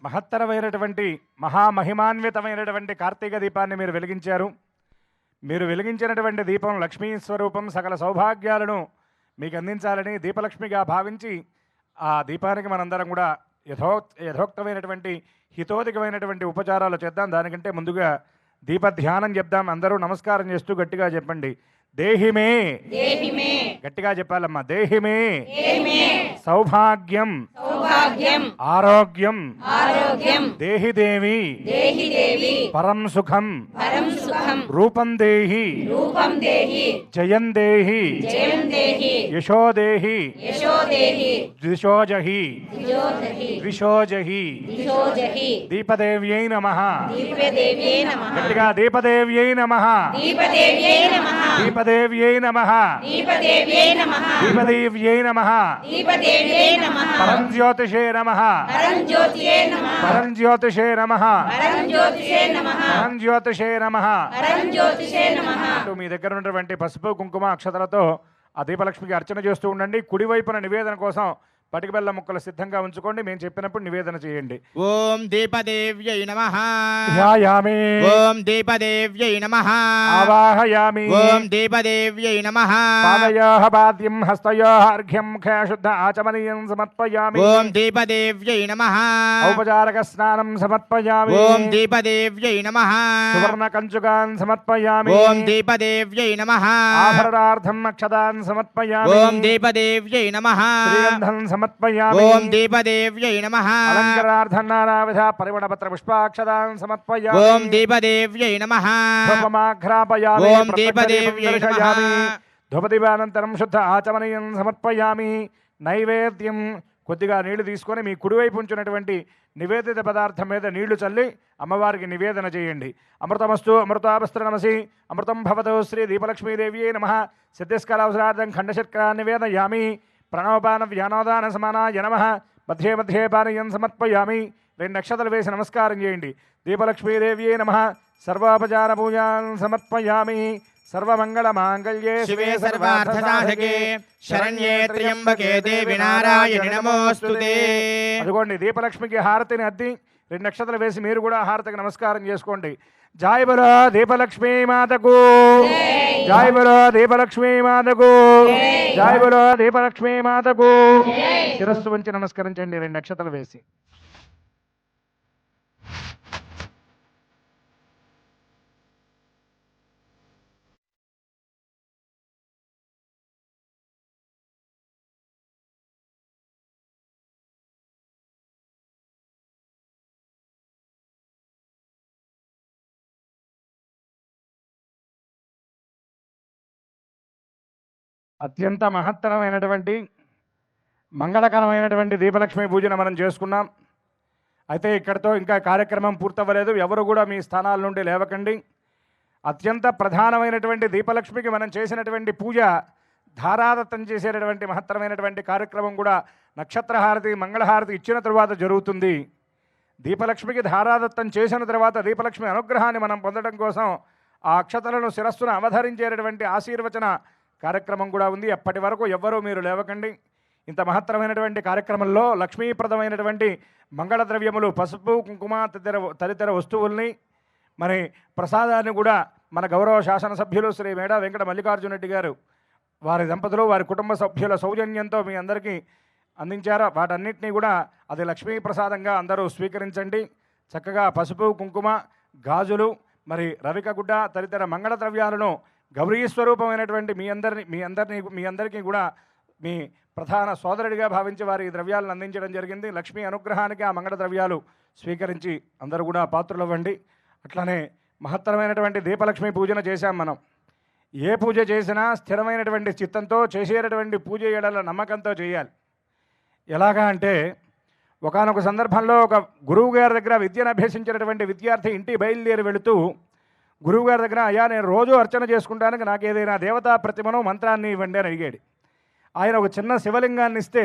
మహత్తరమైనటువంటి మహామహిమాన్వితమైనటువంటి కార్తీక దీపాన్ని మీరు వెలిగించారు. మీరు వెలిగించినటువంటి దీపం లక్ష్మీ స్వరూపం, సకల సౌభాగ్యాలను మీకు అందించాలని దీపలక్ష్మిగా భావించి ఆ దీపానికి మనందరం కూడా యథోక్తమైనటువంటి హితోధికమైనటువంటి ఉపచారాలు చేద్దాం. దానికంటే ముందుగా దీపధ్యానం చెప్దాం. అందరూ నమస్కారం చేస్తూ గట్టిగా చెప్పండి. దేహిమే, గట్టిగా చెప్పాలమ్మా. దేహిమే సౌభాగ్యం ఆరోగ్యం దేహి దేవి పరం సుఖం రూపం దేహి జయం దేహి యశో దేహి ద్విషోజహి ద్విషోజహి దీపదేవ్యై నమః. గట్టిగా దీపదేవ్యై నమః. దీపదేవ్యై నమః. దీపదేవ్యై నమః. పరంజ్యోతిషే నమః. పరంజ్యోతిషే నమః. పరంజ్యోతిషే నమః. మీ దగ్గర ఉన్నటువంటి పసుపు కుంకుమ అక్షతలతో ఆ దీపలక్ష్మికి అర్చన చేస్తూ ఉండండి. కుడివైపున నివేదన కోసం పటిక బెల్ల ముక్కలు సిద్ధంగా ఉంచుకోండి. మేము చెప్పినప్పుడు నివేదన చేయండి. ఓం దీపదేవ్యై నమః. ధ్యాయామి. ఓం దీపదేవ్యై నమః. ఆవాహయామి. ఓం దీపదేవ్యై నమః. పాదయోః పాద్యం హస్తయోః అర్ఘ్యం శుద్ధ ఆచమనీయం సమర్పయామి. ఓం దీపదేవ్యై నమః. ఔపచారక స్నానం సమర్పయామి. ఓం దీపదేవ్యై నమః. సువర్ణ కంచుకాన్ సమర్పయామి. ఓం దీపదేవ్యై నమః. ఆభరణార్థం అక్షతాన్ సమర్పయామి. ఓం దీపదేవ్యై నమః. శ్రీగంధం సమర్పయామి. సమర్పయామి. ఓం దీపదేవ్యై నమః. అలంకరార్థం నానావిధ పరిమళపత్ర పుష్పాక్షదాన్ సమర్పయామి. ఓం దీపదేవ్యై నమః. ధూపమాఘ్రాపయామి. ఓం దీపదేవ్యై నమః. ధూపదీపానంతరం శుద్ధ ఆచమనీయం సమర్పయామి. నైవేద్యం కొద్దిగా నీళ్లు తీసుకొని మీ కుడివైపు ఉంచినటువంటి నివేదిత పదార్థం మీద నీళ్లు చల్లి అమ్మవారికి నివేదన చేయండి. అమృతమస్తు అమృతాపస్త్రనమసి అమృతం భవతు శ్రీ దీపలక్ష్మీదేవ్యై నమః. సిద్ధిస్కలావసరార్థం ఖండశర్కరా నివేదయామి. ప్రణవపాన వ్యానోదాన సమానాయ నమః. మధ్యే మధ్యే పానీయం సమర్పయామి. 2 నక్షత్రాలు వేసి నమస్కారం చేయండి. దీపలక్ష్మీదేవ్యై నమః. సర్వాపచార పూజాన్ సమర్పయామి. సర్వమంగళమాంగళ్యే శివే సర్వార్థసాధకే శరణ్యే త్ర్యంబకే దేవి నారాయణి నమోస్తుతే. అదిగోండి దీపలక్ష్మికి హారతిని అద్ది 2 నక్షత్రాలు వేసి మీరు కూడా హారతికి నమస్కారం చేసుకోండి. జై బలో దీపలక్ష్మీ మాతకు, జై బలో దీపలక్ష్మీ మాతకు, జై బలో దీపలక్ష్మీ మాతకు. శిరస్సు వంచి నమస్కరించండి 2 నక్షత్రాలు వేసి. అత్యంత మహత్తరమైనటువంటి మంగళకరమైనటువంటి దీపలక్ష్మి పూజను మనం చేసుకున్నాం. అయితే ఇక్కడితో ఇంకా కార్యక్రమం పూర్తవ్వలేదు. ఎవరు కూడా మీ స్థానాల నుండి లేవకండి. అత్యంత ప్రధానమైనటువంటి దీపలక్ష్మికి మనం చేసినటువంటి పూజ ధారాదత్తం చేసేటటువంటి మహత్తరమైనటువంటి కార్యక్రమం కూడా నక్షత్రహారతి మంగళహారతి ఇచ్చిన తరువాత జరుగుతుంది. దీపలక్ష్మికి ధారాదత్తం చేసిన తర్వాత దీపలక్ష్మి అనుగ్రహాన్ని మనం పొందడం కోసం ఆ అక్షతలను శిరస్సును అవధరించేటటువంటి ఆశీర్వచన కార్యక్రమం కూడా ఉంది. అప్పటి వరకు ఎవ్వరూ మీరు లేవకండి. ఇంత మహత్తరమైనటువంటి కార్యక్రమంలో లక్ష్మీప్రదమైనటువంటి మంగళ ద్రవ్యములు పసుపు కుంకుమ తదితర వస్తువుల్ని మరి ప్రసాదాన్ని కూడా మన గౌరవ శాసనసభ్యులు శ్రీ మేడా వెంకట మల్లికార్జున రెడ్డి గారు వారి దంపతులు వారి కుటుంబ సభ్యుల సౌజన్యంతో మీ అందరికీ అందించారు. వాటన్నిటినీ కూడా అది లక్ష్మీ ప్రసాదంగా అందరూ స్వీకరించండి. చక్కగా పసుపు కుంకుమ గాజులు మరి రవిక గుడ్డ తదితర మంగళ ద్రవ్యాలను గౌరీ స్వరూపమైనటువంటి మీ అందరికీ కూడా మీ ప్రధాన సోదరుడిగా భావించి వారి ద్రవ్యాలను అందించడం జరిగింది. లక్ష్మీ అనుగ్రహానికి ఆ మంగళ ద్రవ్యాలు స్వీకరించి అందరూ కూడా పాత్రలవ్వండి. అట్లనే మహత్తరమైనటువంటి దీపలక్ష్మి పూజన చేశాం మనం. ఏ పూజ చేసినా స్థిరమైనటువంటి చిత్తంతో చేసేటటువంటి పూజ ఏడల నమ్మకంతో చేయాలి. ఎలాగా అంటే ఒకానొక సందర్భంలో ఒక గురువు గారి దగ్గర విద్యను అభ్యసించినటువంటి విద్యార్థి ఇంటికి బయలుదేరి వెళుతూ గురువుగారి దగ్గర అయ్యా నేను రోజు అర్చన చేసుకుంటానికి నాకు ఏదైనా దేవతా ప్రతిమను మంత్రాన్ని ఇవ్వండి అని అడిగాడు. ఆయన ఒక చిన్న శివలింగాన్ని ఇస్తే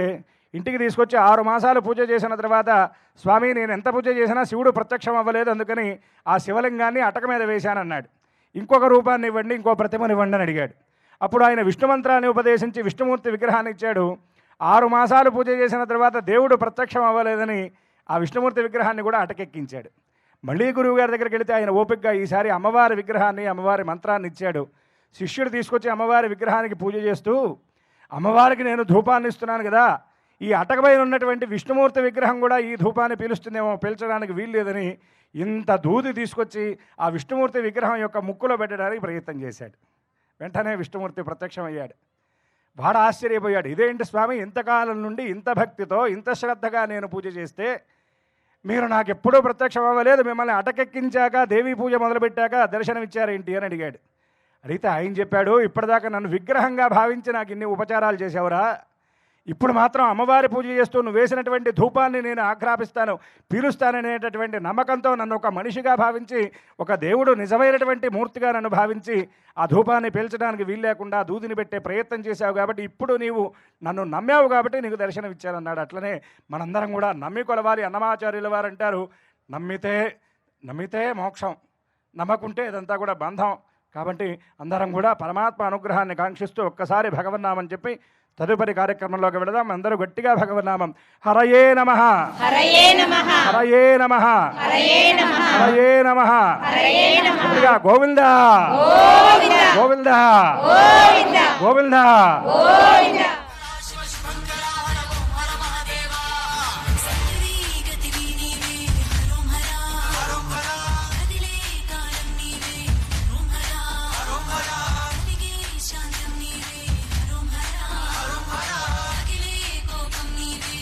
ఇంటికి తీసుకొచ్చి 6 మాసాలు పూజ చేసిన తర్వాత స్వామి నేను ఎంత పూజ చేసినా శివుడు ప్రత్యక్షం అవ్వలేదు, అందుకని ఆ శివలింగాన్ని అటక మీద వేశానన్నాడు. ఇంకొక రూపాన్ని ఇవ్వండి, ఇంకో ప్రతిమను ఇవ్వండి అని అడిగాడు. అప్పుడు ఆయన విష్ణు మంత్రాన్ని ఉపదేశించి విష్ణుమూర్తి విగ్రహాన్ని ఇచ్చాడు. 6 మాసాలు పూజ చేసిన తర్వాత దేవుడు ప్రత్యక్షం అవ్వలేదని ఆ విష్ణుమూర్తి విగ్రహాన్ని కూడా అటకెక్కించాడు. మళ్ళీ గురువు గారి దగ్గరికి వెళితే ఆయన ఓపికగా ఈసారి అమ్మవారి విగ్రహాన్ని అమ్మవారి మంత్రాన్ని ఇచ్చాడు. శిష్యుడు తీసుకొచ్చి అమ్మవారి విగ్రహానికి పూజ చేస్తూ అమ్మవారికి నేను ధూపాన్ని ఇస్తున్నాను కదా, ఈ అటకపైన ఉన్నటువంటి విష్ణుమూర్తి విగ్రహం కూడా ఈ ధూపాన్ని పీలుస్తుందేమో, పీల్చడానికి వీల్లేదని ఇంత దూది తీసుకొచ్చి ఆ విష్ణుమూర్తి విగ్రహం యొక్క ముక్కులో పెట్టడానికి ప్రయత్నం చేశాడు. వెంటనే విష్ణుమూర్తి ప్రత్యక్షమయ్యాడు. వాడు ఆశ్చర్యపోయాడు. ఇదేంటి స్వామి, ఇంతకాలం నుండి ఇంత భక్తితో ఇంత శ్రద్ధగా నేను పూజ చేస్తే మీరు నాకు ఎప్పుడూ ప్రత్యక్షం అవ్వలేదు, మిమ్మల్ని అటకెక్కించాక దేవీ పూజ మొదలుపెట్టాక దర్శనమిచ్చారేంటి అని అడిగాడు. అడిగితే ఆయన చెప్పాడు, ఇప్పటిదాకా నన్ను విగ్రహంగా భావించి నాకు ఇన్ని ఉపచారాలు చేసావురా, ఇప్పుడు మాత్రం అమ్మవారి పూజ చేస్తూ నువ్వు వేసినటువంటి ధూపాన్ని నేను ఆగ్రాపిస్తాను, పీలుస్తాననేటటువంటి నమ్మకంతో నన్ను ఒక మనిషిగా భావించి ఒక దేవుడు నిజమైనటువంటి మూర్తిగా నన్ను భావించి ఆ ధూపాన్ని పీల్చడానికి వీలు లేకుండా దూదిని పెట్టే ప్రయత్నం చేశావు కాబట్టి ఇప్పుడు నీవు నన్ను నమ్మావు కాబట్టి నీకు దర్శనం ఇచ్చానన్నాడు. అట్లనే మనందరం కూడా నమ్మి కొలవాలి. అన్నమాచార్యుల వారు అంటారు, నమ్మితే మోక్షం, నమ్మకుంటే ఇదంతా కూడా బంధం. కాబట్టి అందరం కూడా పరమాత్మ అనుగ్రహాన్ని కాంక్షిస్తూ ఒక్కసారి భగవన్నామని చెప్పి తదుపరి కార్యక్రమంలోకి వెళదాం. అందరూ గట్టిగా భగవన్నామం. హరయే నమః, హరయే నమః, హరయే నమః, హరయే నమః, హరయే నమః, హరయే నమః. గట్టిగా గోవిందా గోవిందా గోవిందా గోవిందా గోవిందా గోవిందా. శాంతం నీవే హరోం హరా, హరోం హరా. అఖిలే కోపం నీవే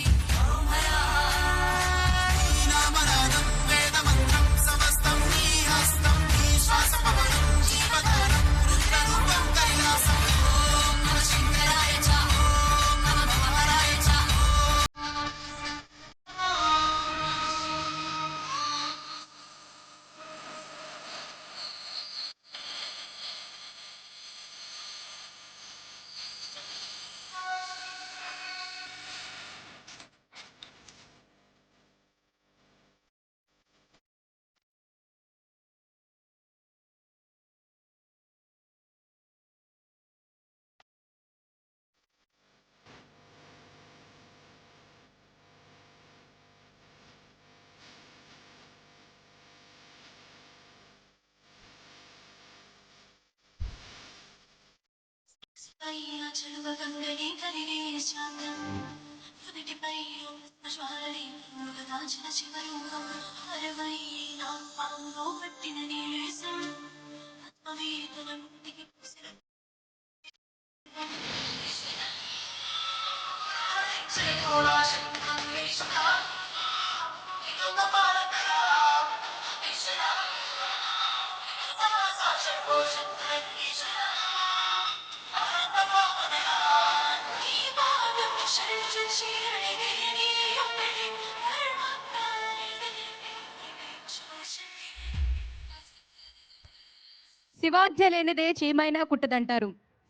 శివాజ్ఞ లేనిదే చీమైనా కుట్టదంటారు.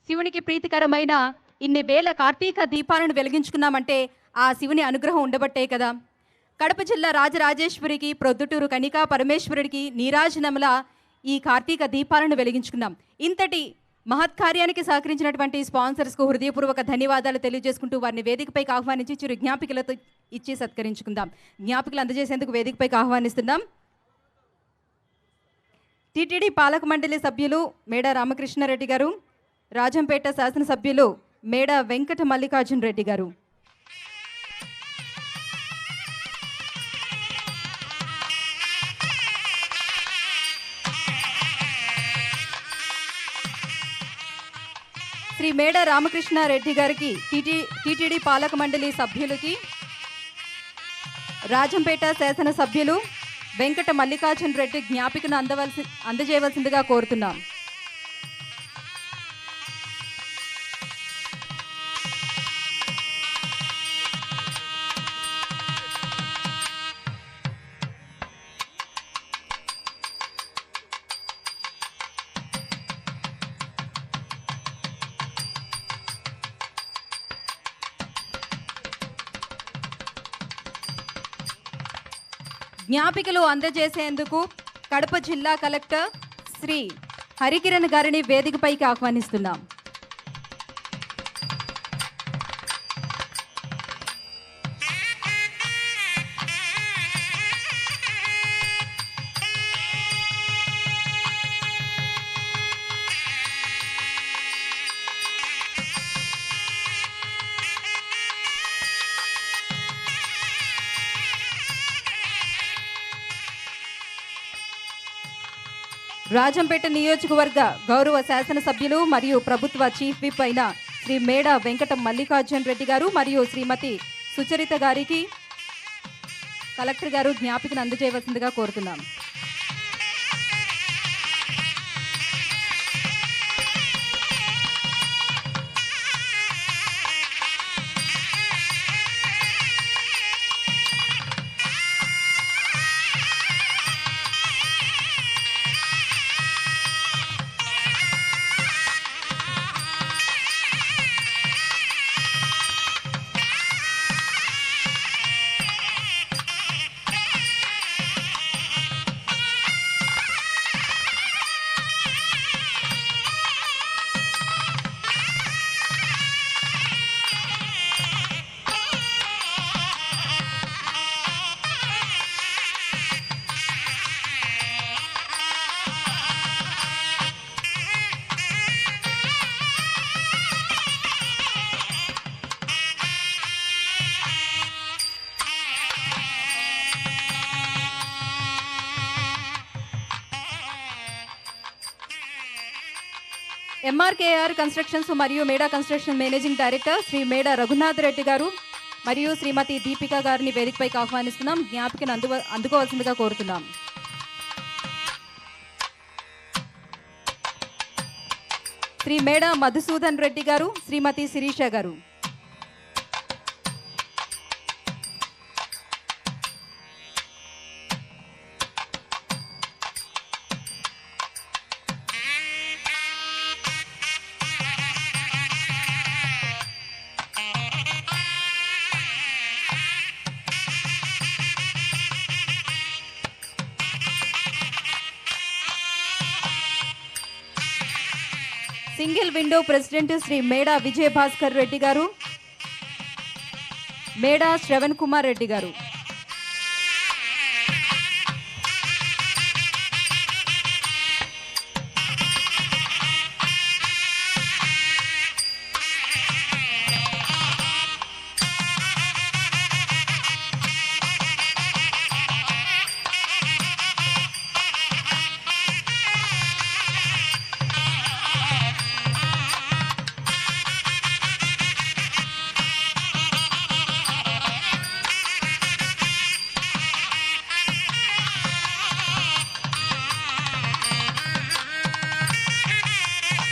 శివునికి ప్రీతికరమైన ఇన్ని వేల కార్తీక దీపాలను వెలిగించుకున్నామంటే ఆ శివుని అనుగ్రహం ఉండబట్టే కదా. కడప జిల్లా రాజరాజేశ్వరికి, ప్రొద్దుటూరు కనికా పరమేశ్వరుడికి నీరాజనముల ఈ కార్తీక దీపాలను వెలిగించుకున్నాం. ఇంతటి మహత్కార్యానికి సహకరించినటువంటి స్పాన్సర్స్కు హృదయపూర్వక ధన్యవాదాలు తెలియజేసుకుంటూ వారిని వేదికపైకి ఆహ్వానించి చిరు జ్ఞాపికలతో ఇచ్చి సత్కరించుకుందాం. జ్ఞాపికలు అందజేసేందుకు వేదికపైకి ఆహ్వానిస్తున్నాం. టీటీడీ పాలక మండలి సభ్యులు మేడ రామకృష్ణారెడ్డి గారు, రాజంపేట శాసనసభ్యులు మేడ వెంకట మల్లికార్జున రెడ్డి గారు. శ్రీ మేడ రామకృష్ణారెడ్డి గారికి, టీటీడీ పాలక మండలి సభ్యులకి, రాజంపేట శాసనసభ్యులు వెంకట మల్లికార్జున రెడ్డి జ్ఞాపికను అందజేయవలసిందిగా కోరుతున్నాం. జ్ఞాపికలు అందజేసేందుకు కడప జిల్లా కలెక్టర్ శ్రీ హరికిరణ్ గారిని వేదికపైకి ఆహ్వానిస్తున్నాం. రాజంపేట నియోజకవర్గ గౌరవ శాసనసభ్యులు మరియు ప్రభుత్వ చీఫ్ విప్ అయిన శ్రీ మేడ వెంకట మల్లికార్జున రెడ్డి గారు మరియు శ్రీమతి సుచరిత గారికి కలెక్టర్ గారు జ్ఞాపికను అందజేయవలసిందిగా కోరుతున్నాం. ఎంఆర్కేఆర్ కన్స్ట్రక్షన్స్ మరియు మేడా కన్స్ట్రక్షన్ మేనేజింగ్ డైరెక్టర్ శ్రీ మేడ రఘునాథ్ రెడ్డి గారు మరియు శ్రీమతి దీపిక గారిని వేదికపైకి ఆహ్వానిస్తున్నాం. జ్ఞాపికను అందుకోవాల్సిందిగా కోరుతున్నాం. శ్రీ మేడ మధుసూదన్ రెడ్డి గారు, శ్రీమతి శిరీష గారు. సింగిల్ విండో ప్రెసిడెంట్ శ్రీ మేడా విజయ భాస్కర్ రెడ్డి గారు, మేడా శ్రవణ్ కుమార్ రెడ్డి గారు.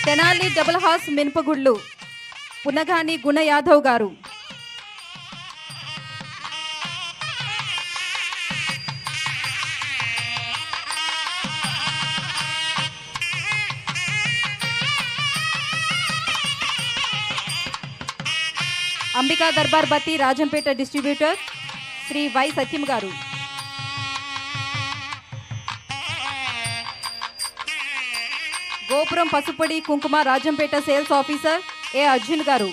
తెనాలి డబుల్ హౌస్ మినపగుళ్ళు పునగాని గుణ యాదవ్ గారు. అంబికా దర్బార్ బత్తి రాజంపేట డిస్ట్రిబ్యూటర్ శ్రీ వై సత్యం గారు. గోపురం పసుపొడి కుంకుమ రాజంపేట సేల్స్ ఆఫీసర్ ఏ అర్జున్ గారు.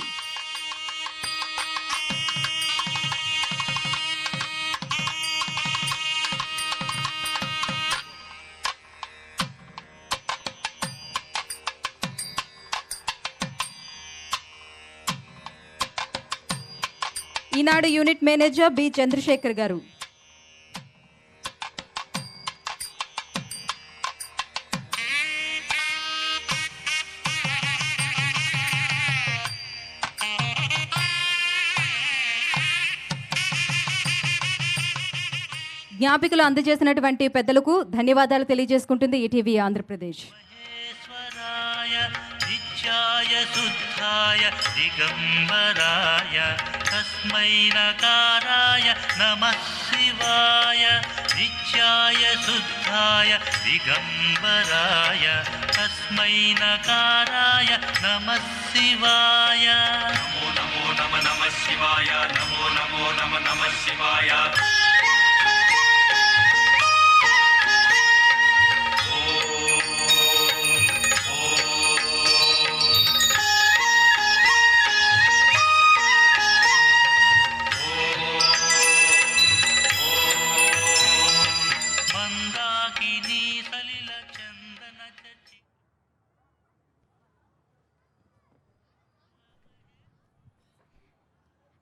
ఈనాడు యూనిట్ మేనేజర్ బి చంద్రశేఖర్ గారు. జ్ఞాపికలు అందజేసినటువంటి పెద్దలకు ధన్యవాదాలు తెలియజేసుకుంటుంది ఈటీవీ ఆంధ్రప్రదేశ్. నిత్యాయ శుద్ధాయ దిగంబరాయ తస్మై నకారాయ నమః శివాయ. నిత్యాయ శుద్ధాయ దిగంబరాయ తస్మై నకారాయ నమః శివాయ. నమో నమో నమ నమః శివాయ. నమో నమో నమ నమః శివాయ.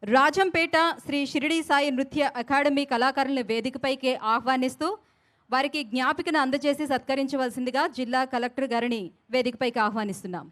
రాజంపేట శ్రీ షిరిడి సాయి నృత్య అకాడమీ కళాకారులను వేదికపైకి ఆహ్వానిస్తూ వారికి జ్ఞాపికను అందజేసి సత్కరించవలసిందిగా జిల్లా కలెక్టర్ గారిని వేదికపైకి ఆహ్వానిస్తున్నాం.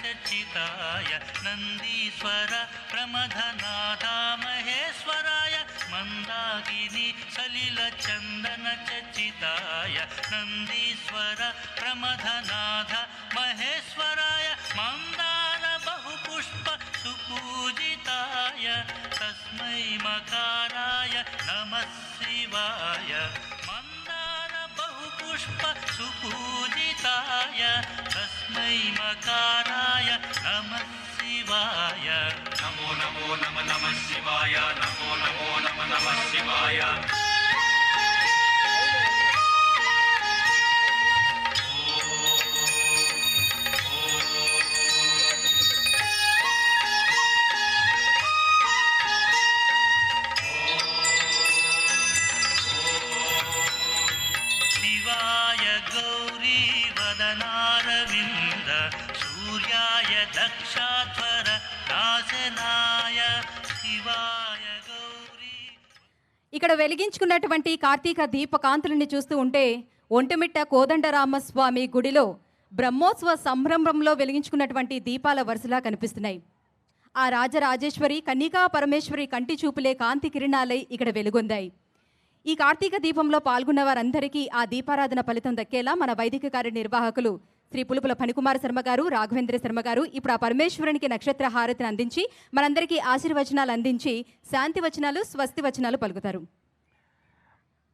చర్చితాయ నందీశ్వర ప్రమథనాథ మహేశ్వరాయ. మందాకిని సలిల చందన చర్చితాయ నందీశ్వర ప్రమథనాథ మహేశ్వరాయ. మందార బహుపుష్ప సుపూజితాయ తస్మై మకారాయ నమః శివాయ. మందార బహుపుష్ప సుపూజితాయ తస్మై మకారాయ నమః శివాయ. నమో నమో నమ నమః శివాయ. నమో నమో నమ నమః శివాయ. శివాయ గౌరీ వదనారవింద సూర్యాయ దక్షాధ్వర నాశనాయ. శివాయ గౌరీ. ఇక్కడ వెలిగించుకున్నటువంటి కార్తీక దీపకాంతులని చూస్తూ ఉంటే ఒంటిమిట్ట కోదండరామస్వామి గుడిలో బ్రహ్మోత్సవ సంభ్రమంలో వెలిగించుకున్నటువంటి దీపాల వరుసలా కనిపిస్తున్నాయి. ఆ రాజరాజేశ్వరి కన్నికా పరమేశ్వరి కంటి చూపులే కాంతి కిరణాలై ఇక్కడ వెలుగొందాయి. ఈ కార్తీక దీపంలో పాల్గొన్న వారందరికీ ఆ దీపారాధన ఫలితం దక్కేలా మన వైదిక కార్యనిర్వాహకులు శ్రీ పులుపుల ఫణికుమార శర్మ గారు, రాఘవేంద్ర శర్మ గారు ఇప్పుడు ఆ పరమేశ్వరునికి నక్షత్ర హారతిని అందించి మనందరికీ ఆశీర్వచనాలు అందించి శాంతి వచనాలు, స్వస్తి వచనాలు పలుకుతారు.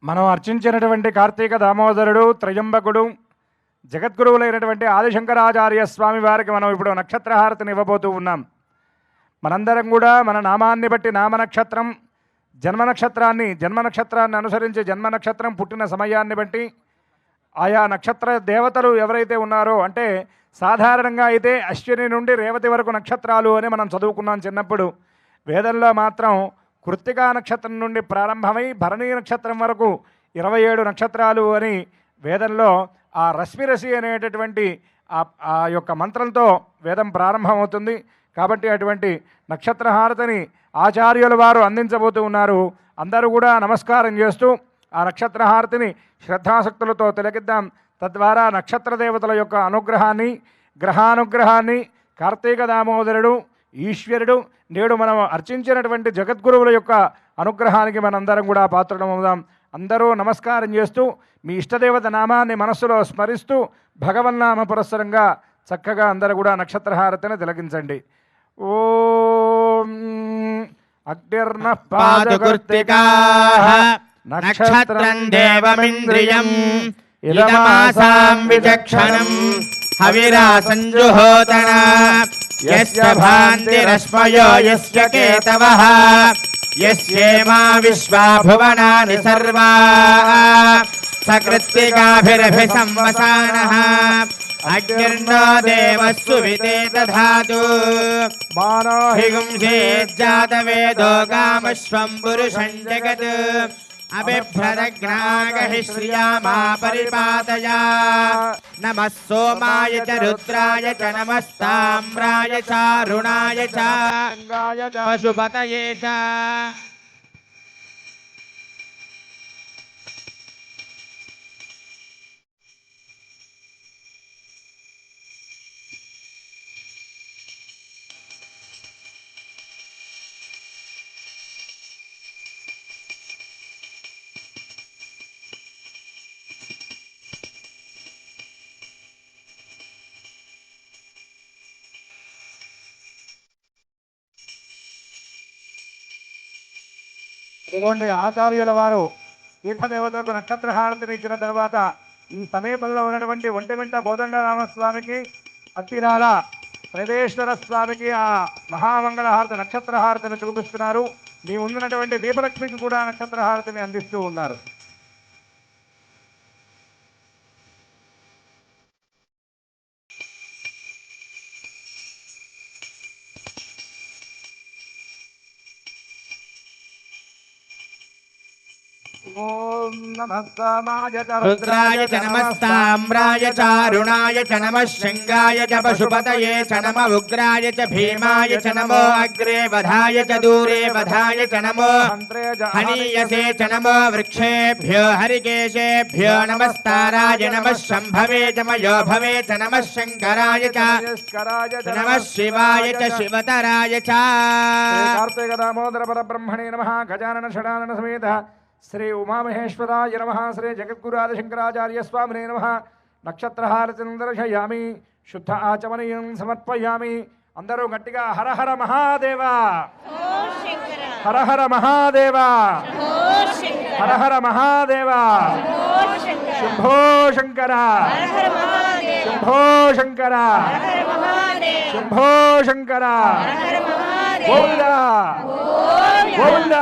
మనం అర్చించినటువంటి కార్తీక దామోదరుడు, త్రయంబకుడు, జగద్గురువులైనటువంటి ఆదిశంకరాచార్య స్వామి వారికి మనం ఇప్పుడు నక్షత్రహారతిని ఇవ్వబోతూ ఉన్నాం. మనందరం కూడా మన నామాన్ని బట్టి నామనక్షత్రం, జన్మనక్షత్రాన్ని అనుసరించి జన్మనక్షత్రం, పుట్టిన సమయాన్ని బట్టి ఆయా నక్షత్ర దేవతలు ఎవరైతే ఉన్నారో, అంటే సాధారణంగా అయితే అశ్విని నుండి రేవతి వరకు నక్షత్రాలు అని మనం చదువుకున్నాం చిన్నప్పుడు. వేదంలో మాత్రం కృత్తికా నక్షత్రం నుండి ప్రారంభమై భరణీ నక్షత్రం వరకు 27 నక్షత్రాలు అని వేదంలో ఆ రశ్మిరసి అనేటటువంటి ఆ యొక్క మంత్రంతో వేదం ప్రారంభమవుతుంది. కాబట్టి అటువంటి నక్షత్రహారతిని ఆచార్యుల వారు అందించబోతూ ఉన్నారు. అందరూ కూడా నమస్కారం చేస్తూ ఆ నక్షత్రహారతిని శ్రద్ధాసక్తులతో తిలకిద్దాం. తద్వారా నక్షత్ర దేవతల యొక్క అనుగ్రహాన్ని, గ్రహానుగ్రహాన్ని, కార్తీక దామోదరుడు, ఈశ్వరుడు, నేడు మనం అర్చించినటువంటి జగద్గురువుల యొక్క అనుగ్రహానికి మనందరం కూడా పాత్రమవుదాం. అందరూ నమస్కారం చేస్తూ మీ ఇష్టదేవత నామాన్ని మనస్సులో స్మరిస్తూ భగవన్నామ పురస్సరంగా చక్కగా అందరూ కూడా నక్షత్రహారతిని తిలకించండి. ఓం అగ్నిర్నః పాదకృత్తికాః నక్షత్రం దేవమింద్రియం ఇదమాసాం విచక్షణం హవిరాసంజుహోతన యస్య భాంతిరశ్మయో యస్య కేతవః యస్యేమా విశ్వా భువనాని సర్వా సకృత్తికాభిరభిసంవసానః అగ్నిర్నో దేవస్సు విదే దధాతు మానో హిగుంసేజ్జాతవేదో గామశ్వం పురుషం జగత్ అభిభ్రదగ్నాగహి శ్రియామా పరిపాతయా నమః సోమాయ చ రుద్రాయ చ నమస్తామ్రాయ చ అరుణాయ చ పశుపతయే చ. ఇదిగోండి ఆచార్యుల వారు తీర్థదేవతలకు నక్షత్రహారతిని ఇచ్చిన తర్వాత ఈ సమీపంలో ఉన్నటువంటి ఒంటిమిట్ట కోదండరామస్వామికి, అత్తిరాల ప్రదేశ్వర స్వామికి ఆ మహామంగళహారతి నక్షత్రహారతిని చూపిస్తున్నారు. మీ ఉన్నటువంటి దీపలక్ష్మికి కూడా నక్షత్రహారతిని అందిస్తూ ఉన్నారు. ఓం నమః సోమాయ చ రుద్రాయ చ నమస్తామ్రాయ చ అరుణాయ చ నమః శంగాయ చ పశుపతయే చ నమః ఉగ్రాయ చ భీమాయ చ నమో అగ్రే వధాయ చ దూరే వధాయ చ నమో హనీయసే చ నమో వృక్షేభ్యో హరికేశేభ్యో నమస్తారాయ నమః శంభవే చ మయోభవే చ నమః శంకరాయ చ నమః శివాయ చ శివతరాయ చ. కార్తీక దామోదర పరబ్రహ్మణే నమః. గజానన షడానన సమేత శ్రీ ఉమామహేశ్వరాయ నమః. శ్రీ జగద్గురాది శంకరాచార్య స్వామినే నమః. నక్షత్రహారతిని దర్శయామి, శుద్ధ ఆచమనీయం సమర్పయామి. అందరూ గట్టిగా హర హర మహాదేవ, హర హర మహాదేవ, హర హర మహాదేవ, శంభో శంకర, శంభో శంకర, శంభో శంకర, గోవింద గోవింద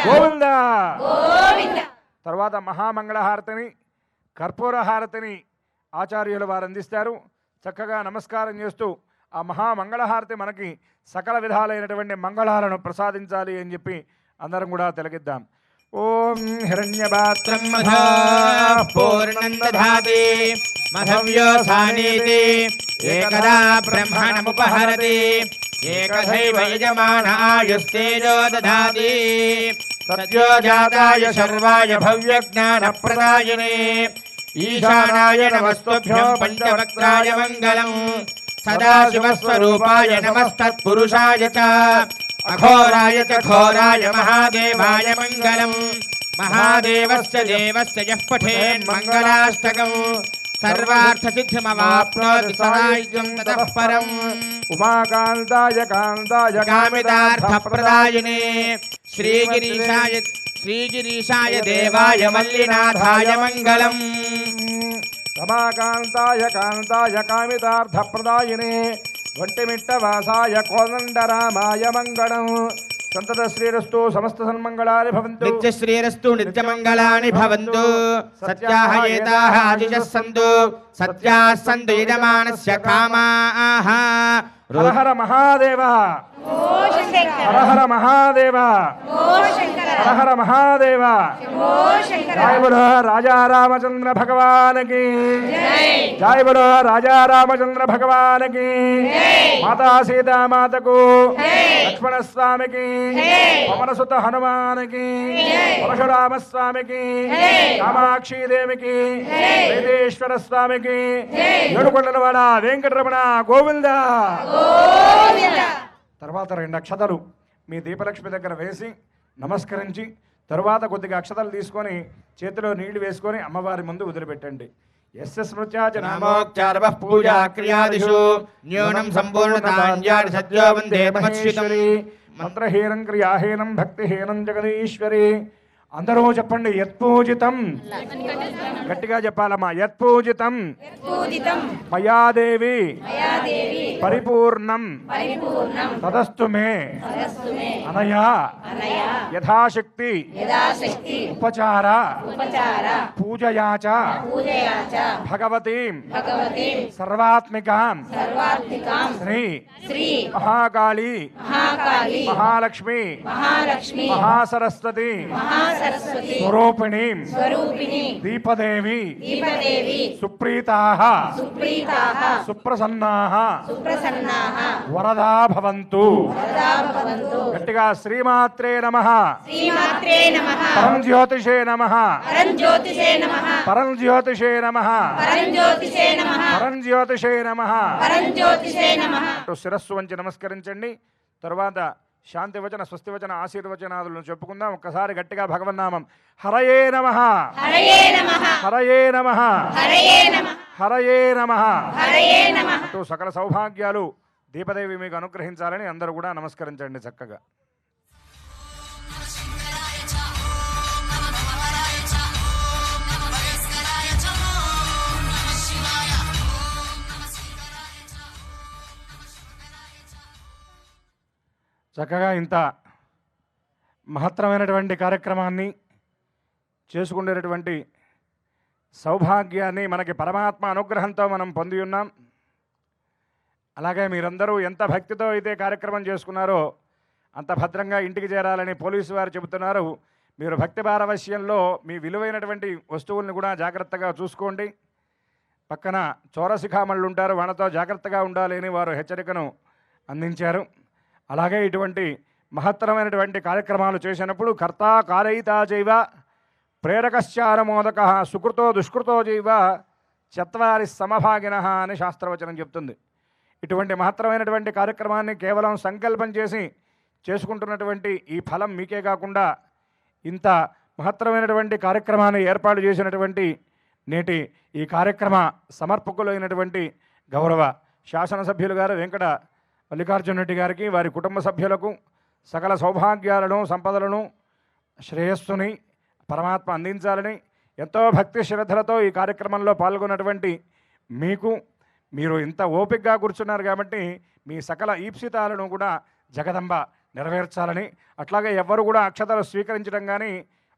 గోవింద. తర్వాత మహామంగళహారతిని, కర్పూర హారతిని ఆచార్యుల వారు అందిస్తారు. చక్కగా నమస్కారం చేస్తూ ఆ మహామంగళహారతి మనకి సకల విధాలైనటువంటి మంగళాలను ప్రసాదించాలి అని చెప్పి అందరం కూడా తిలకిద్దాం. ఓం హిరణ్యపాత్రం మధా పూర్ణం దధాతి మధవ్యోసానీతి ఏకదా బ్రహ్మణముపహరతి ఏకధైవ యజమాన ఆయుస్తేజో దధాతి సత్యో జాతాయ సర్వాయ భవ్యజ్ఞానప్రదాయినే ఈశానాయ నమస్తుభ్యం పంచవక్త్రాయ మంగళం సదాశివస్వరూపాయ నమస్తత్పురుషాయ చ అఘోరాయ చ ఘోరాయ మహాదేవాయ మంగళం మహాదేవస్య దేవస్య యః పఠేన్ మంగళాష్టకం సర్వార్థసిద్ధిమవాప్నోతి సహాయం తతః పరం. ఉమాకాంతాయ కాంతాయ కామితార్థప్రదాయినే శ్రీగిరీశాయ దేవాయ మల్లినాథాయ మంగళం రమాకాంతాయ కాంతాయ కామితార్థప్రదాయినే ఒంటిమిట్ట వాసాయ కోదండరామాయ మంగళం. సంతత శ్రీరస్తు సమస్త సన్మంగళాని భవంతు. నిత్య శ్రీరస్తు నిత్యమంగళాని భవంతు. సత్యాః ఏతాః ఆదిశః సంతు సత్యాః సంతు యజమానస్య కామాః. హర హర మహాదేవ, హర హర మహాదేవ, హర హర మహాదేవ. జై బలో రాజా రామచంద్ర భగవాన్ కి జై బలో రాజా రామచంద్ర భగవాన్ కి మాతా సీతామాతకు లక్ష్మణ స్వామికి పవనసుత హనుమానికి పరశురామ స్వామికి కామాక్షి దేవికి వేదేశ్వర స్వామికి ఏడుకొండలవాడ వెంకటరమణ గోవింద. తర్వాత 2 అక్షతలు మీ దీపలక్ష్మి దగ్గర వేసి నమస్కరించి తరువాత కొద్దిగా అక్షతలు తీసుకొని చేతిలో నీళ్లు వేసుకొని అమ్మవారి ముందు వదిలిపెట్టండి. యస్య స్మృత్యాచ నామోక్చారవ పూజా క్రియాదిషు న్యూనం సంపూర్ణతాంజాని సత్యో వందే మహేశ్వరి. మంత్రహీనం క్రియాహీనం భక్తిహీనం జగదీశ్వరి. అందరూ చెప్పండి. యత్పూజితం, గట్టిగా చెప్పాలమ్మా. యత్పూజితం మయాదేవి పరిపూర్ణం తదస్తు మే అనయా యథాశక్తి ఉపచార పూజయాచ భగవతీం సర్వాత్మికాం శ్రీ మహాకాళీ మహాలక్ష్మి మహాసరస్వతి స్వరూపిణీం దీపదేవి సుప్రీతాః సుప్రసన్నాః వరదా భవంతు. గట్టిగా శ్రీమాత్రే నమః పరం జ్యోతిషే నమః పరం జ్యోతిషే నమః పరం జ్యోతిషే నమః అంటూ శిరస్సు వంచి నమస్కరించండి. తరువాత శాంతివచన స్వస్తివచన ఆశీర్వచనాదులను చెప్పుకుందాం. ఒక్కసారి గట్టిగా భగవన్నామం. హరయే నమః హరయే నమః హరయే నమః అంటూ సకల సౌభాగ్యాలు దీపదేవి మీకు అనుగ్రహించాలని అందరూ కూడా నమస్కరించండి చక్కగా. చక్కగా ఇంత మహత్తరమైనటువంటి కార్యక్రమాన్ని చేసుకునేటటువంటి సౌభాగ్యాన్ని మనకి పరమాత్మ అనుగ్రహంతో మనం పొంది ఉన్నాం. అలాగే మీరందరూ ఎంత భక్తితో అయితే కార్యక్రమం చేసుకున్నారో అంత భద్రంగా ఇంటికి చేరాలని పోలీసు వారు చెబుతున్నారు. మీరు భక్తి పారవశ్యంలో మీ విలువైనటువంటి వస్తువుల్ని కూడా జాగ్రత్తగా చూసుకోండి. పక్కన చోరశిఖామణులు ఉంటారు, వాళ్ళతో జాగ్రత్తగా ఉండాలి అని వారు హెచ్చరికను అందించారు. అలాగే ఇటువంటి మహత్తరమైనటువంటి కార్యక్రమాలు చేసినప్పుడు కర్తా కారయితా చైవ ప్రేరకశ్చారమోదక సుకృతో దుష్కృతో చైవ చత్వారి సమభాగినః అని శాస్త్రవచనం చెప్తుంది. ఇటువంటి మహత్తరమైనటువంటి కార్యక్రమాన్ని కేవలం సంకల్పం చేసి చేసుకుంటున్నటువంటి ఈ ఫలం మీకే కాకుండా ఇంత మహత్తరమైనటువంటి కార్యక్రమాన్ని ఏర్పాటు చేసినటువంటి నేటి ఈ కార్యక్రమ సమర్పకులైనటువంటి గౌరవ శాసనసభ్యులు గారు వెంకట మల్లికార్జున రెడ్డి గారికి, వారి కుటుంబ సభ్యులకు సకల సౌభాగ్యాలను సంపదలను శ్రేయస్సుని పరమాత్మ అందించాలని ఎంతో భక్తి శ్రద్ధలతో ఈ కార్యక్రమంలో పాల్గొన్నటువంటి మీకు, మీరు ఇంత ఓపికగా కూర్చున్నారు కాబట్టి మీ సకల ఈప్సితాలను కూడా జగదంబ నెరవేర్చాలని, అట్లాగే ఎవ్వరు కూడా అక్షతలు స్వీకరించడం కానీ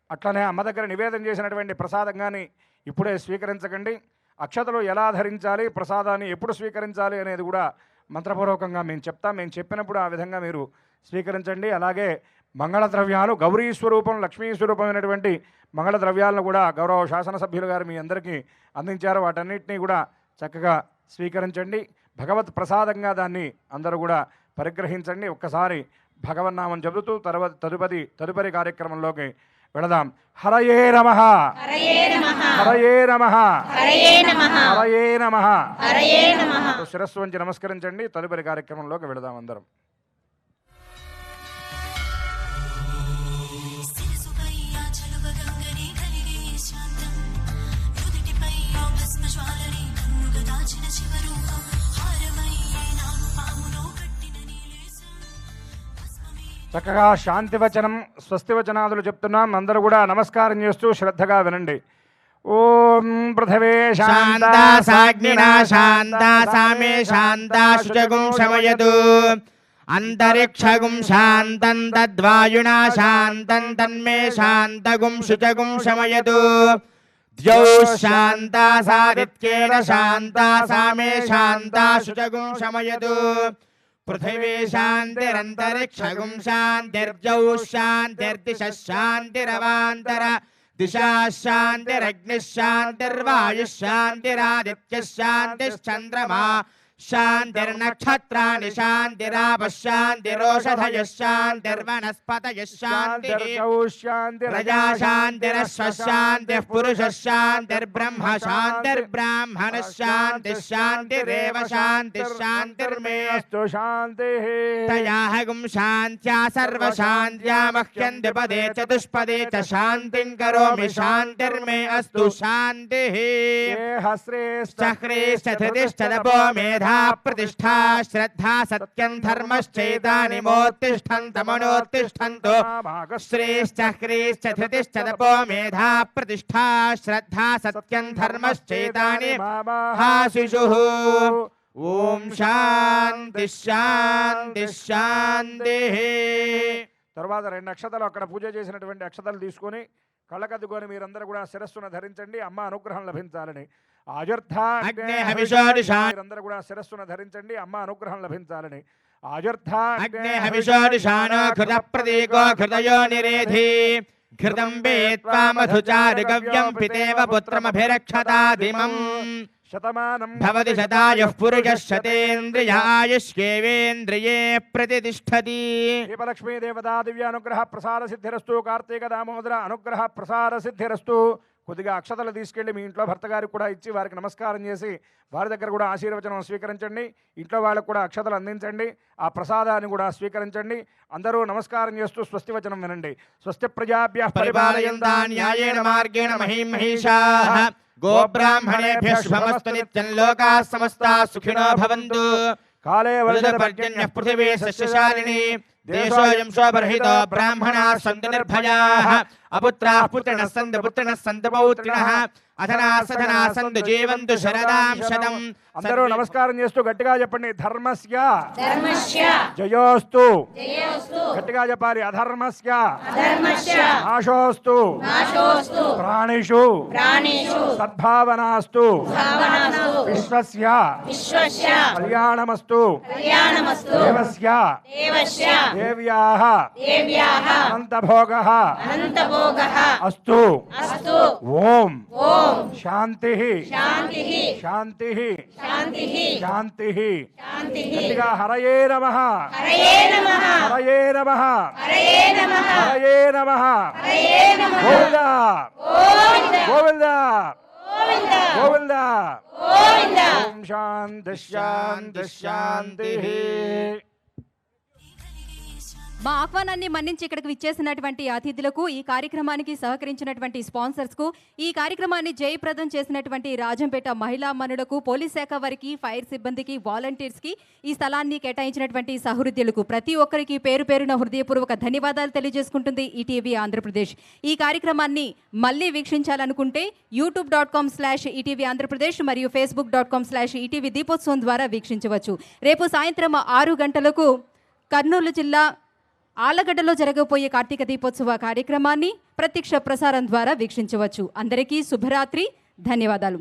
అట్లనే అమ్మ దగ్గర నివేదన చేసినటువంటి ప్రసాదం కానీ ఇప్పుడే స్వీకరించకండి. అక్షతలు ఎలా ధరించాలి, ప్రసాదాన్ని ఎప్పుడు స్వీకరించాలి అనేది కూడా మంత్రపూర్వకంగా మేము చెప్తాం. మేము చెప్పినప్పుడు ఆ విధంగా మీరు స్వీకరించండి. అలాగే మంగళ ద్రవ్యాలు, గౌరీ స్వరూపం, లక్ష్మీ స్వరూపమైనటువంటి మంగళ ద్రవ్యాలను కూడా గౌరవ శాసనసభ్యులు గారు మీ అందరికీ అందించారు. వాటన్నిటినీ కూడా చక్కగా స్వీకరించండి. భగవత్ ప్రసాదంగా దాన్ని అందరూ కూడా పరిగ్రహించండి. ఒక్కసారి భగవన్నామం చెబుతూ తదుపరి కార్యక్రమంలోకి వెళదాం. హరయే నమః హరయే నమః హరయే నమః శిరస్సు వంచి నమస్కరించండి. తదుపరి కార్యక్రమంలోకి వెళదాం అందరం. చక్కగా శాంతివచనం స్వస్తివచనాదులు చెప్తున్నాం. అందరూ కూడా నమస్కారం చేస్తూ శ్రద్ధగా వినండి. ఓం పృథివే శాంతా సాగ్నినా శాంతా సామే శాంతా శుచగుం శమయతు అంతరిక్షగుం శాంతం తద్వాయునా శాంతం తన్మే శాంతగుం శుచగుం శమయతు ద్యౌ శాంతా సాదిత్యేన శాంతా సామే శాంతా శుచగుం శమయతు पृथिवी शान्तिरन्तरिक्षगुं शान्तिर्जौ शान्तिर्दिशः शान्तिरवान्तर दिशा शान्तिरग्निः शान्तिर्वायुः शान्तिरादित्यः शान्तिश्चन्द्रमा शान्तिर्नक्षत्राणि शान्तिरापः शान्तिरोषधयः शान्तिर्वनस्पतयः शान्तिः प्रजा शान्तिरश्वः शान्तिः पुरुषः शान्तिर्ब्रह्म शान्तिर्ब्राह्मणः शान्तिः शान्तिरेव शान्तिः शान्तिर्मे अस्तु शान्तिः तयाहगुं शान्त्या सर्वशान्त्या मह्यं द्विपदे चतुष्पदे च शान्तिं करोमि शान्तिर्मे अस्तु शान्तिः श्रेष्ठ धृतिश्च तपो मेधा प्रतिष्ठा श्रद्धा सत्यं धर्मश्चैतानिमोत्तिष्ठन्तमनोत्तिष्ठन्तु श्रेष्ठ ह्रीश्च धृतिश्च तपो मेधा प्रतिष्ठा श्रद्धा सत्यं धर्मश्चैतानि हाशिषुः ओम शांति शांति शांति। తర్వాత 2 అక్షతలు అక్కడ పూజ చేసినటువంటి అక్షతలు తీసుకొని కళ్ళకద్దుకొని మీరందరూ కూడా శిరస్సును ధరించండి అమ్మ అనుగ్రహం లభించాలని. మీరందరూ కూడా శిరస్సును ధరించండి అమ్మ అనుగ్రహం లభించాలని. घृतं वेत्वा मधुचारुगव्यं पितेव पुत्रमभिरक्षतादिमं शतमानं भवति शतायुः पुरुषः शतेन्द्रियायुष्येवेन्द्रिये प्रतिष्ठति. दीपलक्ष्मी देवता दिव्य अनुग्रह प्रसाद सिद्धिरस्तु. कार्तीक दामोदर अनुग्रह प्रसाद सिद्धिरस्तु. కొద్దిగా అక్షతలు తీసుకెళ్ళి మీ ఇంట్లో భర్త గారికి కూడా ఇచ్చి వారికి నమస్కారం చేసి వారి దగ్గర కూడా ఆశీర్వచనం స్వీకరించండి. ఇంట్లో వాళ్ళకు కూడా అక్షతలు అందించండి. ఆ ప్రసాదాన్ని కూడా స్వీకరించండి. అందరూ నమస్కారం చేస్తూ స్వస్తి వచనం వినండి. స్వస్తి ప్రజాభ్యః పరిపాలయంతా న్యాయేన మార్గేణ మహీం మహిషాః గోబ్రాహ్మణేభ్యः శుభమస్తు నిత్యం లోకాः సమస్తాः సుఖినో భవంతు. కాలే వరదపర్జన్యః పృథివీ సస్యశాలినీ దేశోऽयं శోభరహితో బ్రాహ్మణాः సन्तు నిర్భయాः అపుత్రాः పుత్రిణः సन्तు పుత్రిణः సन्तు పౌత్రిణः అధనాः సధనాः సन्तు జీవంతు శరదాం శతం. అందరూ నమస్కారం చేస్తూ గట్టిగా చెప్పండి. ధర్మస్య జయోస్తు. గట్టిగా చెప్పాలి. అధర్మస్య నాశోస్తు. ప్రాణిషు సద్భావనాస్తు. విశ్వస్య కళ్యాణమస్తు. దేవస్య దేవ్యాః అనంతభోగః అస్తు. ఓం శాంతి శాంతి శాంతి. గట్టిగా హరయే నమః హరయే నమః హరయే నమః. గోవిందా గోవిందా గోవిందా. ఓం శాంతి శాంతి శాంతి. మా ఆహ్వానాన్ని మన్నించి ఇక్కడికి విచ్చేసినటువంటి అతిథులకు, ఈ కార్యక్రమానికి సహకరించినటువంటి స్పాన్సర్స్కు, ఈ కార్యక్రమాన్ని జయప్రదం చేసినటువంటి రాజంపేట మహిళా మనులకు, పోలీస్ శాఖ వారికి, ఫైర్ సిబ్బందికి, వాలంటీర్స్కి, ఈ స్థలాన్ని కేటాయించినటువంటి సహృద్యులకు ప్రతి ఒక్కరికి పేరు పేరున హృదయపూర్వక ధన్యవాదాలు తెలియజేసుకుంటుంది ఈటీవీ ఆంధ్రప్రదేశ్. ఈ కార్యక్రమాన్ని మళ్ళీ వీక్షించాలనుకుంటే youtube.com/ఈటీవీ ఆంధ్రప్రదేశ్ మరియు facebook.com/ఈటీవీ దీపోత్సవం ద్వారా వీక్షించవచ్చు. రేపు సాయంత్రం 6 గంటలకు కర్నూలు జిల్లా ఆలగడ్డలో జరగబోయే కార్తీక దీపోత్సవ కార్యక్రమాన్ని ప్రత్యక్ష ప్రసారం ద్వారా వీక్షించవచ్చు. అందరికీ శుభరాత్రి. ధన్యవాదాలు.